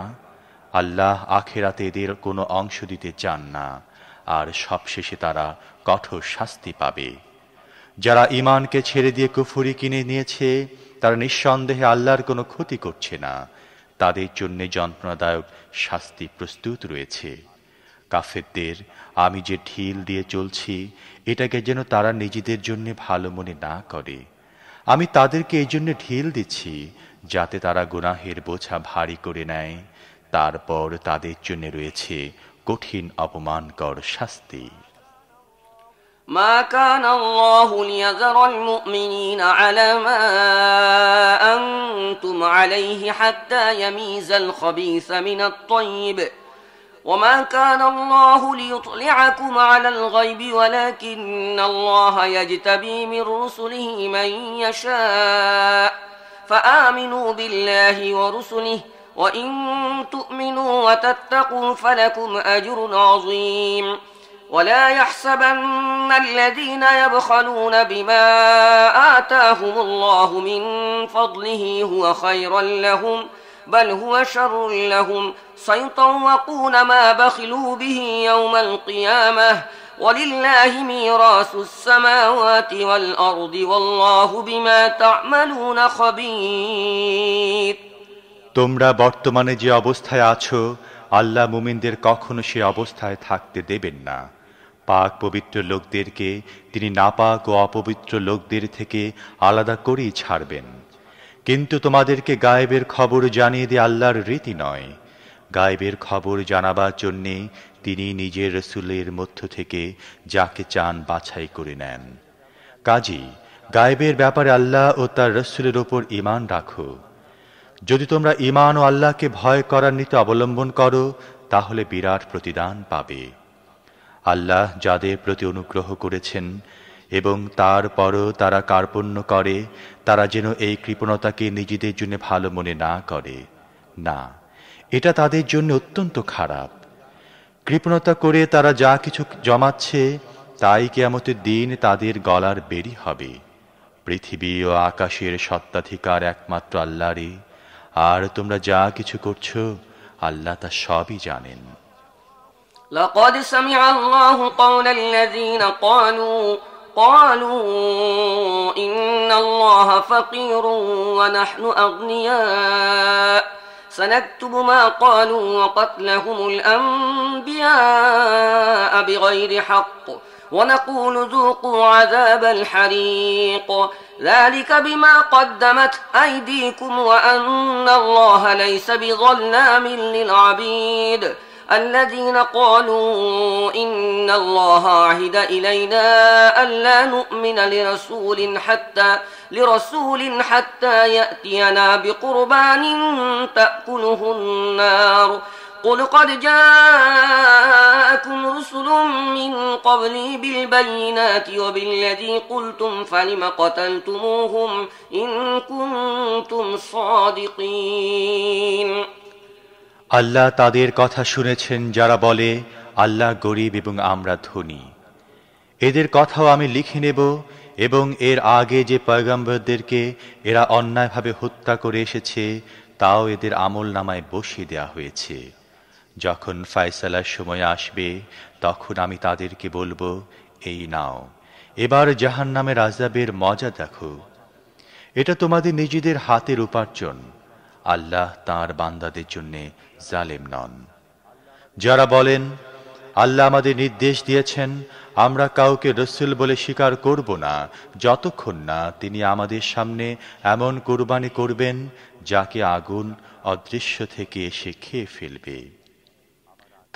আল্লাহ আখিরাতে এদের কোনো অংশ দিতে চান না, আর সবশেষে তারা কঠোর শাস্তি পাবে। যারা ঈমানকে ছেড়ে দিয়ে কুফরি কিনে নিয়েছে, তারা নিঃসন্দেহে আল্লাহর কোনো ক্ষতি করছে না, তাদের জন্য যন্ত্রণাদায়ক শাস্তি প্রস্তুত রয়েছে। কাফেরদের আমি যে ঢিল দিয়ে চলছি, এটাকে যেন তারা নিজেদের জন্য ভালো মনে না করে। আমি তাদেরকে এই জন্য ঢিল দিচ্ছি যাতে তারা গুনাহের বোঝা ভারী করে নেয়, তারপর তাদের জন্য রয়েছে কঠিন অপমানকর শাস্তি। ما كان الله ليذر المؤمنين على ما أنتم عليه حتى يميز الخبيث من الطيب وما كان الله ليطلعكم على الغيب ولكن الله يجتبي من رسله من يشاء فآمنوا بالله ورسله وإن تؤمنوا وتتقوا فلكم أجر عظيم ولا يحسبن الذين يبخلون بما آتاهم الله من فضله هو خيرا لهم بل هو شر لهم سيطوقون ما بخلوا به يوم القيامة ولله ميراث السماوات والأرض والله بما تعملون خبير। তোমরা বর্তমানে যে অবস্থায় আছো, আল্লাহ মুমিনদের কখনো সে অবস্থায় থাকতে দেবেন না। পাক পবিত্র লোকদেরকে তিনি নাপাক ও অপবিত্র লোকদের থেকে আলাদা করেই ছাড়বেন। কিন্তু তোমাদেরকে গায়েবের খবর জানিয়ে দিয়ে আল্লাহর রীতি নয়। গায়েবের খবর জানাবার জন্যে তিনি নিজের রসুলের মধ্য থেকে যাকে চান বাছাই করে নেন। কাজী গায়েবের ব্যাপারে আল্লাহ ও তার রসুলের ওপর ঈমান রাখো। যদি তোমরা ঈমান ও আল্লাহকে ভয় করার নীতি অবলম্বন করো তাহলে বিরাট প্রতিদান পাবে। আল্লাহ যাদের প্রতি অনুগ্রহ করেছেন এবং তারপরও তারা কার্পণ্য করে, তারা যেন এই কৃপণতাকে নিজেদের জন্য ভালো মনে না করে। না, এটা তাদের জন্য অত্যন্ত খারাপ। কৃপণতা করে তারা যা কিছু জমাচ্ছে তাই কিয়ামতের দিন তাদের গলার বেরি হবে। পৃথিবী ও আকাশের সত্ত্বাধিকার একমাত্র আল্লাহরই, আর তোমরা যা কিছু করছো আল্লাহ তা সবই জানেন। لقد سمع الله قول الذين قالوا إن الله فقير ونحن أغنياء سنكتب ما قالوا وقتلهم الأنبياء بغير حق ونقول ذوقوا عذاب الحريق ذلك بما قدمت أيديكم وأن الله ليس بظلام للعبيد الذين قالوا إن الله عهد إلينا ألا نؤمن لرسول حتى يأتينا بقربان تأكله النار قل قد جاءكم رسل من قبلي بالبينات وبالذي قلتم فلم قتلتموهم إن كنتم صادقين। আল্লাহ তাদের কথা শুনেছেন যারা বলে আল্লাহ গরিব এবং আমরা ধনী। এদের কথাও আমি লিখে নেব এবং এর আগে যে পয়গম্বরদেরকে এরা অন্যায়ভাবে হত্যা করে এসেছে তাও এদের আমলনামায় বসিয়ে দেয়া হয়েছে। যখন ফয়সালার সময় আসবে তখন আমি তাদেরকে বলবো, এই নাও, এবার জাহান্নামের আযাবের মজা দেখো। এটা তোমাদের নিজেদের হাতের উপার্জন। আল্লাহ তাঁর বান্দাদের জন্য জালেম নন। যারা বলেন আল্লাহ আমাদের নির্দেশ দিয়েছেন আমরা কাউকে রসুল বলে স্বীকার করব না যতক্ষণ না তিনি আমাদের সামনে এমন কুরবানি করবেন যাকে আগুন অদৃশ্য থেকে এসে খেয়ে ফেলবে।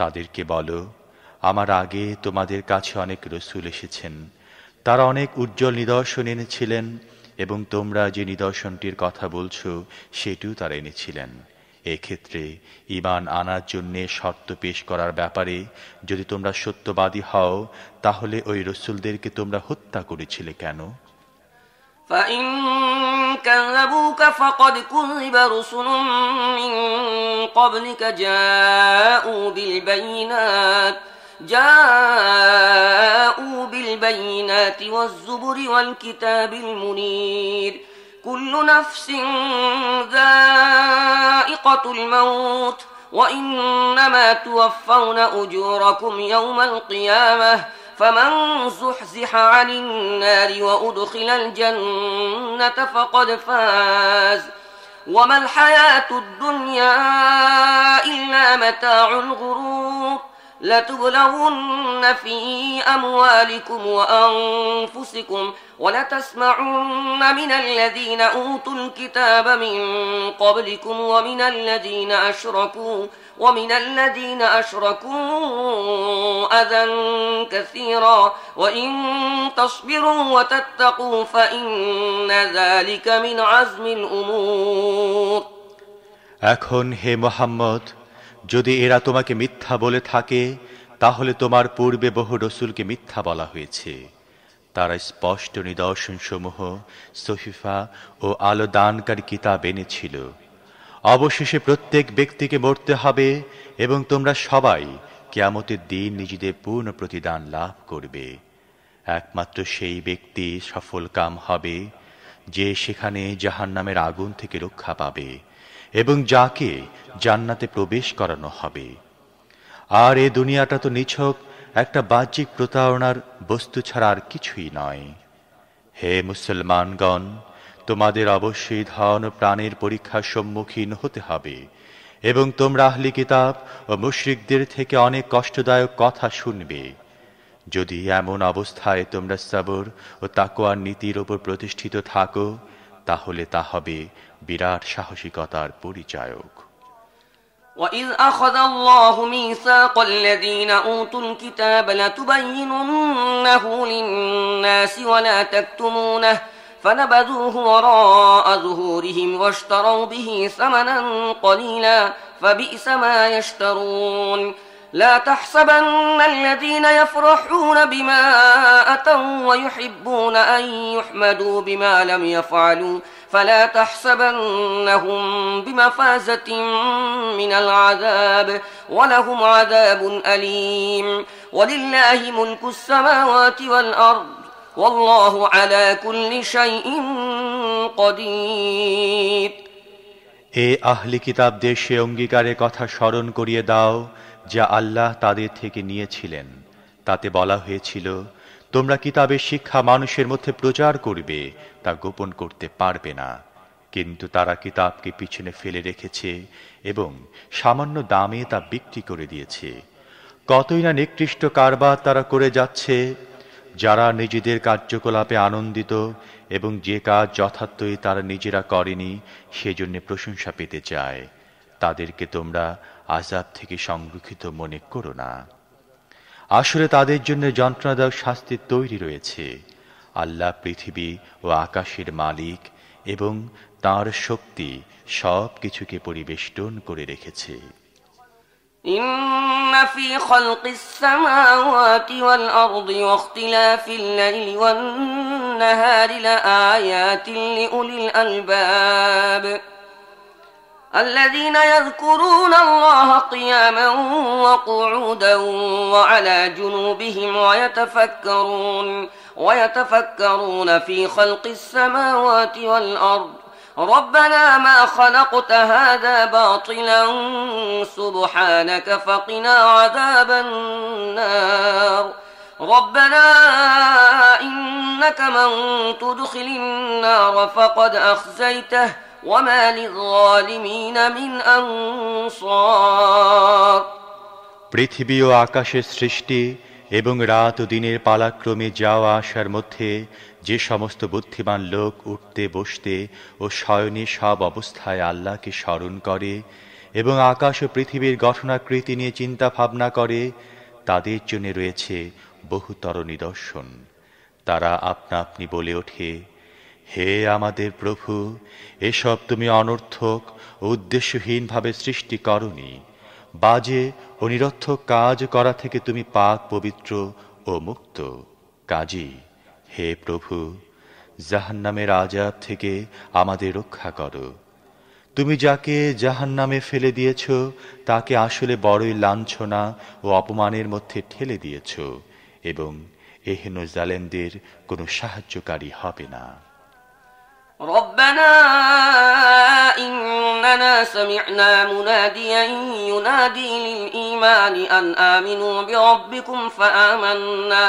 তাদেরকে বলো, আমার আগে তোমাদের কাছে অনেক রসুল এসেছেন, তারা অনেক উজ্জ্বল নিদর্শন এনেছিলেন এবং তোমরা যে নিদর্শনটির কথা বলছো সেটিও তারা এনেছিলেন। এক্ষেত্রে ঈমান আনার জন্যে শর্ত পেশ করার ব্যাপারে যদি তোমরা সত্যবাদী হও তাহলে ওই রসুলদেরকে তোমরা হত্যা করেছিলে কেন? فإن كذبوك فقد كذب رسل من قبلك جاءوا بالبينات والزبر والكتاب المنير كل نفس ذائقة الموت وإنما توفون أجوركم يوم القيامة فمن زحزح عن النار وأدخل الجنة فقد فاز وما الحياة الدنيا إلا متاع الغرور لتبلغن في أموالكم وأنفسكم ولتسمعن من الذين أوتوا الكتاب من قبلكم ومن الذين أشركوا أذى كثيرا وإن تصبروا وتتقوا فإن ذلك من عزم الأمور। এখন হে মুহাম্মদ, যদি এরা তোমাকে মিথ্যা বলে থাকে তাহলে তোমার পূর্বে বহু রসুলকে মিথ্যা বলা হয়েছে। তারা স্পষ্ট নিদর্শনসমূহ সহিফা ও আলো দানকারী কিতাব এনেছিল। অবশেষে প্রত্যেক ব্যক্তিকে মরতে হবে এবং তোমরা সবাই কিয়ামতের দিন নিজেদের পূর্ণ প্রতিদান লাভ করবে। একমাত্র সেই ব্যক্তি সফলকাম হবে যে সেখানে জাহান্নামের আগুন থেকে রক্ষা পাবে এবং যাকে জান্নাতে প্রবেশ করানো হবে। আর এ দুনিয়াটা তো নিছক একটা বাহ্যিক প্রতারণার বস্তু ছাড়া আর কিছুই নয়। হে মুসলমানগণ, তোমাদের অবশ্যই ধন ও প্রাণের পরীক্ষার সম্মুখীন হতে হবে এবং তোমরা আহলি কিতাব ও মুশরিকদের থেকে অনেক কষ্টদায়ক কথা শুনবে। যদি এমন অবস্থায় তোমরা সবর ও তাকওয়ার নীতির উপর প্রতিষ্ঠিত থাকো তাহলে তা হবে বিরাট সাহসিকতার পরিচায়ক। وإذ أخذ الله ميثاق الذين أوتوا الكتاب لتبيننه للناس ولا تكتمونه فنبذوه وراء ظهورهم واشتروا به ثمنا قليلا فبئس ما يشترون لا تحسبن الذين يفرحون بما أتوا ويحبون أن يحمدوا بما لم يفعلوا فلا تحسبنهم بمفازة من العذاب ولهم عذاب أليم ولله ملك السماوات والأرض والله على كل شيء قدير এ আহলি কিতাবদের সে অঙ্গীকারের কথা স্মরণ করিয়ে দাও যা আল্লাহ তাদের থেকে নিয়েছিলেন। তাতে বলা হয়েছিল, তোমরা কিতাবের শিক্ষা মানুষের মধ্যে প্রচার করবে, তা গোপন করতে পারবে না। কিন্তু তারা কিতাবকে পিছনে ফেলে রেখেছে এবং সামান্য দামে তা বিক্রি করে দিয়েছে। কতই না নিকৃষ্ট কারবার তারা করে যাচ্ছে। যারা নিজেদের কার্যকলাপে আনন্দিত এবং যে কাজ যথার্থই তারা নিজেরা করেনি সেজন্য প্রশংসা পেতে চায়, তাদেরকে তোমরা আযাব থেকে সংরক্ষিত মনে করো না। আসলে তাদের জন্য যন্ত্রণাদায়ক শাস্তি তৈরি রয়েছে। আল্লাহ পৃথিবী ও আকাশের মালিক এবং তাঁর শক্তি সব কিছুকে পরিবেষ্টন করে রেখেছে। إن في خلق السماوات والأرض واختلاف الليل والنهار لآيات لأولي الألباب الذين يذكرون الله قياما وقعودا وعلى جنوبهم ويتفكرون في خلق السماوات والأرض ربنا ما خلقت هذا باطلا سبحانك فقنا عذاب النار ربنا إنك من تدخل النار فقد أخزيته وما للظالمين من أنصار পৃথিবী ও আকাশের সৃষ্টি এবং রাত ও দিনের পালাক্রমে যাওয়া আসার মধ্যে যে সমস্ত বুদ্ধিমান লোক উঠতে বসতে ও শয়নে সব অবস্থায় আল্লাহকে স্মরণ করে এবং আকাশ ও পৃথিবীর গঠনাকৃতি নিয়ে চিন্তা ভাবনা করে, তাদের জন্য রয়েছে বহুতর নিদর্শন। তারা আপনা আপনি বলে ওঠে, হে আমাদের প্রভু, এসব তুমি অনর্থক ও উদ্দেশ্যহীনভাবে সৃষ্টি করনি। বাজে ও নিরর্থক কাজ করা থেকে তুমি পাক পবিত্র ও মুক্ত। কাজী হে প্রভু, জাহান্নামের আযাব থেকে আমাদের রক্ষা করো। তুমি যাকে জাহান্নামে ফেলে দিয়েছ তাকে আসলে বড়ই লাঞ্ছনা ও অপমানের মধ্যে ঠেলে দিয়েছ এবং এহেন জালেমদের কোনো সাহায্যকারী হবে না। ربنا إننا سمعنا مناديا ينادي للإيمان أن آمنوا بربكم فآمنا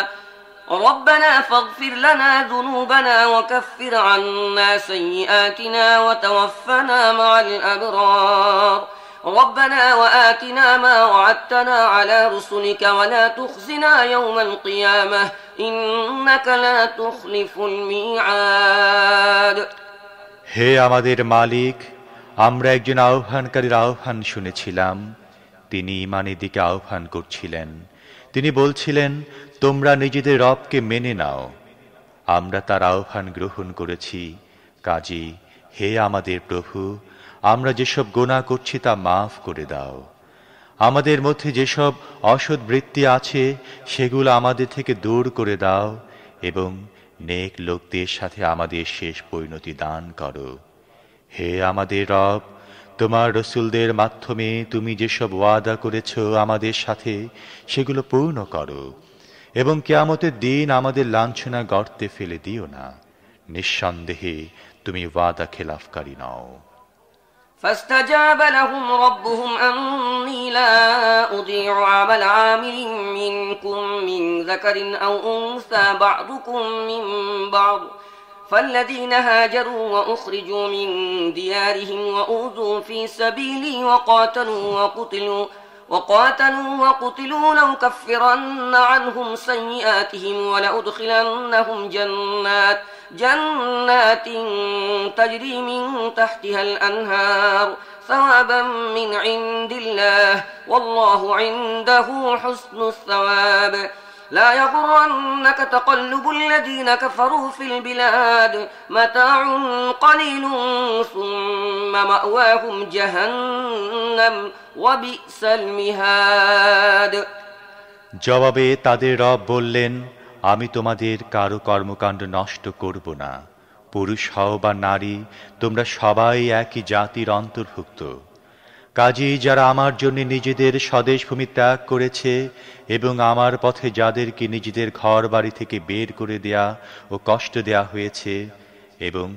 ربنا فاغفر لنا ذنوبنا وكفر عنا سيئاتنا وتوفنا مع الأبرار ربنا وآتنا ما وعدتنا على رسلك ولا تخزنا يوم القيامة إنك لا تخلف الميعاد হে আমাদের মালিক, আমরা একজন আহ্বানকারীর আহ্বান শুনেছিলাম। তিনি ঈমানের দিকে আহ্বান করছিলেন। তিনি বলছিলেন, তোমরা নিজেদের রবকে মেনে নাও। আমরা তার আহ্বান গ্রহণ করেছি। কাজী হে আমাদের প্রভু, আমরা যেসব গুনাহ করছি তা মাফ করে দাও। আমাদের মধ্যে যেসব অসৎ বৃত্তি আছে সেগুলো আমাদের থেকে দূর করে দাও এবং নেক লোকদের সাথে আমাদের শেষ পরিণতি দান করো। হে আমাদের রব, তোমার রসুলদের মাধ্যমে তুমি যেসব ওয়াদা করেছ আমাদের সাথে সেগুলো পূর্ণ করো এবং কিয়ামতের দিন আমাদের লাঞ্ছনা গর্তে ফেলে দিও না। নিঃসন্দেহে তুমি ওয়াদা খেলাফকারী নও। فاستجاب لهم ربهم أني لا أضيع عمل عامل منكم من ذكر أو أنثى بعضكم من بعض فالذين هاجروا وأخرجوا من ديارهم وأوذوا في سبيلي وقاتلوا لأكفرن عنهم سيئاتهم ولأدخلنهم جنات تجري من تحتها الأنهار ثوابا من عند الله والله عنده حسن الثواب لا يغرنك تقلب الذين كفروا في البلاد متاع قليل ثم مأواهم جهنم وبئس المهاد জবাবে তাদের রব বললেন, আমি তোমাদের কারো কর্মকাণ্ড নষ্ট করব না। পুরুষ হও বা নারী, তোমরা সবাই একই জাতির অন্তর্ভুক্ত। কাজেই যারা আমার জন্য নিজেদের স্বদেশভূমি ত্যাগ করেছে এবং আমার পথে যাদেরকে নিজেদের ঘর বাড়ি থেকে বের করে দেয়া ও কষ্ট দেয়া হয়েছে এবং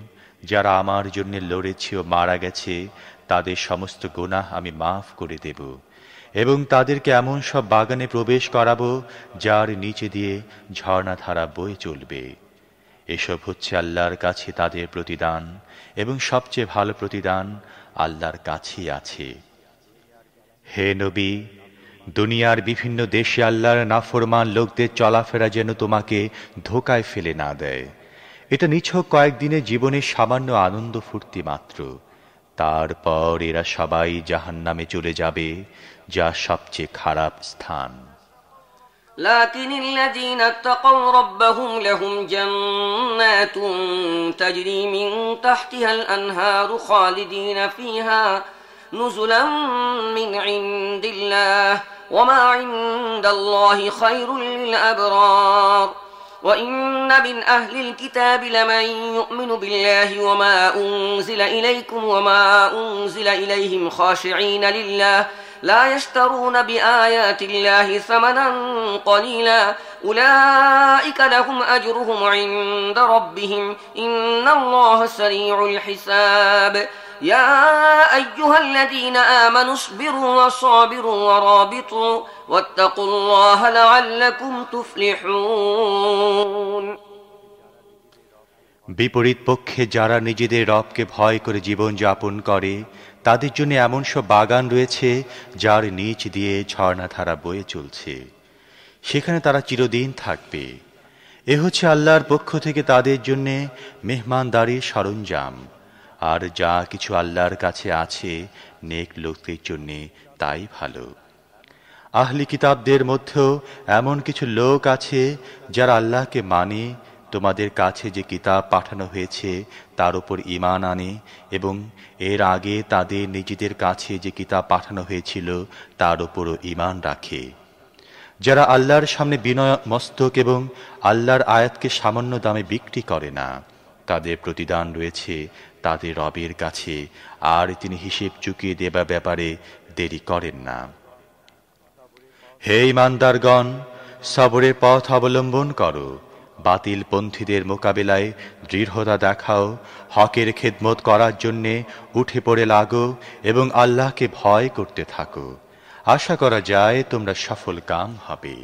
যারা আমার জন্য লড়েছে ও মারা গেছে, তাদের সমস্ত গুনাহ আমি মাফ করে দেব এবং তাদেরকে এমন সব বাগানে প্রবেশ করাবো যার নিচে দিয়ে ঝর্ণাধারা বয়ে চলবে। এসব হচ্ছে আল্লাহর কাছে তাদের প্রতিদান এবং সবচেয়ে ভালো প্রতিদান আল্লাহর কাছেই আছে। হে নবী, দুনিয়ার বিভিন্ন দেশে আল্লাহর নাফরমান লোকদের চলাফেরা যেন তোমাকে ধোকায় ফেলে না দেয়। এটা নিছক কয়েকদিনের জীবনের সামান্য আনন্দ ফুর্তি মাত্র। তারপর এরা সবাই জাহান্নামে চলে যাবে, যা সবচেয়ে খারাপ স্থান। لكن الذين اتقوا ربهم لهم جنات تجري من تحتها الأنهار خالدين فيها نزلا من عند الله وما عند الله خير للأبرار وإن من أهل الكتاب لمن يؤمن بالله وما أنزل إليكم وما أنزل إليهم خاشعين لله لا يشترون بآيات الله ثمنا قليلا أولئك لهم أجرهم عند ربهم إن الله سريع الحساب يا أيها الذين آمنوا اصبروا وصابروا ورابطوا واتقوا الله لعلكم تفلحون বিপরীত পক্ষে যারা নিজেদের রবকে ভয় করে জীবন যাপন করে, তাদের জন্য এমন সব বাগান রয়েছে যার নিচ দিয়ে ঝর্ণাধারা বয়ে চলছে, সেখানে তারা চিরদিন থাকবে। এ হচ্ছে আল্লাহর পক্ষ থেকে তাদের জন্য মেহমানদারির সরঞ্জাম, আর যা কিছু আল্লাহর কাছে আছে নেক লোকদের জন্য তাই ভালো। আহলি কিতাবদের মধ্যেও এমন কিছু লোক আছে যারা আল্লাহকে মানে, তোমাদের কাছে যে কিতাব পাঠানো হয়েছে তার উপর ঈমান আনে এবং এর আগে তাদের নিজেদের কাছে যে কিতাব পাঠানো হয়েছিল তার উপরও ঈমান রাখে। যারা আল্লাহর সামনে বিনয় মস্তক এবং আল্লাহর আয়াতকে সামান্য দামে বিক্রি করে না, তাদের প্রতিদান রয়েছে তাদের রবের কাছে, আর তিনি হিসেব চুকিয়ে দেবার ব্যাপারে দেরি করেন না। হে ঈমানদারগণ, সবরের পথ অবলম্বন করো, বাতিল পন্থীদের মোকাবিলায় দৃঢ়তা দেখাও, হকের খেদমত করার জন্যে উঠে পড়ে লাগো এবং আল্লাহকে ভয় করতে থাকো। আশা করা যায় তোমরা সফল কাম হবে।